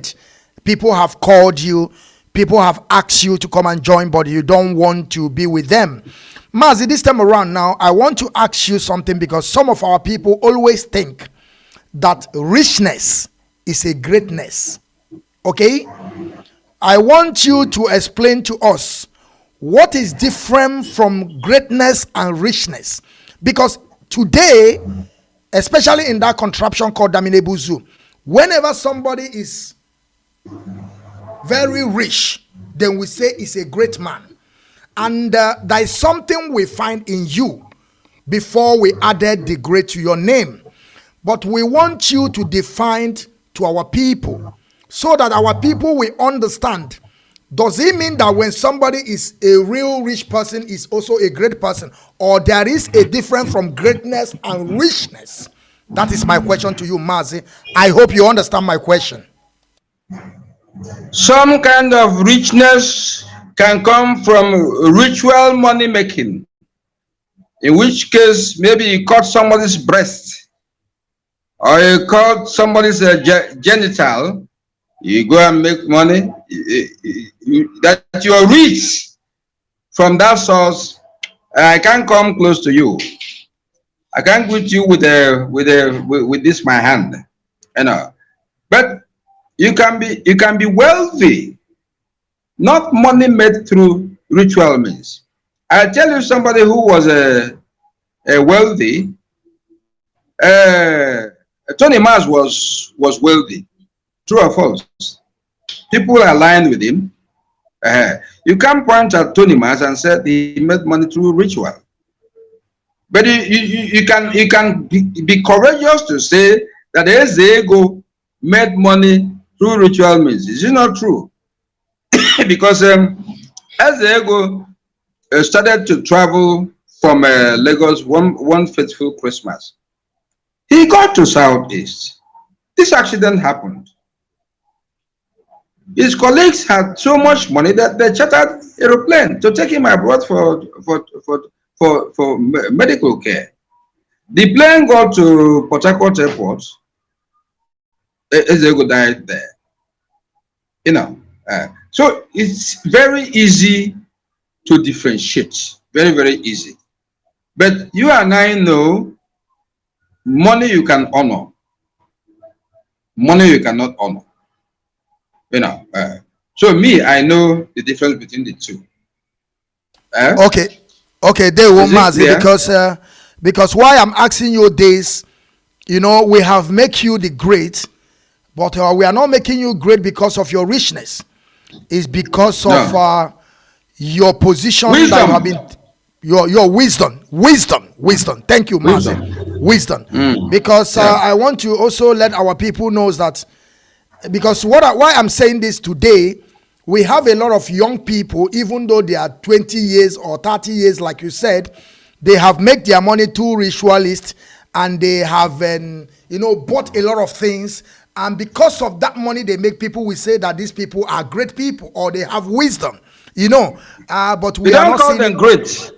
people have called you, people have asked you to come and join, but you don't want to be with them. Mazi, this time around now, I want to ask you something, because some of our people always think that richness is a greatness. Okay? I want you to explain to us what is different from greatness and richness. Because today, especially in that contraption called Daminebuzu, whenever somebody is very rich, then we say he's a great man. And there is something we find in you before we added the great to your name. but we want you to define to our people so that our people will understand. Does it mean that when somebody is a real rich person is also a great person, or there is a difference from greatness and richness? That is my question to you, Mazi. I hope you understand my question. Some kind of richness can come from ritual money making, in which case maybe you cut somebody's breast or you cut somebody's genital, you go and make money. That you're rich from that source. I can't come close to you. I can't greet you with this my hand, you know. But you can be wealthy, not money made through ritual means. I tell you, somebody who was a wealthy. Tony Maz was wealthy. True or false? People aligned with him. You can't point at Tony Maz and say he made money through ritual. But you can be courageous to say that Ezego made money through ritual means. Is it not true? Because Ezego started to travel from Lagos one fateful Christmas. He got to Southeast. This accident happened. His colleagues had so much money that they chartered an aeroplane to take him abroad for medical care. The plane got to Port Harcourt Airport. Ezego died there. You know, so it's very easy to differentiate. Very, very easy. But you and I know money you can honor. Money you cannot honor. You know, so me, I know the difference between the two. Okay, they will Mazi, because why I'm asking you this, you know, we have make you the great, but we are not making you great because of your richness. It's because of your position that you have been, your wisdom. Thank you, Mazi. Wisdom. Because I want to also let our people know that, because why I'm saying this today, we have a lot of young people, even though they are 20 years or 30 years, like you said, they have made their money too ritualist, and they have, bought a lot of things. And because of that money they make, people will say that these people are great people or they have wisdom, but we are not call them great.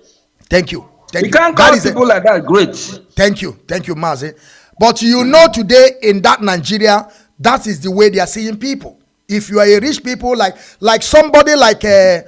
Thank you. You can't call people like that great. Thank you, Mazi. But today in that Nigeria, that is the way they are seeing people. If you are a rich people like somebody like Ike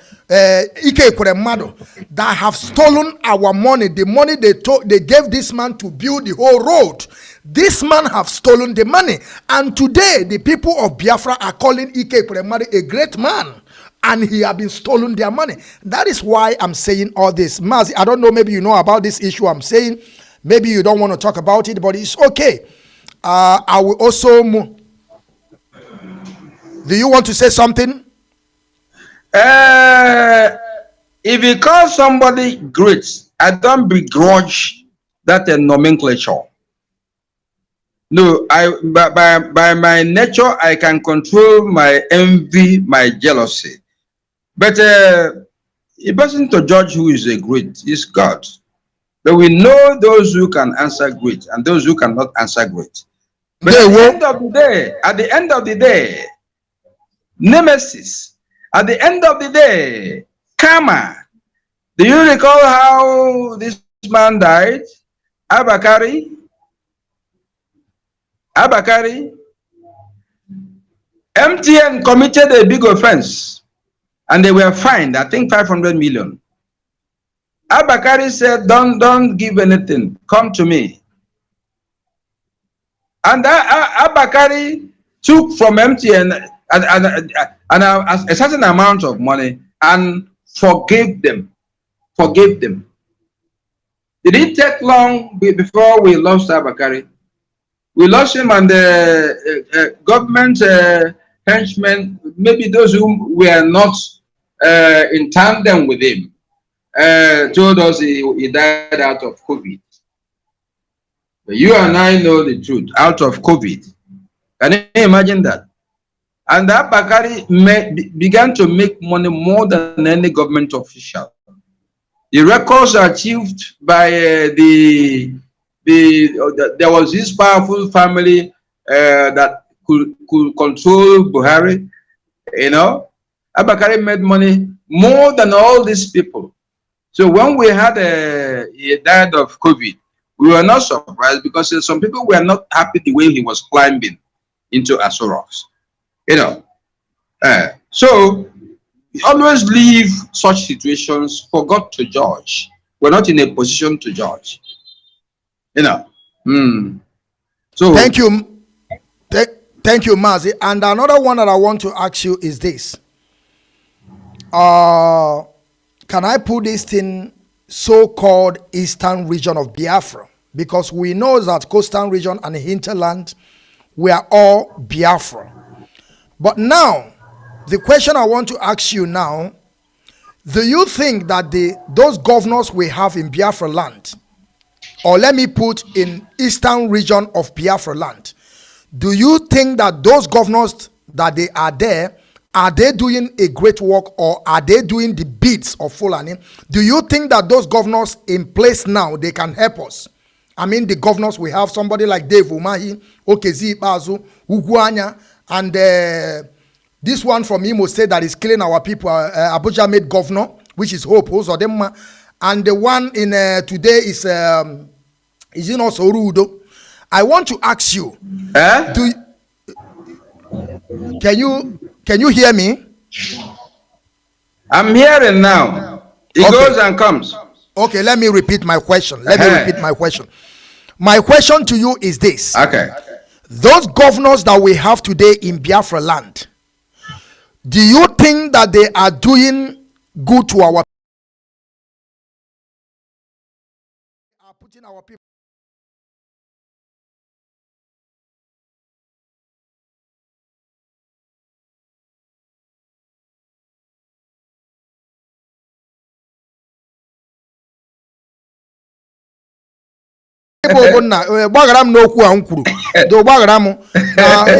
Kuremado that have stolen our money, the money they gave this man to build the whole road, this man have stolen the money, and today the people of Biafra are calling Ike Kuremado a great man, and he have been stolen their money. That is why I'm saying all this. Mazi, I don't know, maybe you know about this issue I'm saying, maybe you don't want to talk about it, but it's okay. I will also move. Do you want to say something? If you call somebody great, I don't begrudge that nomenclature. No, by my nature, I can control my envy, my jealousy. But a person to judge who is a great is God. But we know those who can answer great and those who cannot answer great. But at the end of the day, nemesis. At the end of the day, karma. Do you recall how this man died? Abakari. MTN committed a big offense and they were fined, I think 500 million. Abakari said, don't give anything, come to me. And Abakari took from MTN a certain amount of money and forgave them. It didn't take long before we lost Abakari. We lost him, and the government henchmen, maybe those who were not in tandem with him, told us he died out of COVID. You and I know the truth out of COVID. Can you imagine that? And that Bakari began to make money more than any government official. The records achieved by there was this powerful family that could control Buhari. You know, Abakari made money more than all these people. So when we had he died of COVID, we were not surprised because some people were not happy the way he was climbing into Asorocks. You know, so we always leave such situations for God to judge. We're not in a position to judge. You know. So Thank you. Thank you, Mazi. And another one that I want to ask you is this. Can I put this in so-called eastern region of Biafra? Because we know that coastal region and hinterland, we are all Biafra. But now, the question I want to ask you now, do you think that those governors we have in Biafra land, or let me put in eastern region of Biafra land, do you think that those governors that they are there, are they doing a great work, or are they doing the beats of Fulani? Do you think that those governors in place now, they can help us? I mean, the governors we have, somebody like Dave Umahi, Okezi Bazu, Uguanya, and this one from Imo State that is killing our people, Abuja made governor, which is Hope, and the one in today is in also Rudo. I want to ask you, can you hear me? I'm hearing now. It goes and comes. Okay, let me repeat my question. My question to you is this. Okay. Those governors that we have today in Biafra land, do you think that they are doing good to our people? Are putting our people gbagara m n'okwu a m kwuru do gbagara m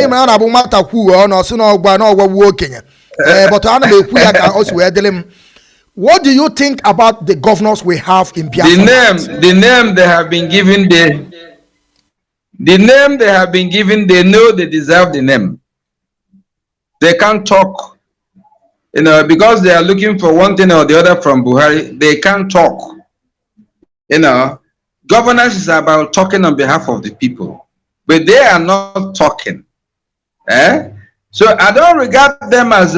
ime a na-abụ nwata kwuo ọ nọ si n'ọgba n'ọgwagwu okenye but ana m ekwu ya ka o si wee dịrị m. What do you think about the governors we have in Biafra? The name they have been given, they know they deserve the name. They can't talk, you know, because they are looking for one thing or the other from Buhari. They can't talk, you know. Governance is about talking on behalf of the people, but they are not talking. So I don't regard them as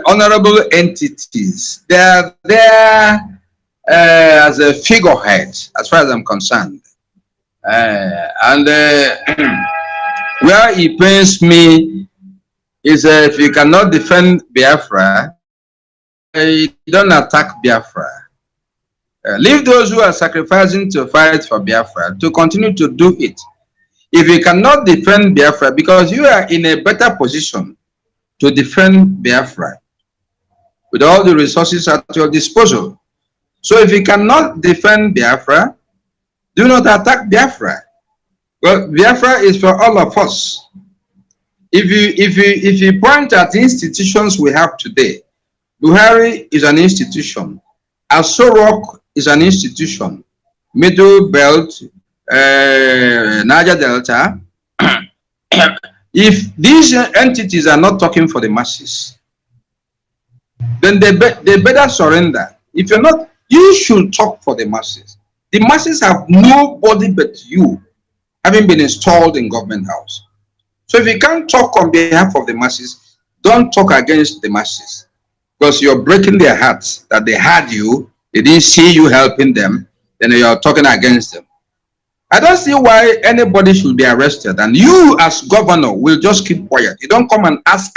honorable entities. They are there as a figurehead, as far as I'm concerned. And where it pains me is if you cannot defend Biafra, you don't attack Biafra. Leave those who are sacrificing to fight for Biafra to continue to do it. If you cannot defend Biafra, because you are in a better position to defend Biafra with all the resources at your disposal. So if you cannot defend Biafra, do not attack Biafra. Well, Biafra is for all of us. If you point at the institutions we have today, Buhari is an institution. Asorok is an institution. Middle Belt, Niger Delta. If these entities are not talking for the masses, then they better surrender. If you're not, you should talk for the masses. The masses have nobody but you, having been installed in government house. So if you can't talk on behalf of the masses, don't talk against the masses, because you're breaking their hearts that they had you, they didn't see you helping them, then you're talking against them. I don't see why anybody should be arrested, and you as governor will just keep quiet. You don't come and ask,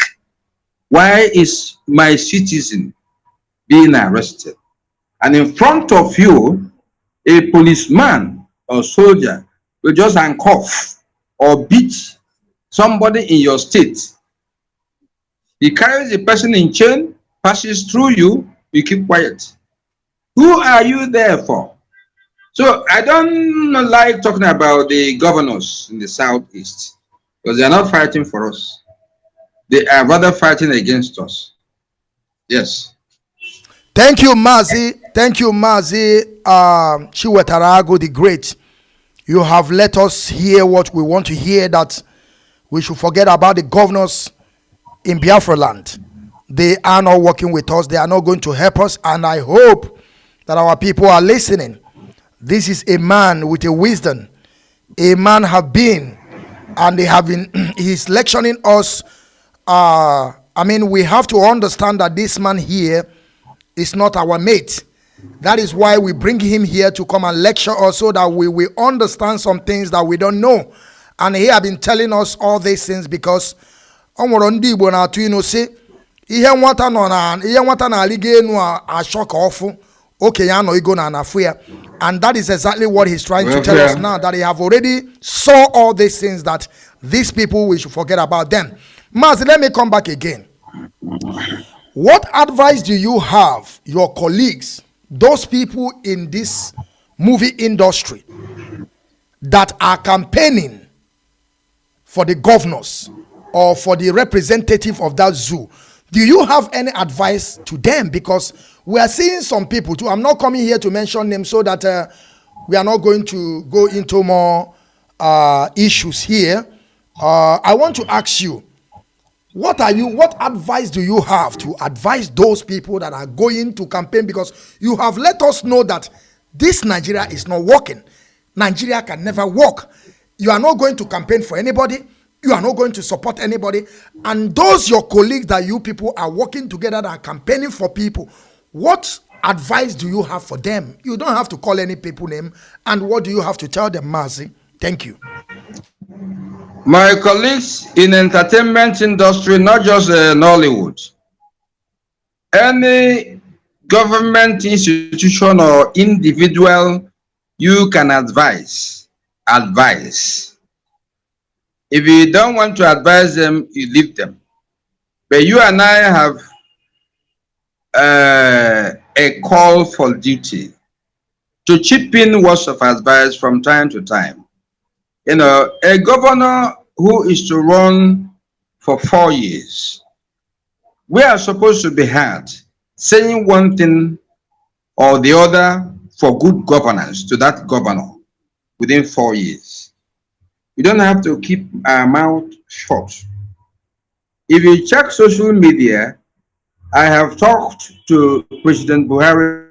why is my citizen being arrested? And in front of you, a policeman or soldier will just handcuff or beat somebody in your state. He carries the person in chain, passes through you, you keep quiet. Who are you there for? So I don't like talking about the governors in the southeast because they are not fighting for us. They are rather fighting against us. Yes. Thank you, Mazi. Thank you, Mazi. CHINWETALU AGU the Great. You have let us hear what we want to hear, that we should forget about the governors in Biafra land. They are not working with us. They are not going to help us. And I hope that our people are listening. This is a man with a wisdom. A man have been, and they have been, he's lecturing us. I mean, we have to understand that this man here is not our mate. That is why we bring him here to come and lecture us, so that we will understand some things that we don't know. And he have been telling us all these things because ndị Igbo na-atụ inu sị ihe nwata nọ na ihe nwata na-aliga enu ashọka ọfụ okenye anọ igo na anafu ya. And that is exactly what he's trying to tell us now, that he have already saw all these things, that these people, we should forget about them. Mazi, let me come back again. What advice do you have your colleagues, those people in this movie industry that are campaigning for the governors or for the representative of that zoo? Do you have any advice to them? Because we are seeing some people too. I'm not coming here to mention them so that we are not going to go into more issues here. I want to ask you, what advice do you have to advise those people that are going to campaign? Because you have let us know that this Nigeria is not working. Nigeria can never work. You are not going to campaign for anybody. You are not going to support anybody. And those your colleagues that you people are working together that are campaigning for people, what advice do you have for them? You don't have to call any people name. And what do you have to tell them, Mazi? Thank you. My colleagues in entertainment industry, not just NollyWood, any government institution or individual you can advise. If you don't want to advise them, you leave them. But you and I have a call for duty to chip in words of advice from time to time. You know, a governor who is to run for 4 years, we are supposed to be heard saying one thing or the other for good governance to that governor within 4 years. We don't have to keep our mouth shut. If you check social media, I have talked to President Buhari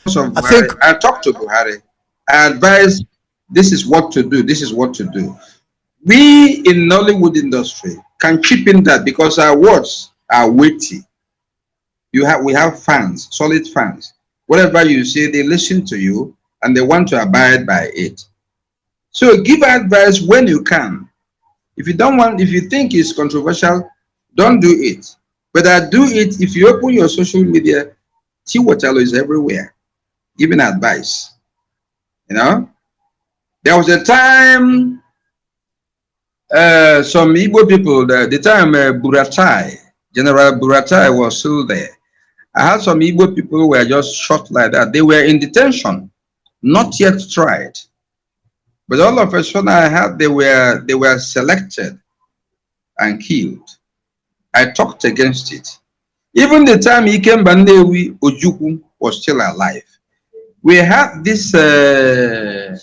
I talked to Buhari. I advised, this is what to do, this is what to do. We in NollyWood industry can chip in that because our words are weighty. We have fans, solid fans. Whatever you say, they listen to you and they want to abide by it. So give advice when you can. If you don't want, if you think it's controversial, don't do it. But I do it. If you open your social media, CHINWETALU is everywhere, giving advice. You know, there was a time some Igbo people, the time Buratai, General Buratai was still there. I had some Igbo people who were just shot like that. They were in detention, not yet tried. But all of a sudden I heard they were selected and killed. I talked against it. Even the time Ikem Bandewi Ojukwu was still alive. We had this the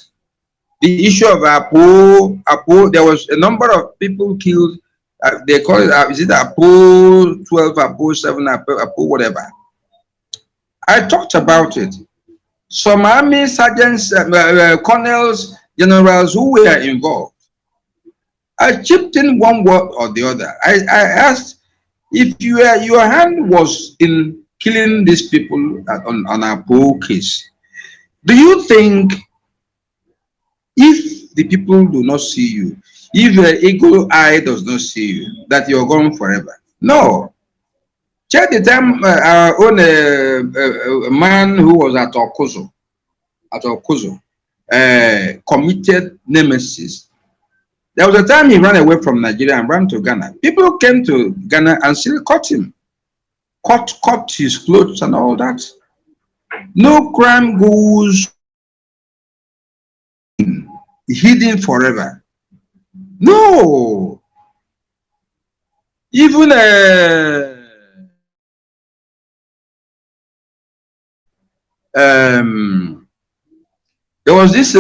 issue of Apo. There was a number of people killed. They call it, is it Apo 12, Apo 7, Apo whatever. I talked about it. Some army sergeants, colonels, generals who were involved. I chipped in one word or the other. I asked if your hand was in killing these people on Apo case. Do you think if the people do not see you, if the eagle eye does not see you, that you're gone forever? No. Check the time our own man who was at Okuzo, committed nemesis There was a time he ran away from Nigeria and ran to Ghana. People came to Ghana and still caught him, caught his clothes and all that. No crime goes hidden forever. No. Even there was this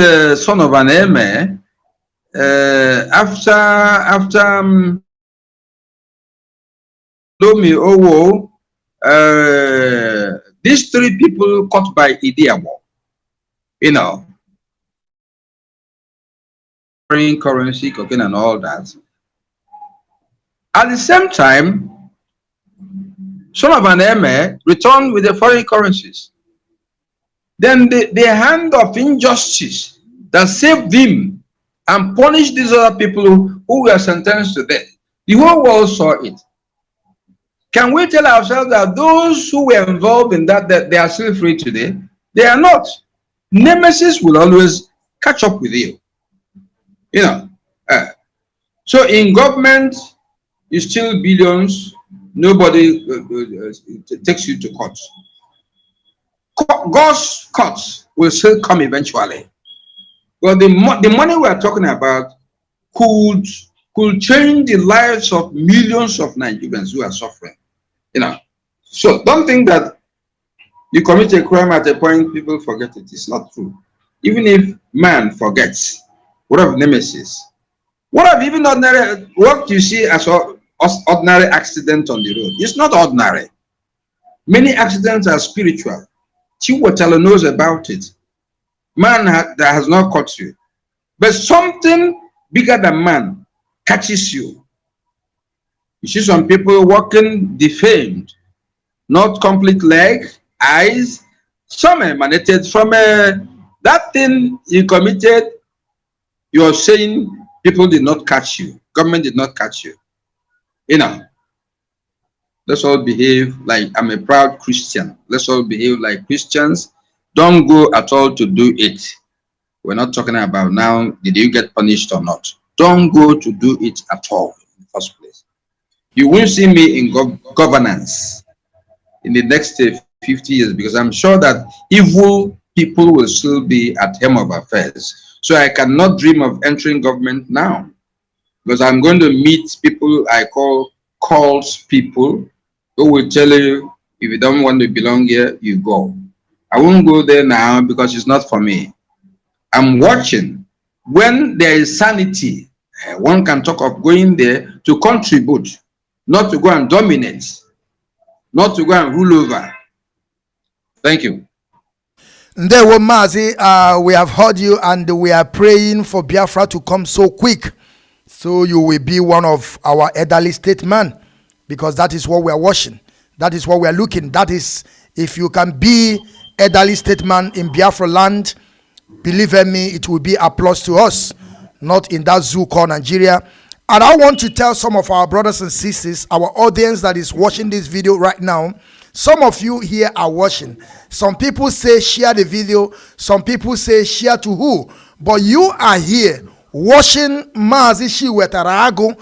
son of an emir after Lomi Owo, these three people caught by Idiabo, you know, foreign currency, cocaine, and all that. At the same time, son of an emir returned with the foreign currencies. Then the hand of injustice that saved him and punished these other people who were sentenced to death. The whole world saw it. Can we tell ourselves that those who were involved in that they are still free today? They are not. Nemesis will always catch up with you. You know. So in government, you steal billions. Nobody takes you to court. God's courts will still come eventually. Well, the money we are talking about could change the lives of millions of Nigerians who are suffering. You know, so don't think that you commit a crime at a point people forget it. It's not true. Even if man forgets, what of nemesis? What of even ordinary? What you see as ordinary accident on the road? It's not ordinary. Many accidents are spiritual. CHINWETALU knows about it. Man that has not caught you, but something bigger than man catches you. You see some people walking defamed, not complete leg, eyes. Some emanated from that thing you committed. You are saying people did not catch you. Government did not catch you. You know. Let's all behave like I'm a proud Christian. Let's all behave like Christians. Don't go at all to do it. We're not talking about now, did you get punished or not? Don't go to do it at all in the first place. You won't see me in governance in the next 50 years because I'm sure that evil people will still be at helm of affairs. So I cannot dream of entering government now because I'm going to meet people I call cults people who will tell you, if you don't want to belong here, you go. I won't go there now because it's not for me. I'm watching. When there is sanity, one can talk of going there to contribute, not to go and dominate, not to go and rule over. Thank you. There were Mazi, we have heard you and we are praying for Biafra to come so quick. So you will be one of our elderly statesmen because that is what we are watching. That is what we are looking. That is, if you can be elderly statesman in Biafra land, believe me, it will be applause to us, not in that zoo called Nigeria. And I want to tell some of our brothers and sisters, our audience that is watching this video right now, some of you here are watching. Some people say share the video. Some people say share to who? But you are here watching Mazi CHINWETALU AGU,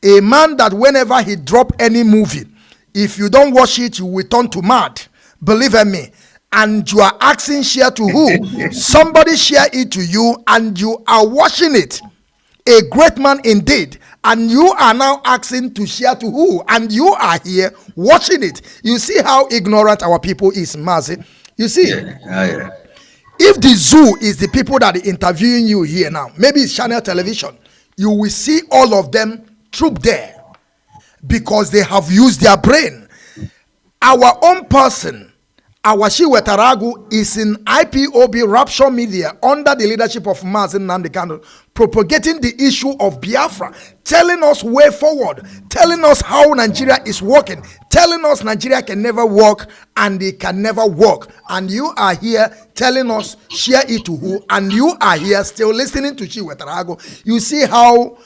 a man that whenever he drop any movie, if you don't watch it, you will turn to mad. Believe me. And you are asking share to who? Somebody share it to you and you are watching it. A great man indeed. And you are now asking to share to who? And you are here watching it. You see how ignorant our people is, Mazi. You see, if the zoo is the people that are interviewing you here now, maybe it's channel television, you will see all of them troop there because they have used their brain. Our own person, our CHINWETALU AGU, is in Ipob Rapture Media under the leadership of Mazi Nnamdi Kanu, propagating the issue of Biafra, telling us way forward, telling us how Nigeria is working, telling us Nigeria can never work and it can never work. And you are here telling us share it to who? And you are here still listening to CHINWETALU AGU. You see how,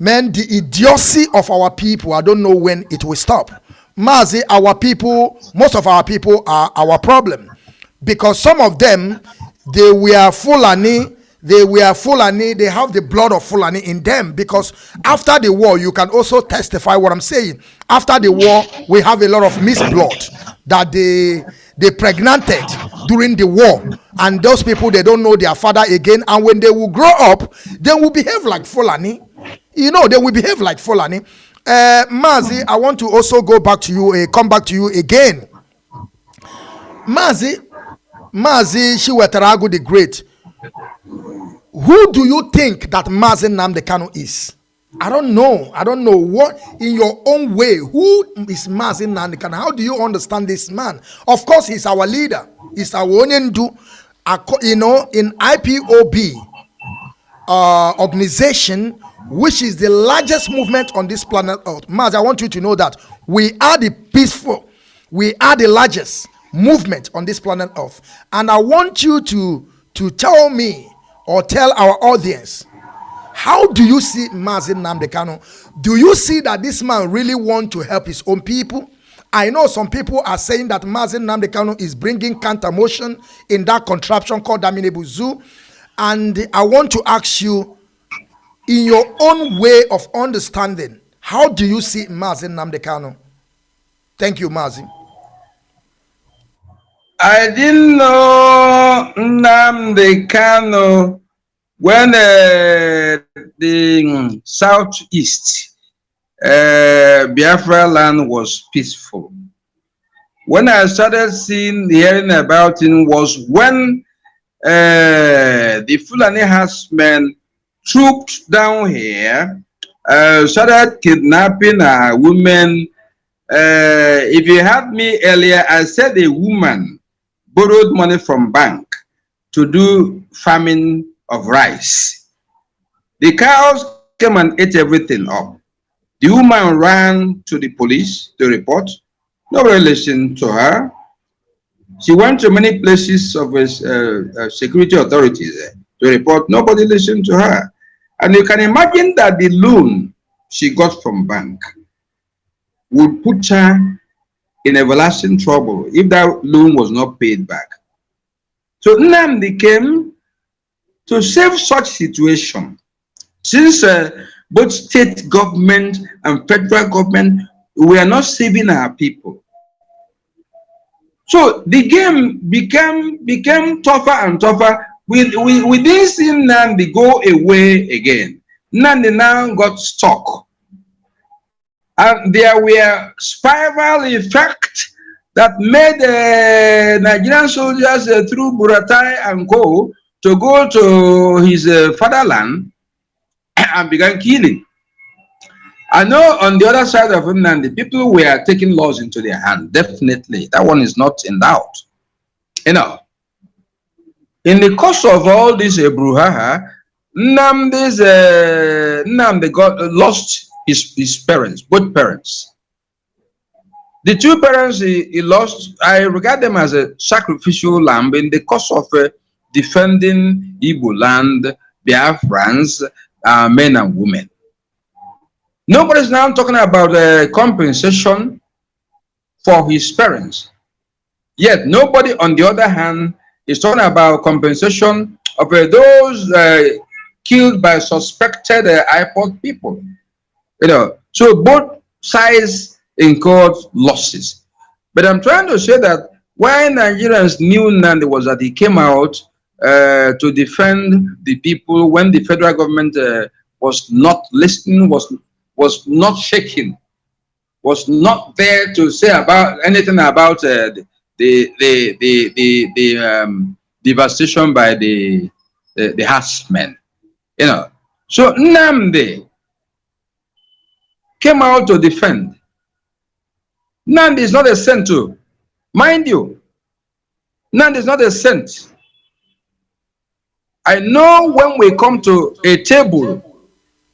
man, the idiocy of our people, I don't know when it will stop. Mazi, our people, most of our people are our problem because some of them, they were Fulani, they were Fulani, they have the blood of Fulani in them, because after the war, you can also testify what I'm saying. After the war, we have a lot of mixed blood that they pregnanted during the war, and those people, they don't know their father again, and when they will grow up, they will behave like Fulani. You know, they will behave like Fulani. Mazi, I want to also go back to you, come back to you again. Mazi CHINWETALU AGU the Great. Who do you think that Mazi Nnamdi Kanu is? I don't know. What, in your own way, who is Mazi Nnamdi Kanu? How do you understand this man? Of course, he's our leader. He's our Onyendu. You know, in Ipob organization, which is the largest movement on this planet Earth. Mazi, I want you to know that we are the peaceful, we are the largest movement on this planet Earth. And I want you to tell me, or tell our audience, how do you see Mazi Nnamdi Kanu? Do you see that this man really want to help his own people? I know some people are saying that Mazi Nnamdi Kanu is bringing counter motion in that contraption called Daminebu Zoo. And I want to ask you, in your own way of understanding, how do you see Mazi Nnamdi Kanu? Thank you, Mazi. I didn't know Nnamdi Kanu when the southeast Biafra land was peaceful. When I started hearing about him was when the Fulani herdsmen trooped down here, started kidnapping women. If you had me earlier, I said a woman borrowed money from bank to do farming of rice. The cows came and ate everything up. The woman ran to the police to report. Nobody listened to her. She went to many places of security authorities to report. Nobody listened to her. And you can imagine that the loan she got from bank would put her in everlasting trouble if that loan was not paid back. So Nnamdi came to save such situation. Since both state government and federal government were not saving our people. So the game became tougher and tougher. We didn't see Nnamdi go away again. Nnamdi now got stuck. And there were spiral effects that made Nigerian soldiers through Buratai and go to his fatherland and began killing. I know on the other side of Nnamdi, people were taking laws into their hand. Definitely, that one is not in doubt. You know, in the course of all this brouhaha, Nnamdi lost his parents, both parents. The two parents he lost, I regard them as a sacrificial lamb in the course of defending Igbo land, Biafrans, men and women. Nobody's now talking about compensation for his parents. Yet nobody, on the other hand, is talking about compensation of those killed by suspected Ipob people. You know, so both sides incurred losses. But I'm trying to say that why Nigerians knew Nnamdi was that he came out to defend the people when the federal government was not listening, was not shaking, was not there to say about anything about the devastation by the herdsmen. You know, so Nnamdi came out to defend. Nnamdi is not a saint too. Mind you, Nnamdi is not a saint. I know when we come to a table,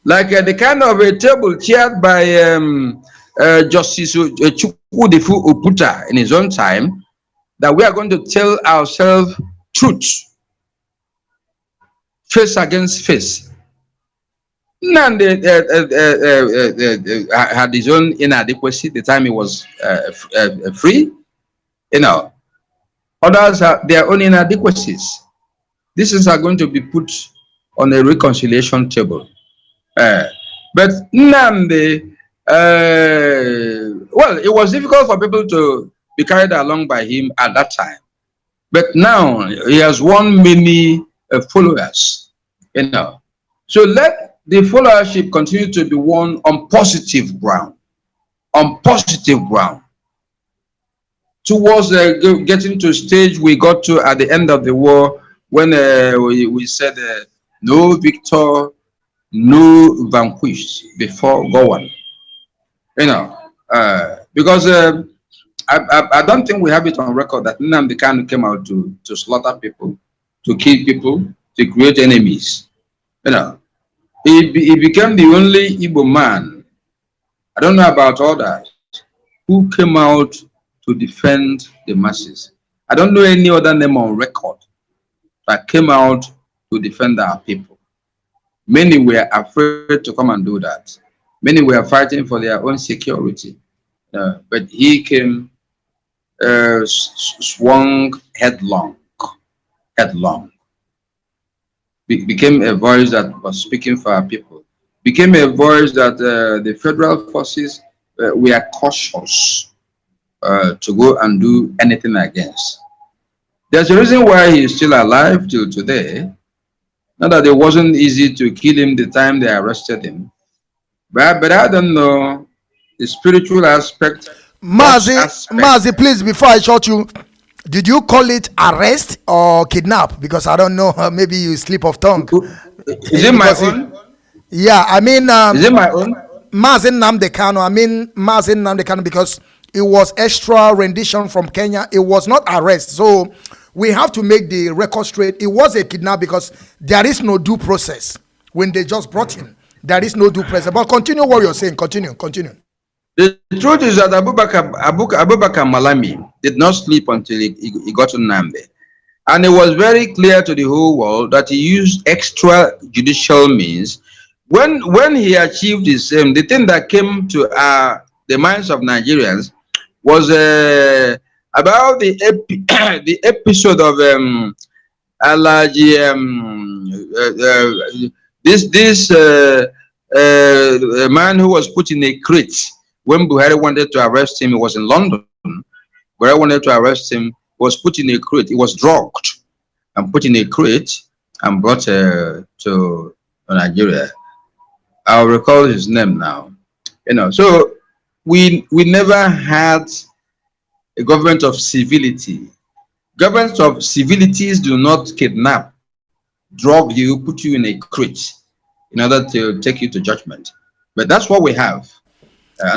like the kind of a table chaired by Justice Chukwudifu Oputa in his own time, that we are going to tell ourselves truth, face against face. Nnamdi had his own inadequacy the time he was free. You know, others have their own inadequacies. These are going to be put on a reconciliation table. Uh, but Nnamdi, well, it was difficult for people to be carried along by him at that time. But now he has won many followers, you know. So let the followership continue to be won on positive ground, on positive ground. Towards getting to a stage we got to at the end of the war when we said no victor, no vanquished before Gowan. You know, because I don't think we have it on record that Nnamdi Kanu came out to slaughter people, to kill people, to create enemies. You know, he became the only Igbo man, I don't know about others, who came out to defend the masses. I don't know any other name on record that came out to defend our people. Many were afraid to come and do that. Many were fighting for their own security. But he came, swung headlong, became a voice that was speaking for our people, became a voice that the federal forces were cautious to go and do anything against. There's a reason why he's still alive till today. Not that it wasn't easy to kill him the time they arrested him, but I don't know the spiritual aspect. Mazi, please, before I shot you, did you call it arrest or kidnap? Because I don't know, maybe you slip of tongue. Is it my own? Yeah, I mean, is it my own? Mazi Nnamdi Kanu, Mazi Nnamdi Kanu, because it was extra rendition from Kenya. It was not arrest. So we have to make the record straight. It was a kidnap because there is no due process when they just brought him. There is no due process. But continue what you're saying. Continue. The truth is that Abubakar Malami did not sleep until he got to Nnamdi. And it was very clear to the whole world that he used extrajudicial means. When he achieved his the thing that came to the minds of Nigerians was about the the episode of Alaji, this man who was put in a crate when Buhari wanted to arrest him. He was in London. Buhari wanted to arrest him. Was put in a crate. He was drugged and put in a crate and brought to Nigeria. I'll recall his name now. You know, so we never had a government of civility. Governments of civilities do not kidnap, drug you, put you in a crate in order to take you to judgment. But that's what we have.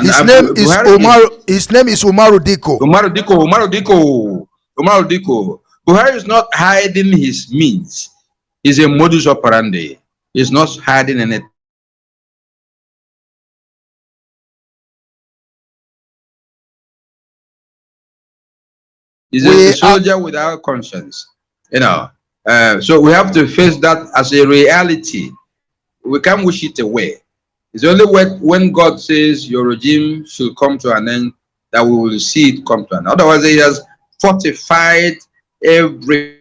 His name is Umaru Diko. Umaru Diko. Buhari is not hiding his means. He's a modus operandi. He's not hiding anything. He's a soldier without conscience, you know. So we have to face that as a reality. We can't wish it away. It's only when God says your regime should come to an end that we will see it come to an end. Otherwise, he has fortified every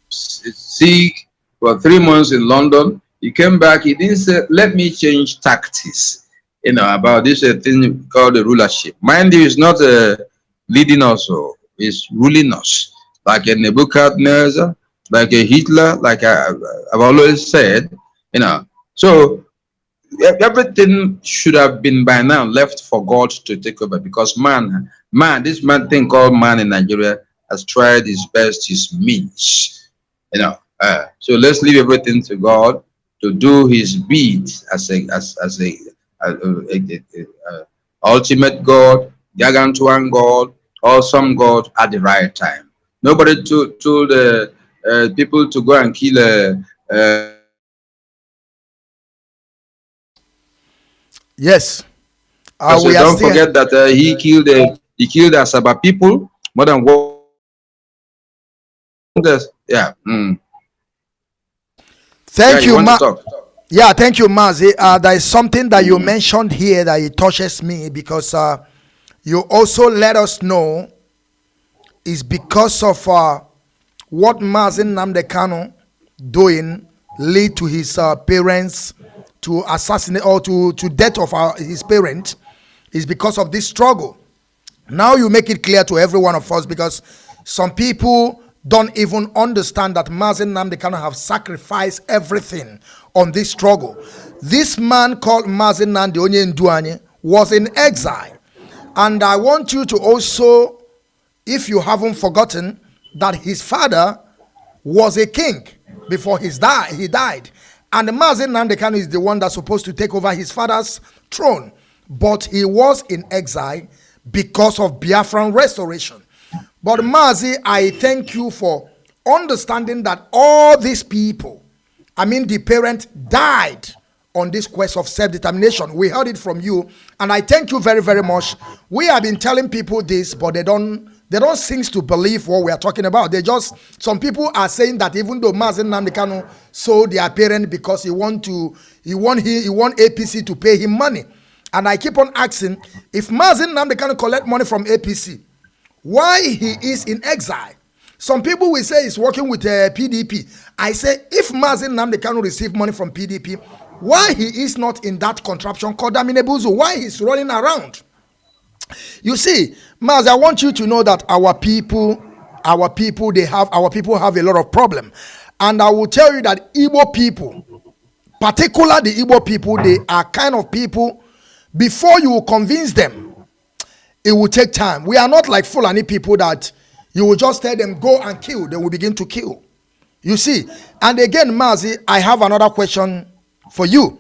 sick for 3 months in London. He came back. He didn't say, "Let me change tactics." You know, about this thing called the rulership. Mind you, is not leading us, or is ruling us, like a Nebuchadnezzar, like a Hitler, like I've always said, you know. So everything should have been by now left for God to take over, because this man thing called man in Nigeria has tried his best, his means, you know. So let's leave everything to God to do his bid as a ultimate God, gargantuan God, awesome God at the right time. Nobody told people to go and kill yes. Don't forget that he killed Asaba people more than one. Yeah. Thank you, Yeah, thank you, Mazi. There is something that you mentioned here that it touches me, because you also let us know it's because of what Mazi Nnamdi Kanu doing lead to his parents to assassinate or to death of his parent is because of this struggle. Now you make it clear to every one of us, because some people don't even understand that Mazi Nnamdi Kanu have sacrificed everything on this struggle. This man called Mazi Nnamdi Onyenduanye was in exile. And I want you to also, if you haven't forgotten, that his father was a king before he died. And Mazi Nnamdi Kanu is the one that's supposed to take over his father's throne. But he was in exile because of Biafran restoration. But Mazi, I thank you for understanding that all these people, I mean the parent, died on this quest of self-determination. We heard it from you, and I thank you very, very much. We have been telling people this, but they don't seem to believe what we are talking about. Some people are saying that even though Mazi Nnamdi Kanu sold their parent because he want APC to pay him money. And I keep on asking, if Mazi Nnamdi Kanu collect money from APC, why he is in exile? Some people will say he's working with PDP. I say, if Mazi Nnamdi Kanu receive money from PDP, why he is not in that contraption called Daminebuzu? Why he's running around? You see, Mazi, I want you to know that our people have a lot of problem. And I will tell you that Igbo people, particularly the Igbo people, they are kind of people, before you convince them, it will take time. We are not like Fulani people that you will just tell them go and kill, they will begin to kill. You see, and again, Mazi, I have another question for you.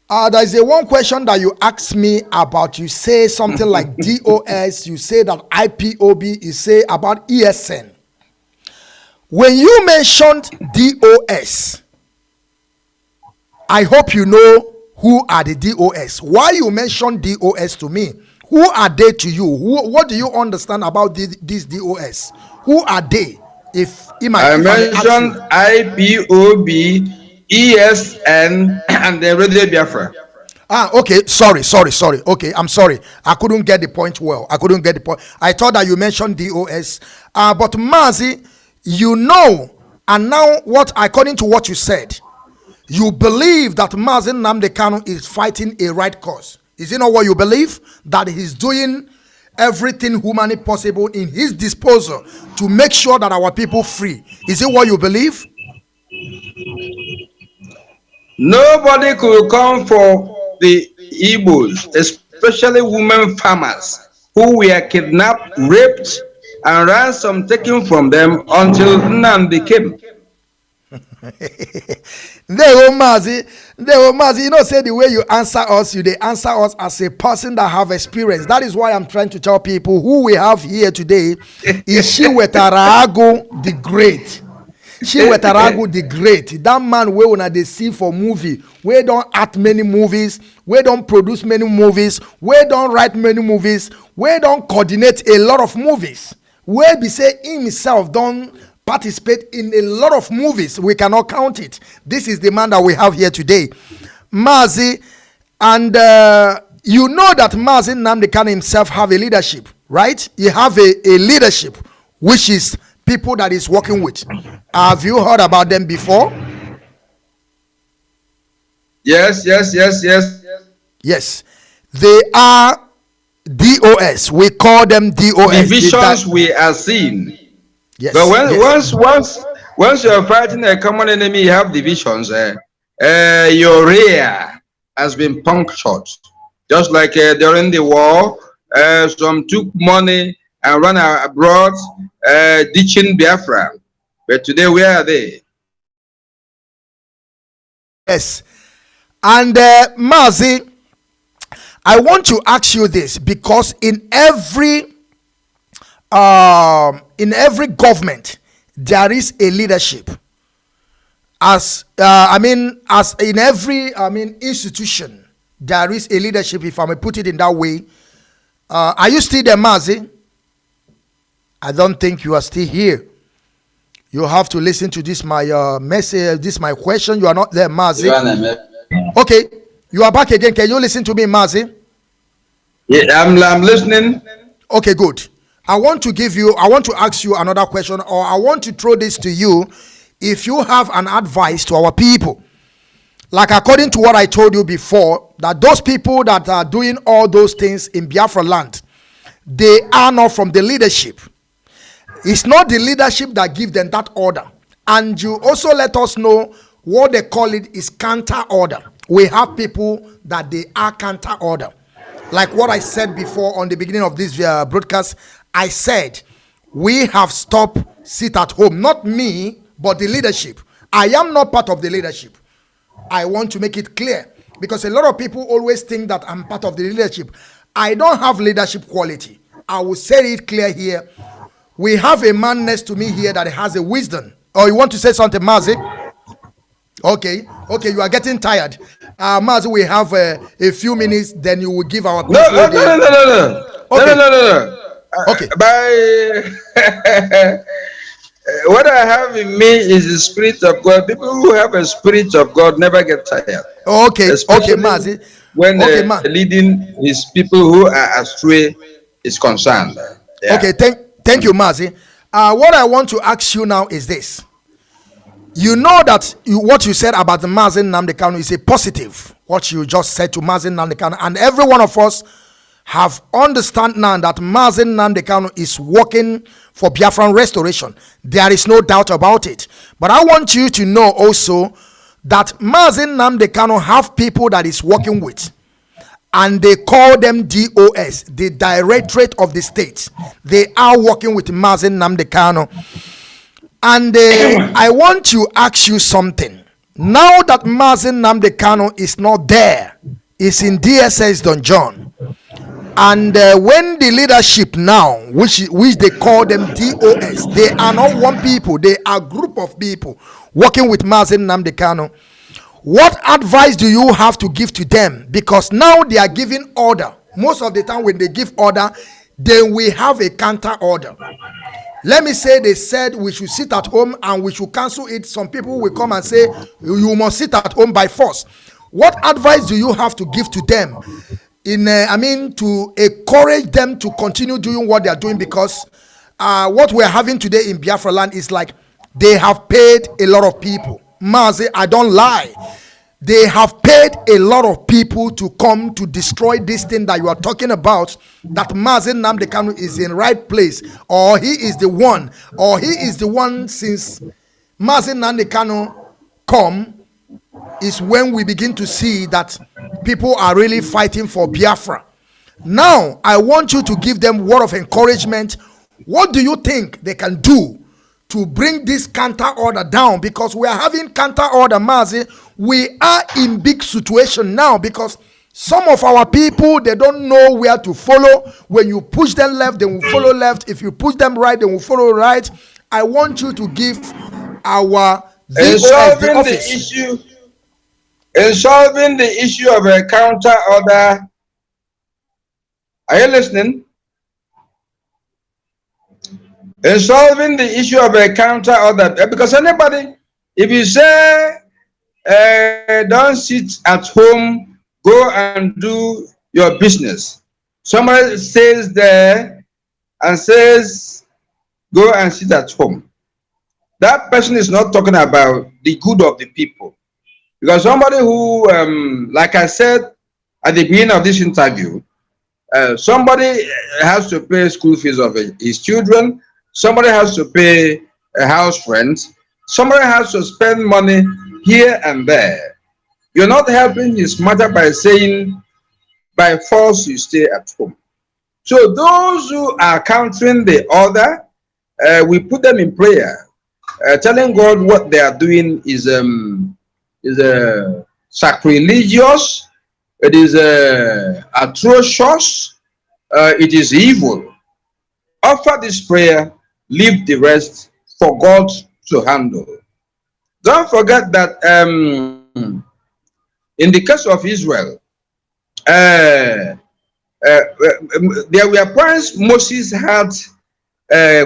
There is one question that you asked me about. You say something like DOS, you say that IPOB, you say about ESN. When you mentioned DOS, I hope you know who are the DOS. Why you mentioned DOS to me? Who are they to you? What do you understand about these DOS? Who are they? I mentioned IPOB, ESN, and the Radio Biafra. Okay. Sorry. Okay, I'm sorry. I couldn't get the point well. I thought that you mentioned DOS. But Mazi, you know, and now according to what you said, you believe that Mazi Nnamdi Kanu is fighting a right cause. Is it not what you believe? That he's doing everything humanly possible in his disposal to make sure that our people free. Is it what you believe? Nobody could come for the Igbos, especially women farmers who were kidnapped, raped, and ransom taken from them until Nnamdi came. Mazi, you know, say the way you answer us, they answer us as a person that have experience. That is why I'm trying to tell people who we have here today is CHINWETALU AGU the Great. CHINWETALU AGU the Great. That man we wanna they see for movie. We don't act many movies. We don't produce many movies. We don't write many movies. We don't coordinate a lot of movies. We be say himself don't participate in a lot of movies. We cannot count it. This is the man that we have here today, Mazi. And you know that Mazi Nnamdi Kanu himself have a leadership, right? He have a leadership, which is people that is working with. Have you heard about them before? Yes. They are DOS. We call them DOS. Divisions we are seeing. Yes. But once you are fighting a common enemy, you have divisions. Your rear has been punctured, just like during the war. Some took money and ran abroad, ditching Biafra. But today, where are they? Yes, and Mazi, I want to ask you this, because in every government there is a leadership. As in every institution there is a leadership, if I may put it in that way. Are you still there, Mazi? I don't think you are still here. You have to listen to this my message, this my question. You are not there, Mazi. Okay, you are back again. Can you listen to me, Mazi? Yeah, I'm listening. Okay, good. I want to ask you another question, or I want to throw this to you. If you have an advice to our people, like according to what I told you before, that those people that are doing all those things in Biafra land, they are not from the leadership. It's not the leadership that give them that order. And you also let us know what they call it is counter order. We have people that they are counter order. Like what I said before on the beginning of this broadcast, I said we have stopped sit at home. Not me, but the leadership. I am not part of the leadership. I want to make it clear, because a lot of people always think that I'm part of the leadership. I don't have leadership quality. I will say it clear here. We have a man next to me here that has a wisdom. Oh, you want to say something, Mazi? Okay, you are getting tired. Mazi, we have a few minutes, then you will give our people. No. Okay. No. Okay. What I have in me is the Spirit of God. People who have a Spirit of God never get tired. Okay, Especially Mazi. when leading his people who are astray is concerned. Yeah. Okay, thank you, Mazi. What I want to ask you now is this. You know that what you said about the Mazi Nnamdi Kanu is a positive. What you just said to Mazi Nnamdi Kanu, and every one of us have understand now that Mazi Nnamdi Kanu is working for Biafran restoration. There is no doubt about it. But I want you to know also that Mazi Nnamdi Kanu have people that is working with, and they call them DOS, the Directorate of the State. They are working with Mazi Nnamdi Kanu. And I want to ask you something. Now that Mazi Nnamdi Kanu is not there, it's in DSS Don John. And when the leadership now, which they call them DOS, they are not one people, they are a group of people working with Mazi Nnamdi Kanu. What advice do you have to give to them? Because now they are giving order. Most of the time when they give order, then we have a counter order. Let me say they said we should sit at home and we should cancel it. Some people will come and say you must sit at home by force. What advice do you have to give to them to encourage them to continue doing what they are doing? Because what we're having today in Biafra land is like they have paid a lot of people. Mazi, I don't lie. They have paid a lot of people to come to destroy this thing that you are talking about, that Mazi Nnamdi Kanu is in right place, or he is the one since Mazi Nnamdi Kanu come is when we begin to see that people are really fighting for Biafra. Now, I want you to give them word of encouragement. What do you think they can do to bring this counter order down? Because we are having counter order, Mazi. We are in big situation now because some of our people, they don't know where to follow. When you push them left, they will follow left. If you push them right, they will follow right. I want you to give our solving the issue of a counter order. Are you listening? In solving the issue of a counter order, because anybody, if you say don't sit at home, go and do your business, somebody stays there and says go and sit at home, that person is not talking about the good of the people. Because somebody who, like I said at the beginning of this interview, somebody has to pay school fees of his children. Somebody has to pay a house rent. Somebody has to spend money here and there. You're not helping his matter by saying, by force, you stay at home. So those who are countering the order, we put them in prayer, telling God what they are doing is sacrilegious, it is atrocious, it is evil. Offer this prayer, leave the rest for God to handle. Don't forget that in the case of Israel, there were points Moses had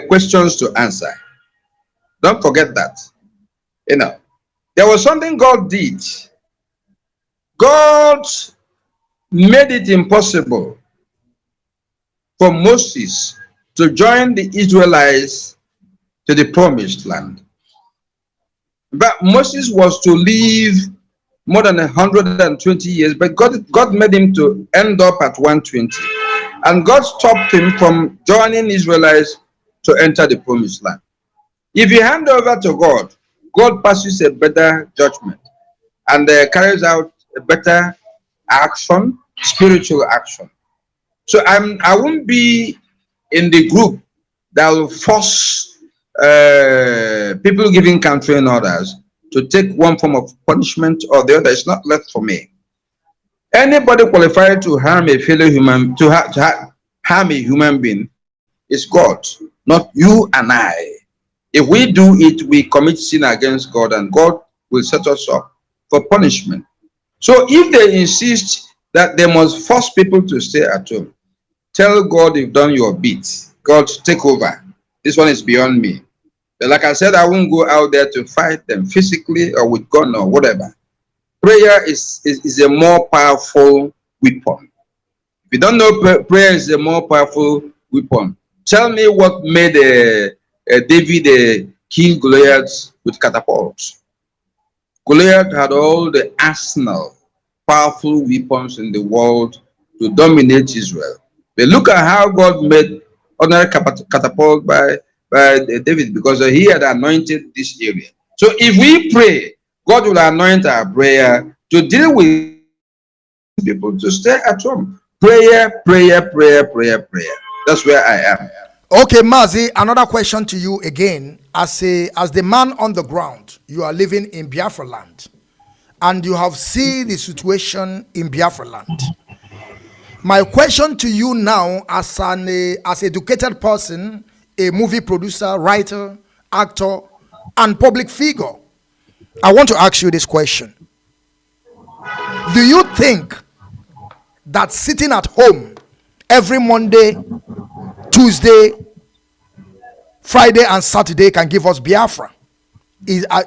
questions to answer. Don't forget that. You know, there was something God did. God made it impossible for Moses to join the Israelites to the promised land. But Moses was to live more than 120 years, but God made him to end up at 120. And God stopped him from joining Israelites to enter the promised land. If you hand over to God, God passes a better judgment and carries out a better action, spiritual action. So I won't be in the group that will force people giving country and others to take one form of punishment or the other. It's not left for me. Anybody qualified to harm a fellow human, to harm a human being, is God, not you and I. If we do it, we commit sin against God, and God will set us up for punishment. So if they insist that they must force people to stay at home, tell God you've done your bit. God, take over. This one is beyond me. But like I said, I won't go out there to fight them physically or with gun or whatever. Prayer is a more powerful weapon. If you don't know, prayer is a more powerful weapon. Tell me what made David kill Goliath with catapults. Goliath had all the arsenal, powerful weapons in the world to dominate Israel. But look at how God made ordinary catapult by David, because he had anointed this area. So if we pray, God will anoint our prayer to deal with people to stay at home. Prayer, prayer, prayer, prayer, prayer. That's where I am. Okay, Mazi, another question to you again. As the man on the ground, you are living in Biafra land, and you have seen the situation in Biafra land. My question to you now, as an educated person, a movie producer, writer, actor, and public figure, I want to ask you this question. Do you think that sitting at home every Monday, Tuesday, Friday, and Saturday can give us Biafra?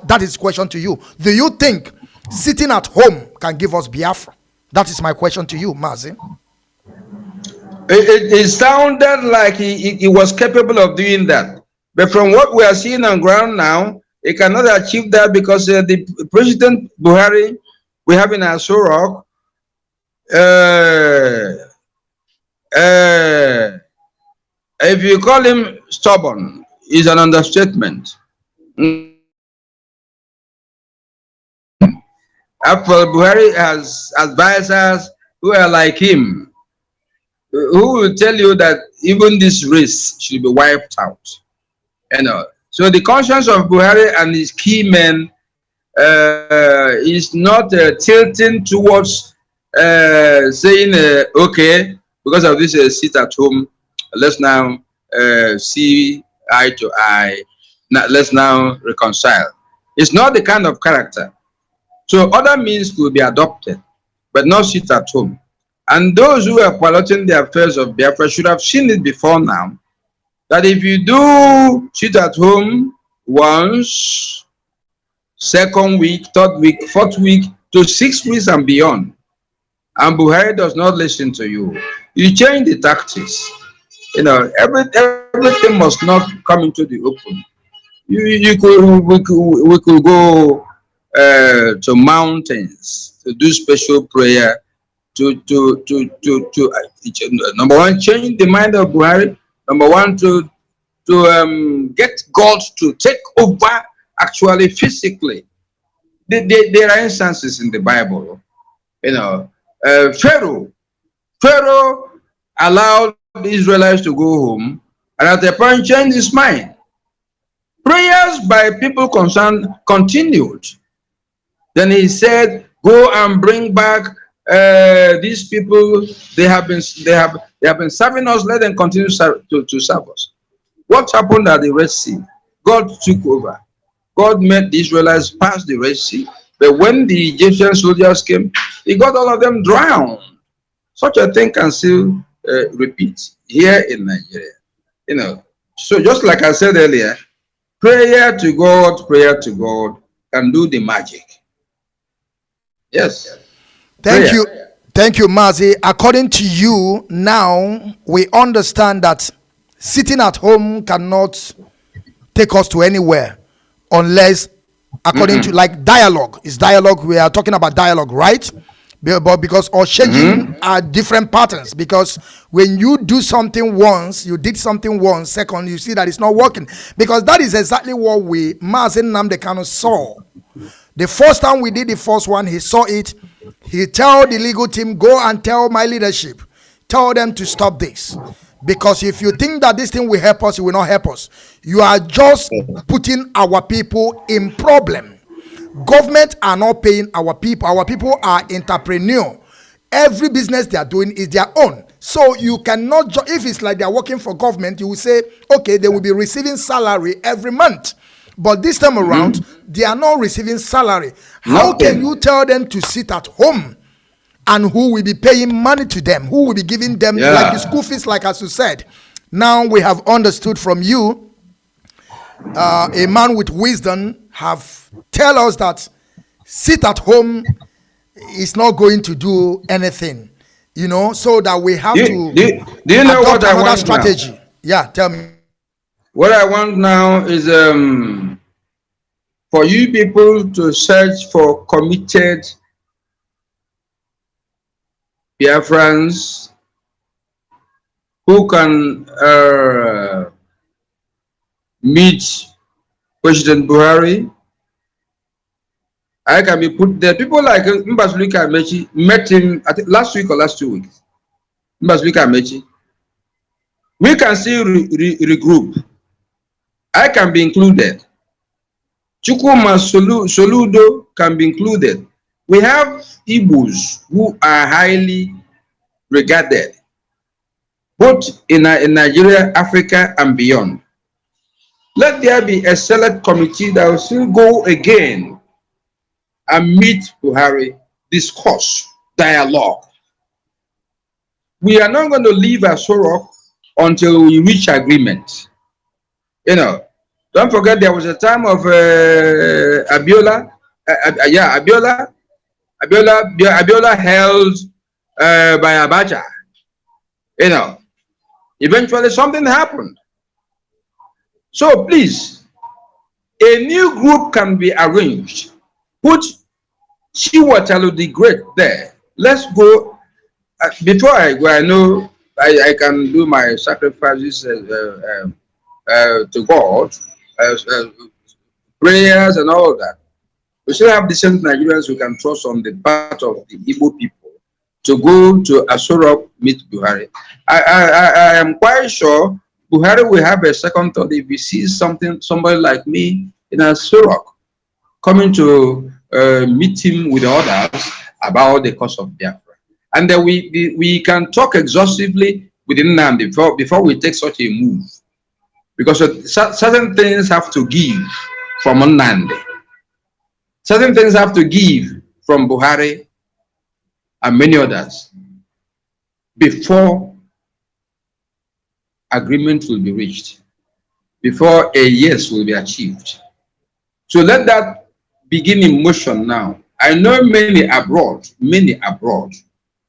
That is question to you. Do you think sitting at home can give us Biafra? That is my question to you, Mazi. It sounded like he was capable of doing that. But from what we are seeing on ground now, he cannot achieve that because the President Buhari we have in our Sorok, if you call him stubborn, is an understatement. After Buhari has advisors who are like him, who will tell you that even this race should be wiped out. So the conscience of Buhari and his key men is not tilting towards saying, okay, because of this sit at home, let's now see eye to eye, let's now reconcile. It's not the kind of character. So other means could be adopted, but not sit at home. And those who are piloting the affairs of Biafra should have seen it before now, that if you do sit at home once, second week, third week, fourth week, to 6 weeks and beyond, and Buhari does not listen to you, you change the tactics. Everything must not come into the open. We could go to mountains to do special prayer to number one, change the mind of Buhari. Number one, to get God to take over actually physically. There are instances in the Bible. Pharaoh allowed the Israelites to go home, and at a point changed his mind. Prayers by people concerned continued. Then he said, "Go and bring back these people. They have been serving us. Let them continue to serve us." What happened at the Red Sea? God took over. God made the Israelites pass the Red Sea. But when the Egyptian soldiers came, he got all of them drowned. Such a thing can still repeat here in Nigeria. So just like I said earlier, prayer to God can do the magic. Yes. Thank you, Mazi. According to you, now we understand that sitting at home cannot take us to anywhere unless according to like dialogue. Is dialogue, we are talking about dialogue, right? But because or changing are different patterns, because when you do something once, you did something once, second, you see that it's not working, because that is exactly what we Mazi Nnamdi Kanu saw. The first time we did the first one, he saw it. He told the legal team, go and tell my leadership, tell them to stop this. Because if you think that this thing will help us, it will not help us. You are just putting our people in problem. Government are not paying our people. Our people are entrepreneur. Every business they are doing is their own. So you cannot, if it's like they are working for government, you will say, okay, they will be receiving salary every month. But this time around, they are not receiving salary. How can you tell them to sit at home? And who will be paying money to them? Who will be giving them like the school fees, like as you said? Now we have understood from you, a man with wisdom have tell us that sit at home is not going to do anything, so that we have to do you know what I want strategy now? Yeah, tell me. What I want now is for you people to search for committed Biafrans who can meet President Buhari. I can be put there. People like Mbazulika Amechi met him, I think last week or last 2 weeks. Mbazulika Amechi. We can still regroup. I can be included. Chukwuma Soludo can be included. We have Igbos who are highly regarded, both in Nigeria, Africa, and beyond. Let there be a select committee that will still go again and meet Buhari, discuss, dialogue. We are not going to leave Asorok until we reach agreement. Don't forget there was a time of Abiola. Abiola held by Abacha. Eventually something happened. So please, a new group can be arranged. Put CHINWETALU the Great there. Let's go. Before I go, I know I can do my sacrifices to God, prayers and all that. We still have decent Nigerians who can trust on the part of the Igbo people to go to Asorok, meet Buhari. I am quite sure Buhari will have a second thought if he sees somebody like me in Asorok coming to meet him with others about the cause of Biafra. And then we can talk exhaustively within Nnamdi before we take such a move. Because certain things have to give from Nnamdi. Certain things have to give from Buhari and many others before agreement will be reached, before a yes will be achieved. So let that begin in motion now. I know many abroad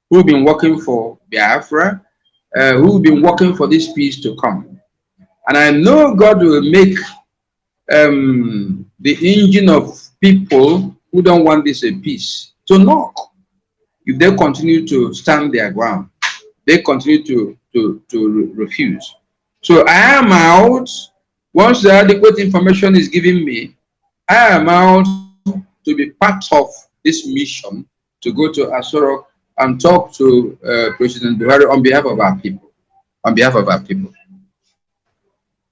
who've been working for Biafra, who've been working for this peace to come. And I know God will make the engine of people who don't want this a peace to knock. If they continue to stand their ground, they continue to refuse. So I am out. Once the adequate information is given me, I am out to be part of this mission to go to Asorok and talk to President Buhari on behalf of our people.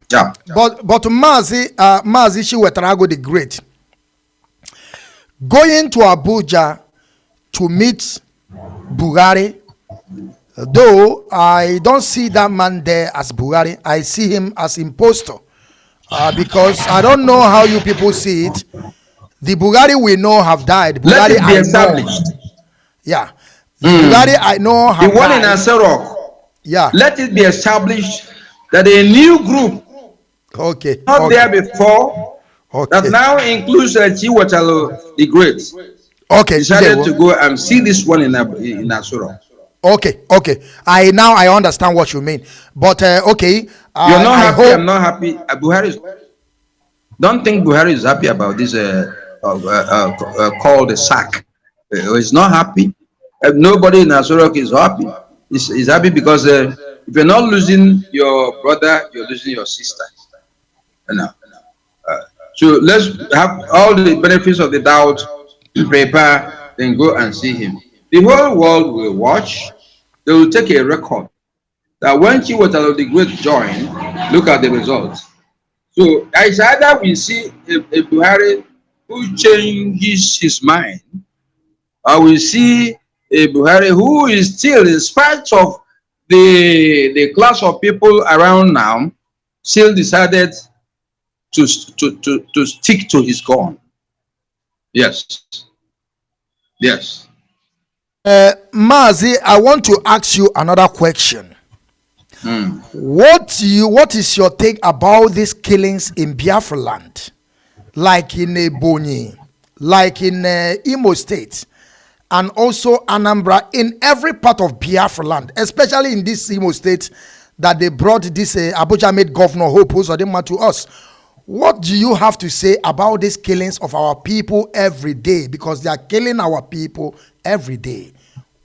Yeah. But Mazi CHINWETALU AGU the Great, going to Abuja to meet Buhari, though I don't see that man there as Buhari, I see him as impostor, because I don't know how you people see it. The Buhari we know have died. Let Buhari it be established. Yeah. The Buhari I know have the one died. in Asorok. Yeah. Let it be established that a new group, not there before, that now includes CHINWETALU the Great, decided to go and see this one in Asorok. Okay. I understand what you mean. But You're not I happy. hope. I'm not happy. Don't think Buhari is happy about this called the sack. He's not happy. Nobody in Asorok is happy. He's happy because if you're not losing your brother, you're losing your sister. You know. So let's have all the benefits of the doubt, prepare, then go and see him. The whole world will watch. They will take a record that when CHINWETALU the Great join, look at the results. So it's either we see a Buhari who changes his mind, or we see a Buhari who is still, in spite of the class of people around now, still decided to stick to his gun. Yes. Yes. Mazi, I want to ask you another question. What is your take about these killings in Biafra land, like in Ebonyi, like in Imo State, and also Anambra, in every part of Biafra land, especially in this Imo State that they brought this Abuja made Governor Hope Uzodinma to us? What do you have to say about these killings of our people every day? Because they are killing our people every day.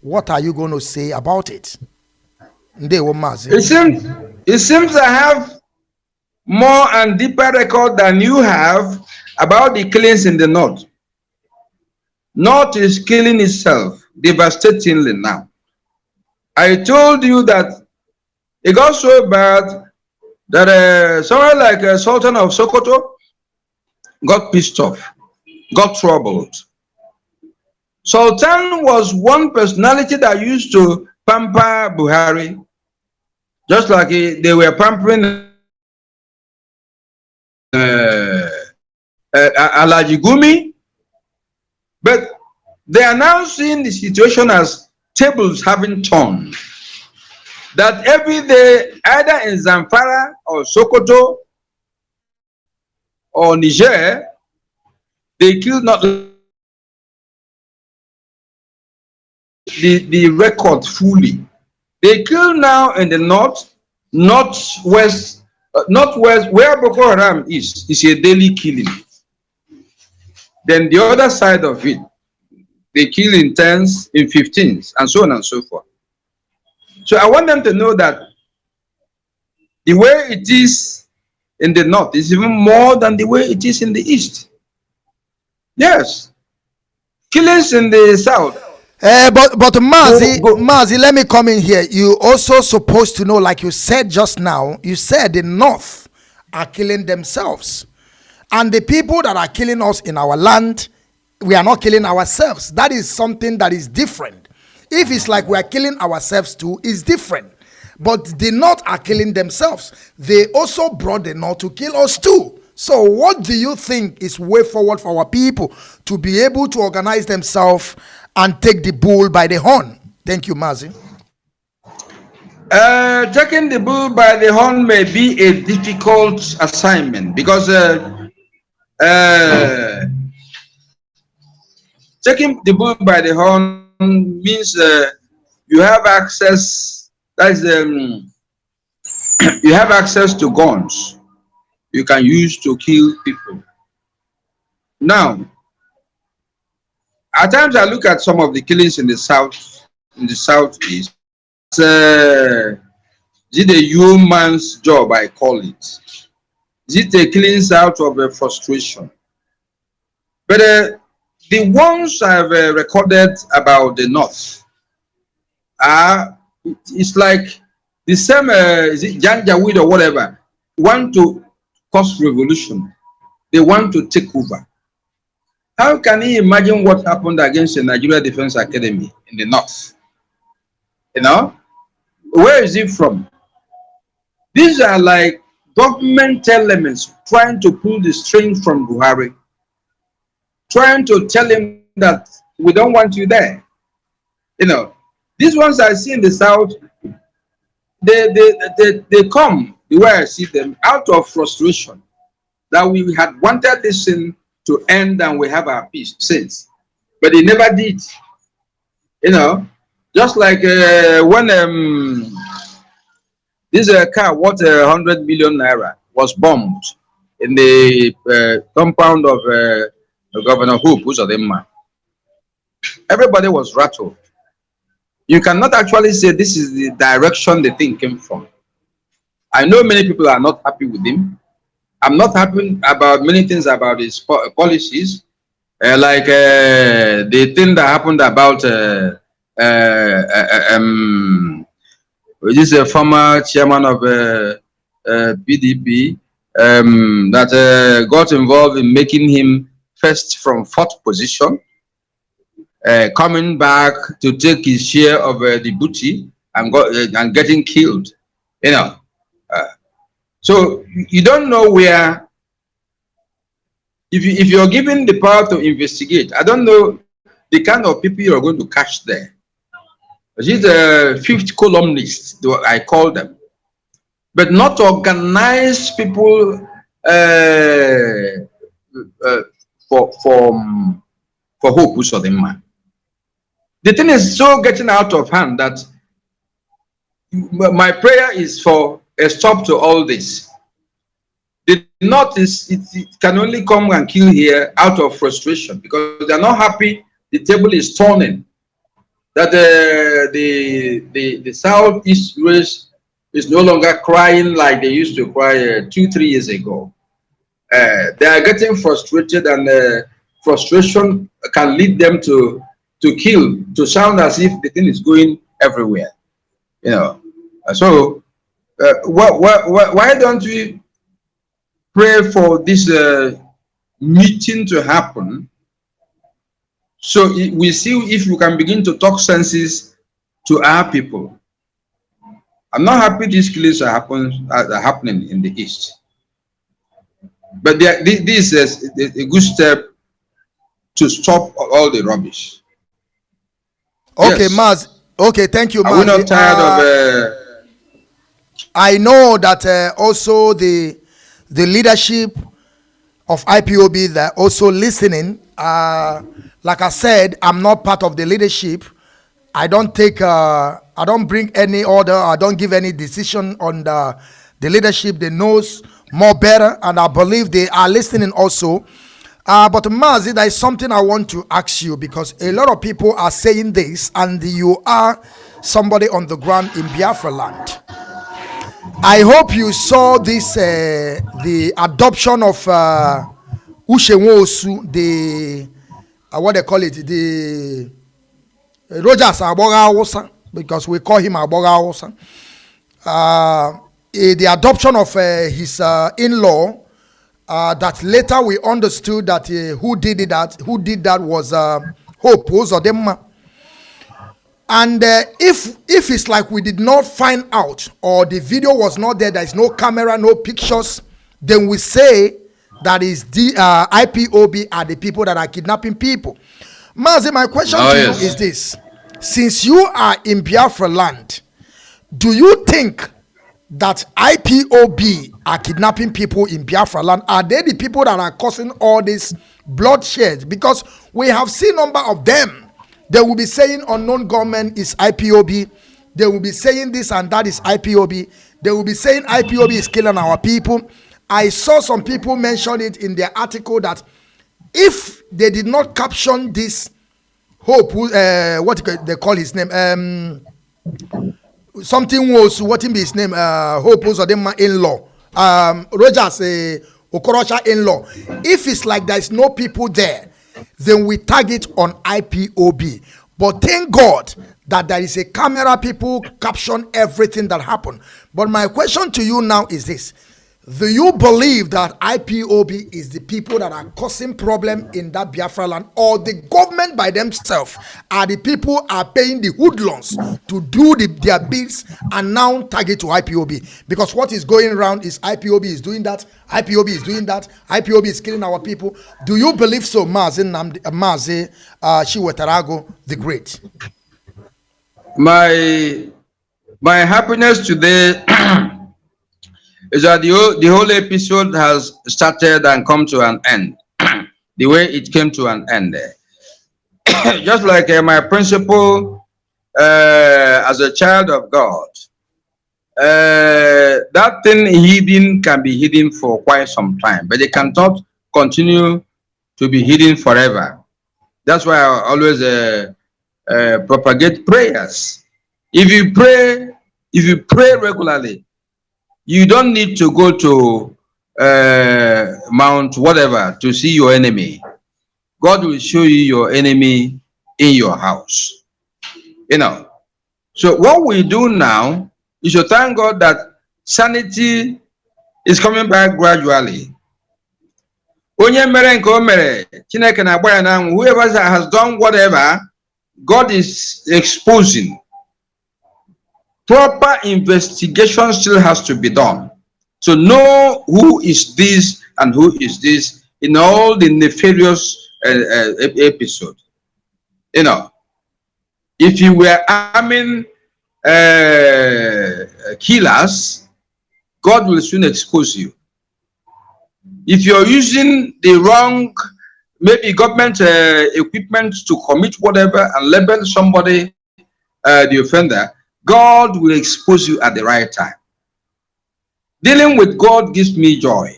What are you going to say about it? It seems I have more and deeper record than you have about the killings in the north. North is killing itself devastatingly now. I told you that it got so bad that someone like Sultan of Sokoto got pissed off, got troubled. Sultan was one personality that used to pamper Buhari, just like they were pampering Alaji Gumi, but they are now seeing the situation as tables having turned. That every day, either in Zamfara or Sokoto or Niger, they kill not the record fully. They kill now in the northwest, where Boko Haram is a daily killing. Then the other side of it, they kill in 10s, in 15s, and so on and so forth. So I want them to know that the way it is in the north is even more than the way it is in the east. Yes. Killings in the south. But Mazi, let me come in here. You also supposed to know, like you said just now, you said the north are killing themselves. And the people that are killing us in our land, we are not killing ourselves. That is something that is different. If it's like we are killing ourselves too, it's different. But the North are killing themselves. They also brought the North to kill us too. So what do you think is way forward for our people to be able to organize themselves and take the bull by the horn? Thank you, Mazi. Taking the bull by the horn may be a difficult assignment because taking the bull by the horn means you have access. That is, you have access to guns you can use to kill people. Now, at times I look at some of the killings in the southeast. Is it a human's job? I call it. Is it a killings out of a frustration? But the ones I've recorded about the North are, it's like the same, is it Janjaweed or whatever, want to cause revolution. They want to take over. How can you imagine what happened against the Nigeria Defense Academy in the North? You know, where is it from? These are like government elements trying to pull the string from Buhari, trying to tell him that we don't want you there. You know, these ones I see in the South, they come, the way I see them, out of frustration that we had wanted this thing to end and we have our peace since, but they never did. You know, just like when This car worth 100 million naira was bombed in the compound of Governor Hope Uzodinma. Everybody was rattled. You cannot actually say this is the direction the thing came from. I know many people are not happy with him. I'm not happy about many things about his policies, like the thing that happened about this is a former chairman of PDP that got involved in making him first from fourth position, coming back to take his share of the booty and getting killed. You know, so you don't know where. If you're given the power to investigate, I don't know the kind of people you're going to catch there. These fifth columnists, I call them, but not organized people for Hope Uzodinma. The thing is so getting out of hand that my prayer is for a stop to all this. The North it can only come and kill here out of frustration because they're not happy. The table is turning. That the Southeast race is no longer crying like they used to cry 2-3 years ago. They are getting frustrated, and frustration can lead them to kill, to sound as if the thing is going everywhere. You know, so why don't we pray for this meeting to happen? So we see if we can begin to talk senses to our people. I'm not happy these killings are happening in the East. But this is a good step to stop all the rubbish. Okay, Yes. Maz. Okay, thank you, Maz. Are we not tired of... I know that also the leadership of IPOB, they're also listening. Like I said, I'm not part of the leadership. I don't bring any order. I don't give any decision on the leadership. They knows more better, and I believe they are listening also. But Mazi, there is something I want to ask you, because a lot of people are saying this, and you are somebody on the ground in Biafra land. I hope you saw this, the adoption of Ushenwosu, the what they call it, the Rogers Aboga, because we call him Aboga. The adoption of his in-law, that later we understood that who did that was Hope Uzodinma. And if it's like we did not find out, or the video was not there, there is no camera, no pictures, then we say that is the IPOB are the people that are kidnapping people. Mazi, my question to you is this: since you are in Biafra land, do you think that IPOB are kidnapping people in Biafra land? Are they the people that are causing all this bloodshed? Because we have seen number of them. They will be saying unknown government is IPOB. They will be saying this and that is IPOB. They will be saying IPOB is killing our people. I saw some people mention it in their article that if they did not caption this Hope, what they call his name, something was what in his name, Hope Uzodinma in-law, Rogers Okorocha in-law. If it's like there is no people there, then we tag it on IPOB. But thank God that there is a camera, people caption everything that happened. But my question to you now is this: do you believe that IPOB is the people that are causing problem in that Biafra land, or the government by themselves are the people are paying the hoodlums to do their bids and now tag it to IPOB? Because what is going around is IPOB is doing that, IPOB is doing that, IPOB is killing our people. Do you believe so, Mazi Nnamdi, Mazi CHINWETALU AGU the Great? My happiness today is that the whole episode has started and come to an end, the way it came to an end. Just like my principle as a child of God, that thing hidden can be hidden for quite some time, but it cannot continue to be hidden forever. That's why I always propagate prayers. If you pray regularly, you don't need to go to Mount whatever to see your enemy. God will show you your enemy in your house. You know. So what we do now is to thank God that sanity is coming back gradually. Whoever has done whatever, God is exposing. Proper investigation still has to be done. So know who is this and who is this in all the nefarious episode. You know, if you were arming killers, God will soon expose you. If you're using the wrong, maybe government equipment to commit whatever and label somebody the offender, God will expose you at the right time. Dealing with God gives me joy,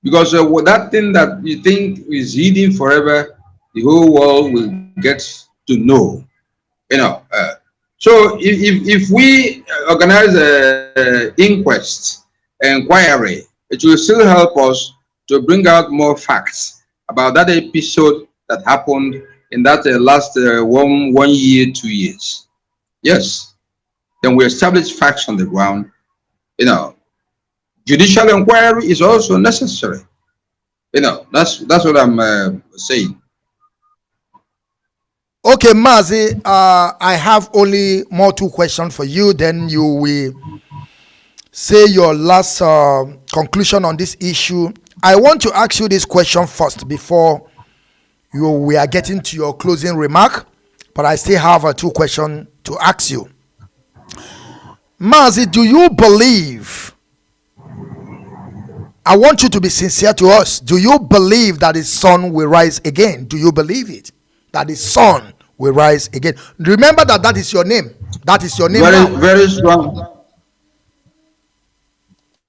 because that thing that you think is hidden forever, the whole world will get to know. You know. So if we organize an inquest, inquiry, it will still help us to bring out more facts about that episode that happened in that last 1 year, 2 years. Yes. Then we establish facts on the ground. You know, judicial inquiry is also necessary. You know, that's what I'm saying. Okay, Mazi, I have only more 2 questions for you. Then you will say your last conclusion on this issue. I want to ask you this question first before we are getting to your closing remark, but I still have 2 questions to ask you. Mazi, do you believe, I want you to be sincere to us, do you believe that his son will rise again? Do you believe it? That his son will rise again? Remember that is your name. That is your name very, now. Very strong.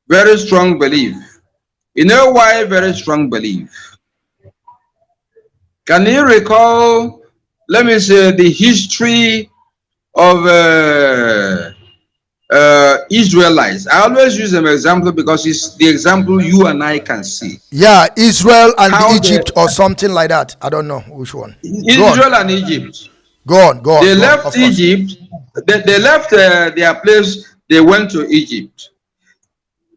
Very strong belief. You know why very strong belief? Can you recall, let me say, the history of Israelites? I always use them as example because it's the example you and I can see. Yeah, Israel and Egypt or something like that. I don't know which one. Israel and Egypt. Go on. They left Egypt. They left their place. They went to Egypt.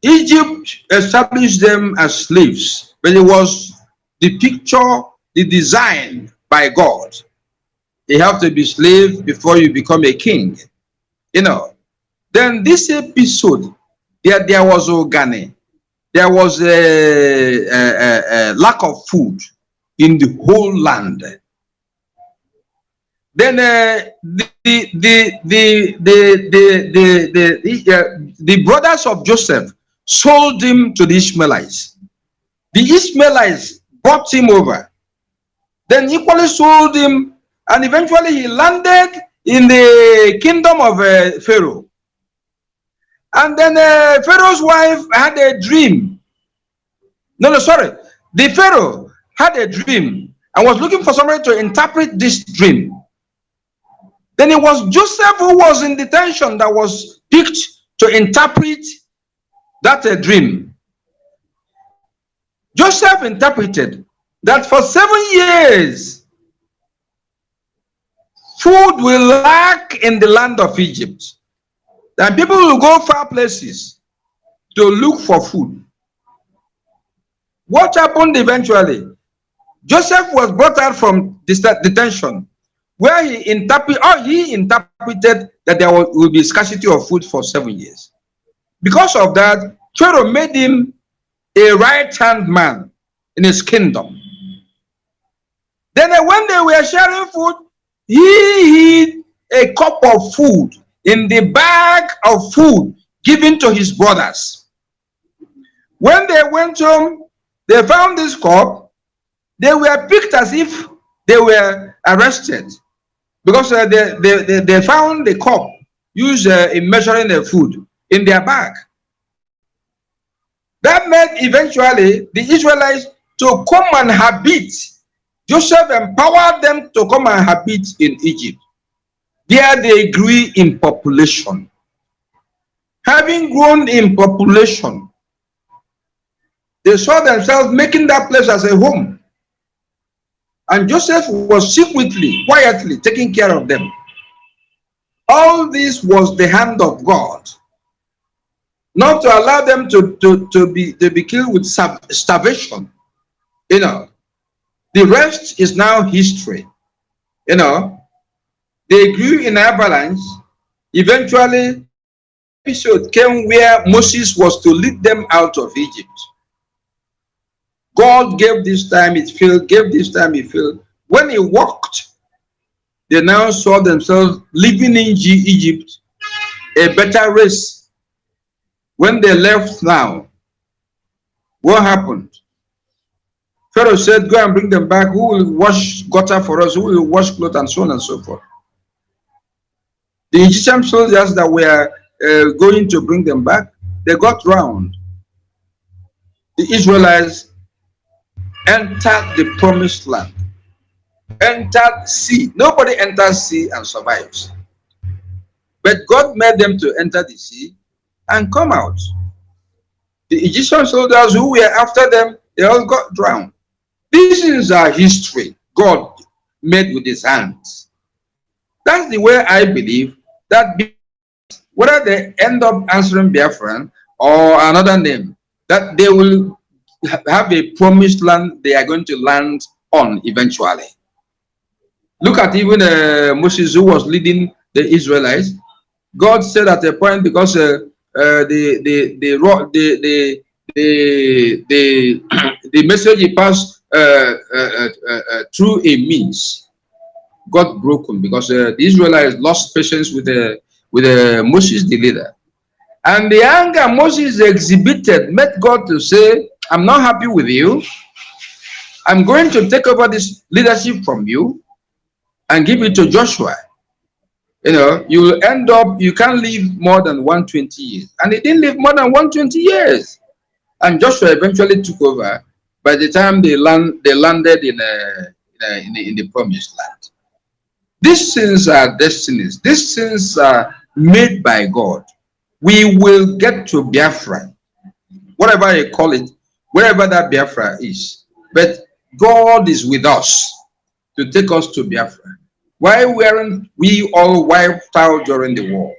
Egypt established them as slaves, but it was the picture, the design by God. You have to be slave before you become a king. You know. Then this episode, there was organic. There was a lack of food in the whole land. Then the brothers of Joseph sold him to the Ishmaelites. The Ishmaelites bought him over. Then equally sold him, and eventually he landed in the kingdom of Pharaoh. And then Pharaoh's wife had a dream. The Pharaoh had a dream and was looking for somebody to interpret this dream. Then it was Joseph who was in detention that was picked to interpret that dream. Joseph interpreted that for 7 years, food will lack in the land of Egypt. And people will go far places to look for food. What happened eventually? Joseph was brought out from detention, where he interpreted that there will be scarcity of food for 7 years. Because of that, Pharaoh made him a right-hand man in his kingdom. Then when they were sharing food, he hid a cup of food in the bag of food given to his brothers. When they went home, they found this cup. They were picked as if they were arrested, because they found the cup used in measuring the food. in their back. That made eventually the Israelites to come and habit. Joseph empowered them to come and habit in Egypt. There they grew in population. Having grown in population, they saw themselves making that place as a home. And Joseph was secretly, quietly taking care of them. All this was the hand of God. Not to allow them to be killed with starvation. You know, the rest is now history. You know, they grew in avalanche. Eventually, episode came where Moses was to lead them out of Egypt. God gave this time, it failed, gave this time, it failed. When he walked, they now saw themselves living in Egypt, a better race. When they left now, what happened? Pharaoh said, go and bring them back. Who will wash gutter for us? Who will wash clothes, and so on and so forth. The Egyptian soldiers that were going to bring them back, they got drowned. The Israelites entered the promised land, entered sea. Nobody enters sea and survives. But God made them to enter the sea and come out. The Egyptian soldiers who were after them, they all got drowned. This is our history God made with his hands. That's the way I believe that whether they end up answering Biafran or another name, that they will have a promised land they are going to land on eventually. Look at even Moses, who was leading the Israelites. God said at a point, because the message he passed through a means got broken, because the Israelites lost patience with Moses, the leader. And the anger Moses exhibited made God to say, I'm not happy with you. I'm going to take over this leadership from you and give it to Joshua. You know, you will end up, you can't live more than 120 years. And he didn't live more than 120 years. And Joshua eventually took over by the time they landed in the promised land. These things are destinies. These things are made by God. We will get to Biafra, whatever you call it, wherever that Biafra is. But God is with us to take us to Biafra. Why weren't we all wiped out during the war?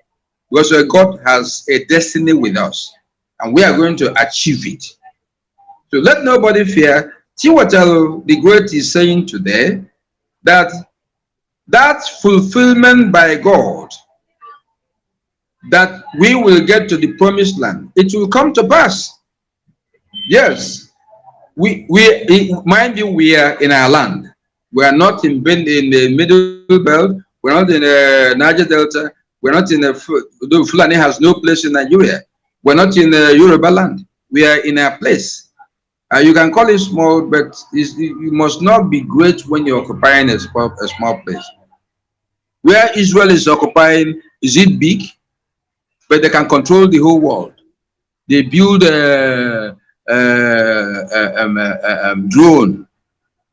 Because God has a destiny with us, and we are going to achieve it. So let nobody fear. CHINWETALU the Great is saying today that fulfillment by God, that we will get to the promised land, it will come to pass. Yes, mind you, we are in our land. We are not in the middle belt. We're not in the Niger Delta. We're not in the Fulani has no place in Nigeria. We're not in the Yoruba land. We are in a place. You can call it small, but you must not be great when you're occupying a small place. Where Israel is occupying, is it big? But they can control the whole world. They build a drone,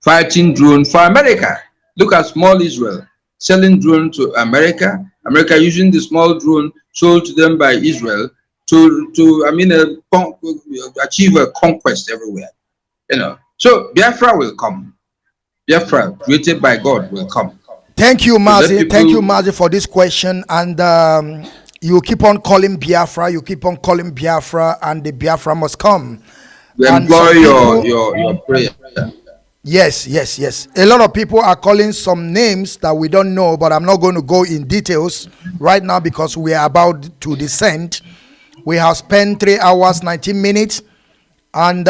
fighting drone for America. Look at small Israel selling drone to America. America using the small drone sold to them by Israel to achieve a conquest everywhere. You know. So Biafra will come. Biafra, created by God, will come. Thank you, Mazi. Thank you, Mazi, for this question. And you keep on calling Biafra. You keep on calling Biafra, and the Biafra must come. We employ your prayer. Yes. A lot of people are calling some names that we don't know, but I'm not going to go in details right now because we are about to descend. We have spent 3 hours, 19 minutes. And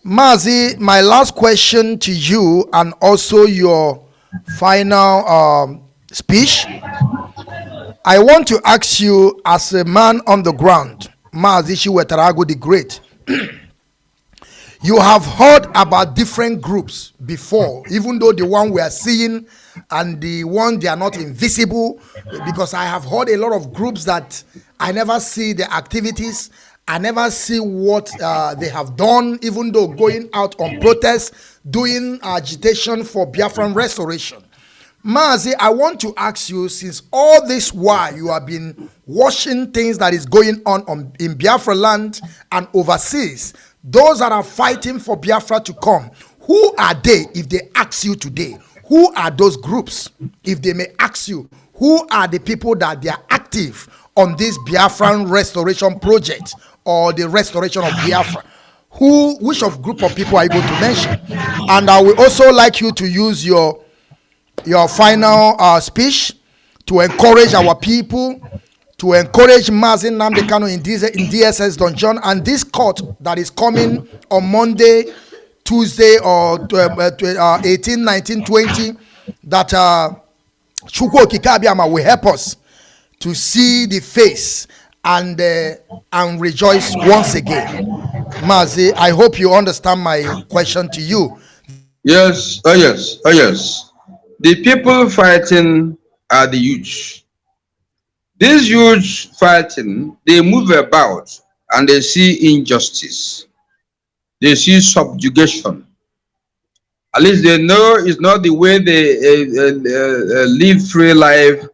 Mazi, my last question to you, and also your final speech. I want to ask you, as a man on the ground, Mazi CHINWETALU AGU the Great, you have heard about different groups before, even though the one we are seeing and the one they are not invisible, because I have heard a lot of groups that I never see the activities. I never see what they have done, even though going out on protest, doing agitation for Biafran restoration. Mazi, I want to ask you, since all this while you have been watching things that is going on in Biafra land and overseas, those that are fighting for Biafra to come, who are they if they ask you today? Who are those groups? If they may ask you, who are the people that they are active on this Biafran restoration project or the restoration of Biafra? Which of group of people are you able to mention? And I will also like you to use your final speech to encourage our people, to encourage Mazi Nnamdi Kanu in DSS dungeon and this court that is coming on Monday, Tuesday, or 18, 19, 20, that Chukwu Okike will help us to see the face and rejoice once again. Mazi, I hope you understand my question to you. Yes, oh yes, oh yes. The people fighting are the youth. These youth fighting, they move about and they see injustice. They see subjugation. At least they know it's not the way they live free life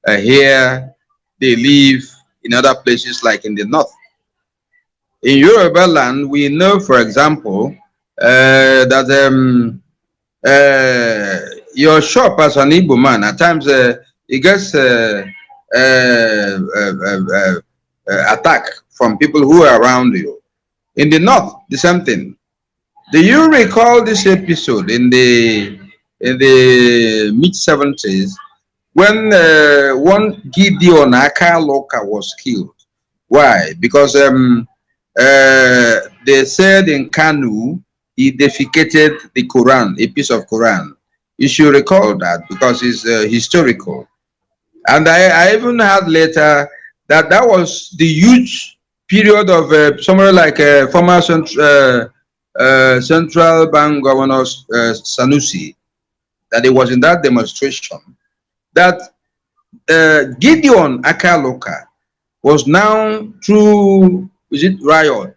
here. They live in other places like in the north. In Yoruba land, we know, for example, that your shop as an Igbo man, at times it gets attack from people who are around you. In the north, the same thing. Do you recall this episode in the mid-70s when one Gideon Akaloka was killed? Why? Because they said in Kanu he defecated the Quran, a piece of Quran. You should recall that because it's historical. And I even heard later that was the huge period of somewhere like former Central Bank Governor Sanusi, that it was in that demonstration that Gideon Akaloka was now through, is it riot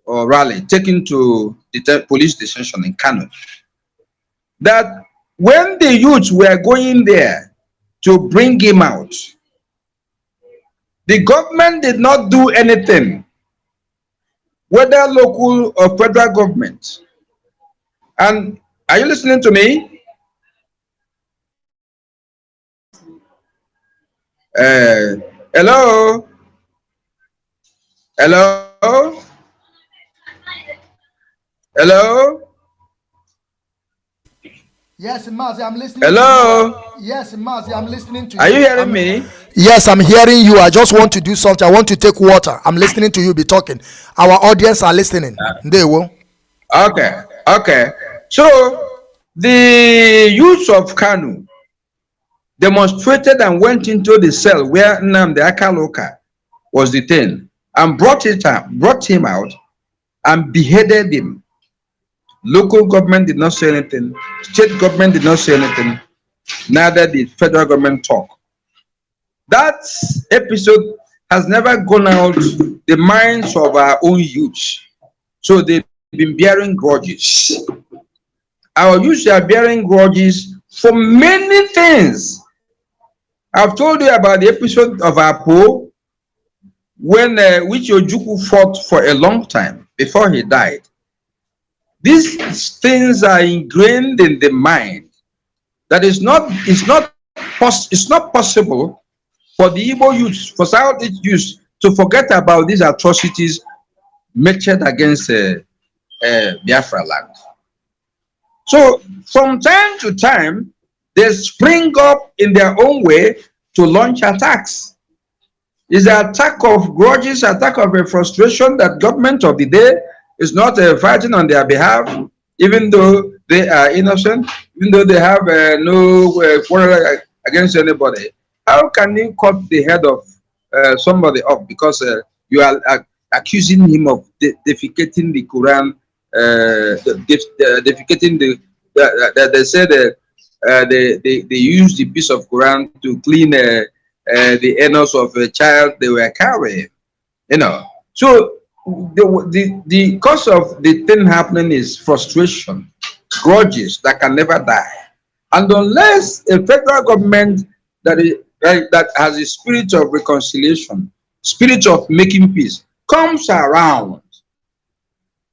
or rally, taken to the police detention in Kanu. That when the youths were going there to bring him out, the government did not do anything, whether local or federal government. And are you listening to me? Hello? Hello? Hello? Yes, Mazi, I'm listening. Hello? To you. Yes, Mazi, I'm listening to you. Are you hearing me? Yes, I'm hearing you. I just want to do something. I want to take water. I'm listening to you be talking. Our audience are listening. They will. Okay, okay. So the youth of Kanu demonstrated and went into the cell where Nnamdi Akaloka was detained and brought him out and beheaded him. Local government did not say anything. State government did not say anything. Neither did federal government talk. That episode has never gone out the minds of our own youth. So they've been bearing grudges. Our youth are bearing grudges for many things. I've told you about the episode of Apo when which Ojukwu fought for a long time before he died. These things are ingrained in the mind. That it's not possible for the Igbo youth, for Southeast youth, to forget about these atrocities meted against Biafra land. So from time to time, they spring up in their own way to launch attacks. It's an attack of grudges, attack of a frustration that government of the day is not fighting on their behalf, even though they are innocent, even though they have no quarrel against anybody. How can you cut the head of somebody off because you are accusing him of defecating the Quran, defecating they said they used the piece of Quran to clean the anus of a child they were carrying. You know, so the cause of the thing happening is frustration, grudges that can never die, and unless a federal government that has a spirit of reconciliation, spirit of making peace, comes around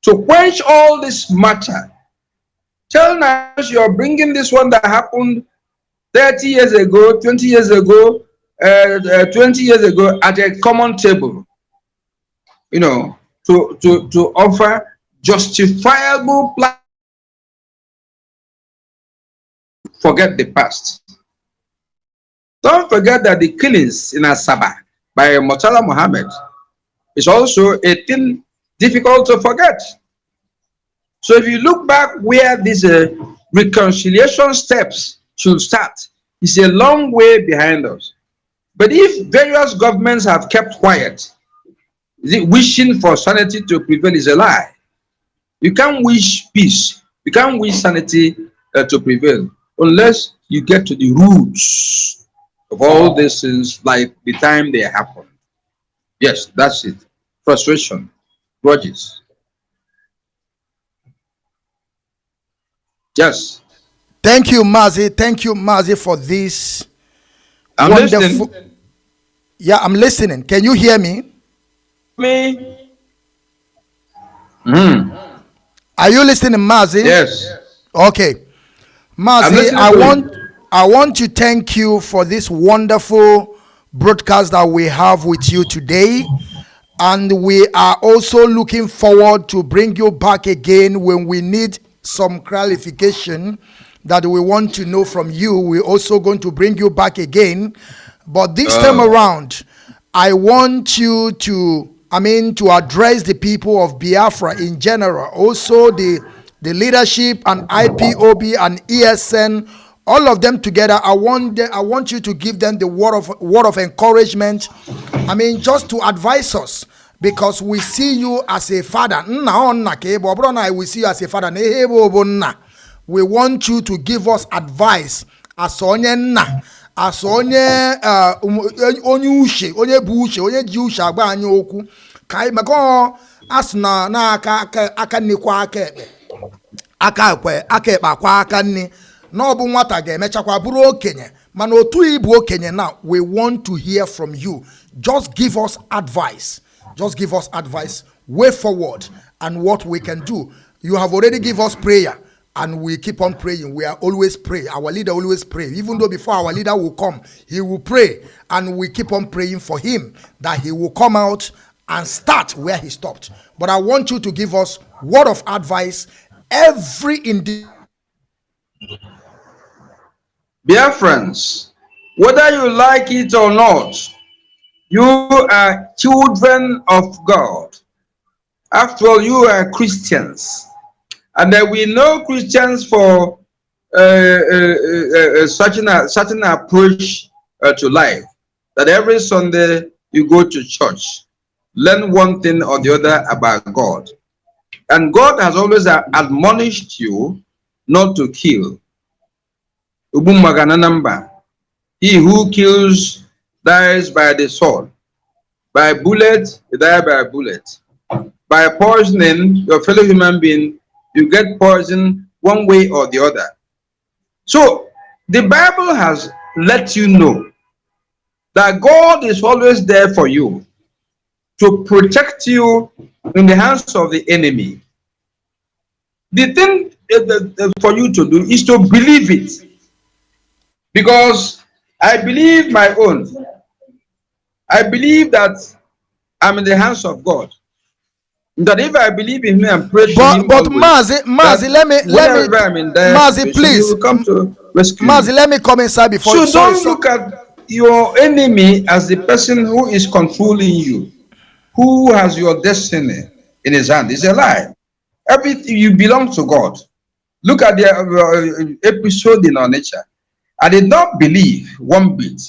to quench all this matter. Tell Nigerians you're bringing this one that happened 30 years ago, 20 years ago, 20 years ago at a common table, you know, to offer justifiable plan. Forget the past. Don't forget that the killings in Asaba by Murtala Muhammad is also a thing difficult to forget. So if you look back where these reconciliation steps should start, it's a long way behind us. But if various governments have kept quiet, wishing for sanity to prevail is a lie. You can't wish peace, you can't wish sanity to prevail unless you get to the roots of all these things, like the time they happen. Yes, that's it. Frustration, grudges. Yes. Thank you, Mazi. Thank you, Mazi, for this I'm wonderful. listening. Yeah, I'm listening. Can you hear me? Me? Are you listening, Mazi? Yes. Okay. Mazi, listening I to want I want to thank you for this wonderful broadcast that we have with you today. And we are also looking forward to bring you back again when we need some clarification that we want to know from you. We're also going to bring you back again. But this time around, I want you to address the people of Biafra in general, also the leadership and IPOB and ESN, all of them together. I want you to give them the word of encouragement. Just to advise us, because we see you as a father. We see you as a father. We want you to give us advice as onye as onye onye ushe onye bu ushe onye ji ushe agba anyị okwu kai mako as na aka nnekwa aka ekpe aka ekpe akwa aka nne na ọ bụ nwata ga-emechakwa bụrụ okenye mana otu ibu okenye. Now we want to hear from you. Just give us advice. Way forward and what we can do. You have already given us prayer. And we keep on praying. We are always pray. Our leader always pray. Even though before our leader will come, he will pray. And we keep on praying for him that he will come out and start where he stopped. But I want you to give us word of advice. Every individual. Biafrans, whether you like it or not, you are children of God. After all, you are Christians. And we know Christians for such an approach to life, that every Sunday you go to church, learn one thing or the other about God. And God has always admonished you not to kill. He who kills dies by the sword. By bullet, you die by a bullet. By poisoning your fellow human being, you get poisoned one way or the other. So the Bible has let you know that God is always there for you to protect you in the hands of the enemy. The thing for you to do is to believe it. Because I believe my own. I believe that I'm in the hands of God. That if I believe in him and pray to him, but Mazi, please, come to rescue Mazi, let me come inside before. So don't look at your enemy as the person who is controlling you, who has your destiny in his hand. It's a lie. Everything you belong to God. Look at the episode in our nature. I did not believe one bit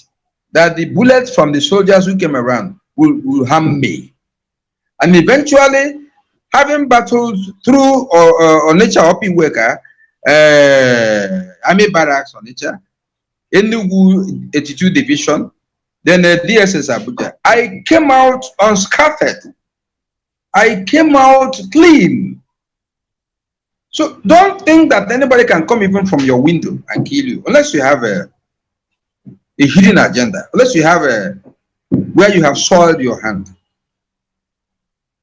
that the bullets from the soldiers who came around will harm me. And eventually, having battled through nature open worker, army barracks on nature, Enugu 82 division, then the DSS Abuja. I came out unscathed. I came out clean. So don't think that anybody can come even from your window and kill you, unless you have a hidden agenda, unless you have where you have soiled your hand.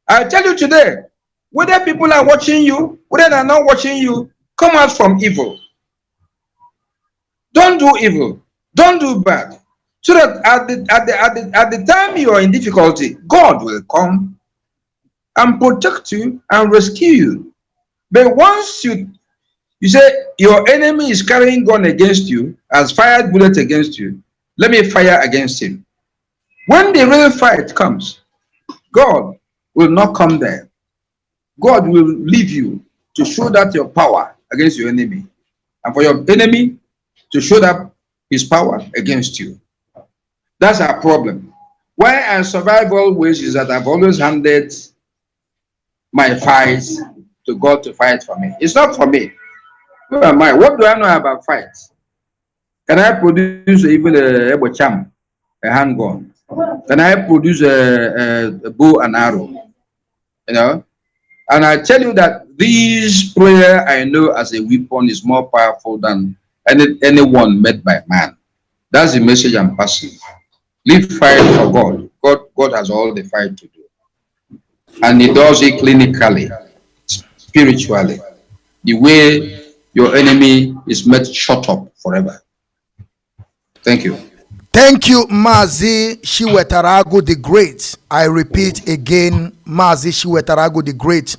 I tell you today, whether people are watching you, whether they are not watching you, come out from evil. Don't do evil. Don't do bad. So that at the time you are in difficulty, God will come and protect you and rescue you. But once you say your enemy is carrying gun against you, has fired bullets against you, let me fire against him. When the real fight comes, God will not come there. God will leave you to show that your power against your enemy, and for your enemy to show that his power against you. That's our problem. Why I survive always is that I've always handed my fights to God to fight for me. It's not for me. Who am I? What do I know about fights? Can I produce even a handgun? Can I produce a bow and arrow? You know? And I tell you that this prayer I know as a weapon is more powerful than anyone made by man. That's the message I'm passing. Live fight for God. God has all the fight to do. And he does it clinically, spiritually. The way your enemy is made shut up forever. Thank you. Thank you, Mazi CHINWETALU AGU the Great. I repeat again, Mazi CHINWETALU AGU the Great.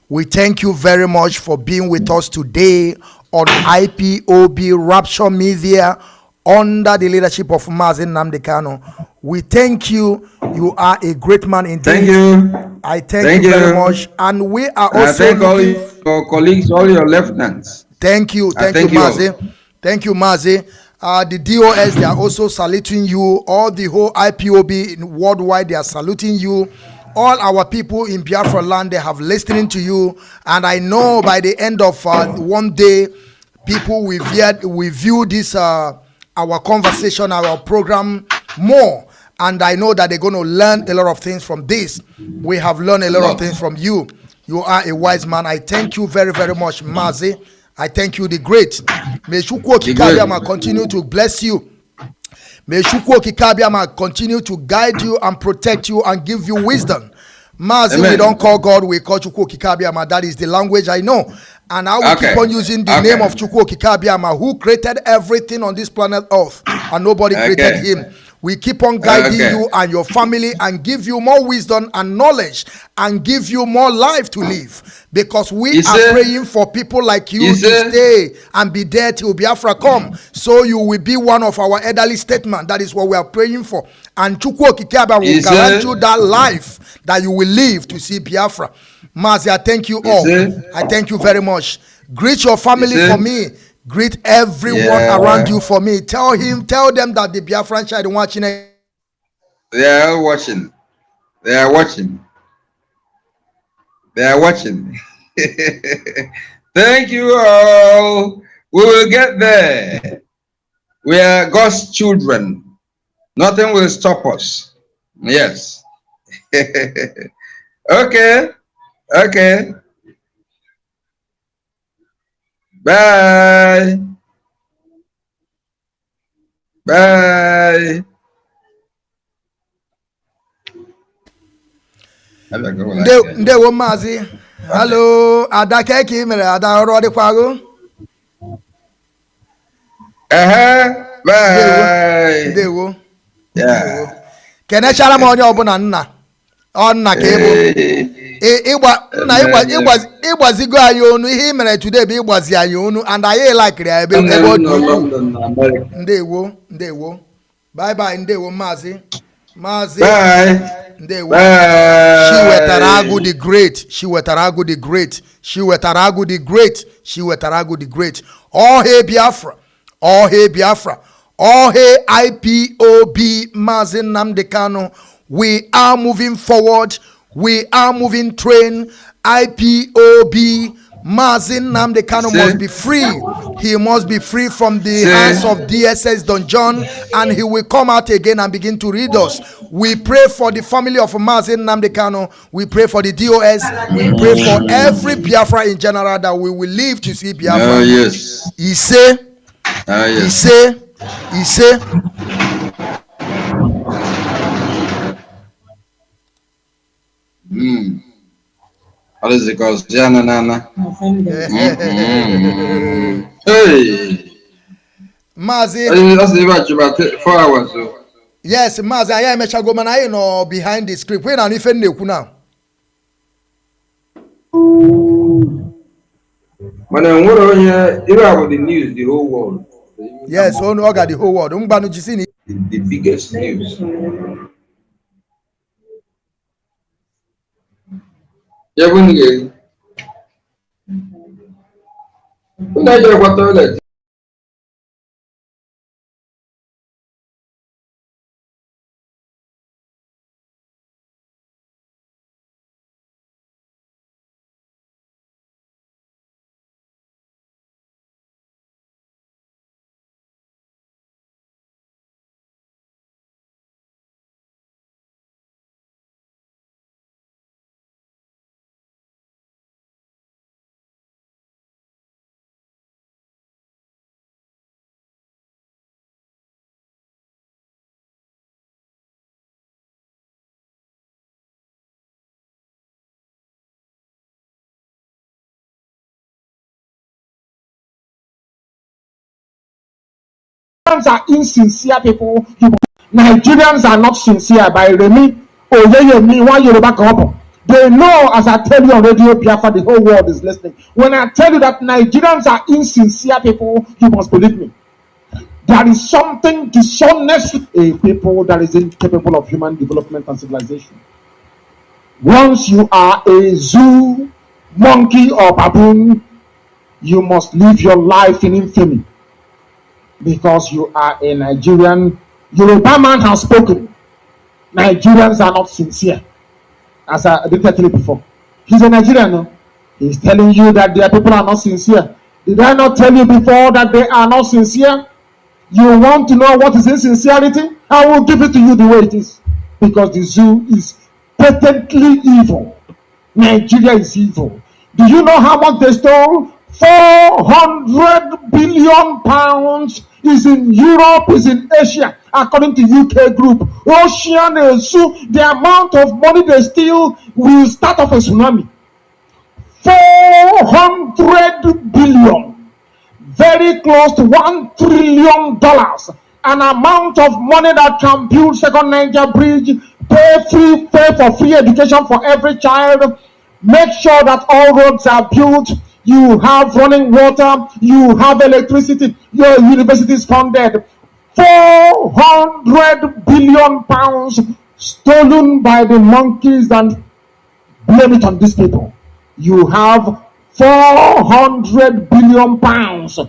We thank you very much for being with us today on IPOB Rapture Media under the leadership of Mazi Nnamdi Kanu. We thank you. You are a great man indeed. Thank you. I thank you very much. And we are also thank all your colleagues, all your lieutenants. Thank you. Thank you, Mazi. Thank you, Mazi. The DOS, they are also saluting you. All the whole IPOB worldwide, they are saluting you. All our people in Biafra land, they have listening to you. And I know by the end of one day, people will view this our conversation, our program more. And I know that they're going to learn a lot of things from this. We have learned a lot of things from you. You are a wise man. I thank you very, very much, Mazi. I thank you, the great. May Chukwu Kikabiama continue to bless you. May Chukwu Kikabiama continue to guide you and protect you and give you wisdom. Mazi, we don't call God, we call Chukwu Kikabiama. That is the language I know. And I will keep on using the name of Chukwu Kikabiama, who created everything on this planet Earth, and nobody created him. We keep on guiding you and your family and give you more wisdom and knowledge and give you more life to live, because we are praying for people like you to stay and be there till Biafra come, so you will be one of our elderly statement. That is what we are praying for, and Chukwu Kikaba will grant you that life that you will live to see Biafra. Mazi, I thank you all. I thank you very much. Greet your family for me. Greet everyone around you for me. Tell them that the Biafran child watching. They are watching. They are watching. They are watching. Thank you all. We will get there. We are God's children. Nothing will stop us. Yes. Okay. Okay. Bye. Bye. Ndewo Mazi. Hello. Ada keki mere ada ọrụ dịkwago. Bye. Ndewo. Yeah. Kenechara m onye ọbụla nna. Ọ nna ka ebo. Ịgbazigo anyị onu ihe mere today bụ ịgbazi anyị onu, and anyị like ya ebe ndewo. Bye bye. Ndewo Mazi. Bye. Ndewo. CHINWETALU AGU the Great. CHINWETALU AGU the Great. CHINWETALU AGU the Great. CHINWETALU AGU the Great. All hail Biafra. All hail Biafra. All hail IPOB Mazi Nnamdi Kanu. We are moving forward. We are moving train. IPOB Mazi Nnamdi Kanu must be free. He must be free from the hands of DSS Don John, and he will come out again and begin to read us. We pray for the family of Mazi Nnamdi Kanu. We pray for the DOS. We pray for every Biafra in general that we will live to see Biafra. Yes. He say, Yes. he say. What is it called? Nana. Hey. Mazi. That's about 4 hours. So. Yes, Mazi, I am a chagoman. I know behind the script. When I'm even now. But then what are you about the news, the whole world? Yes, oh no, the whole world. The biggest news. Yeah, when you what toilet? Nigerians are insincere people. Nigerians are not sincere. By Remi, Oyeyemi, one Yoruba couple. They know, as I tell you on Radio Biafra, the whole world is listening. When I tell you that Nigerians are insincere people, you must believe me. There is something dishonest, a people that is incapable of human development and civilization. Once you are a zoo, monkey, or baboon, you must live your life in infamy. Because you are a Nigerian. Yoruba man has spoken. Nigerians are not sincere. As I did tell you before. He's a Nigerian, no? He's telling you that their people are not sincere. Did I not tell you before that they are not sincere? You want to know what is insincerity? I will give it to you the way it is. Because the zoo is patently evil. Nigeria is evil. Do you know how much they stole? 400 billion pounds is in Europe, is in Asia, according to UK group. Ocean Zoo, the amount of money they steal will start off a tsunami. 400 billion, very close to $1 trillion, an amount of money that can build second Niger bridge, pay for free education for every child, make sure that all roads are built, you have running water, you have electricity, your university is funded. 400 billion pounds stolen by the monkeys, and blame it on these people. You have 400 billion pounds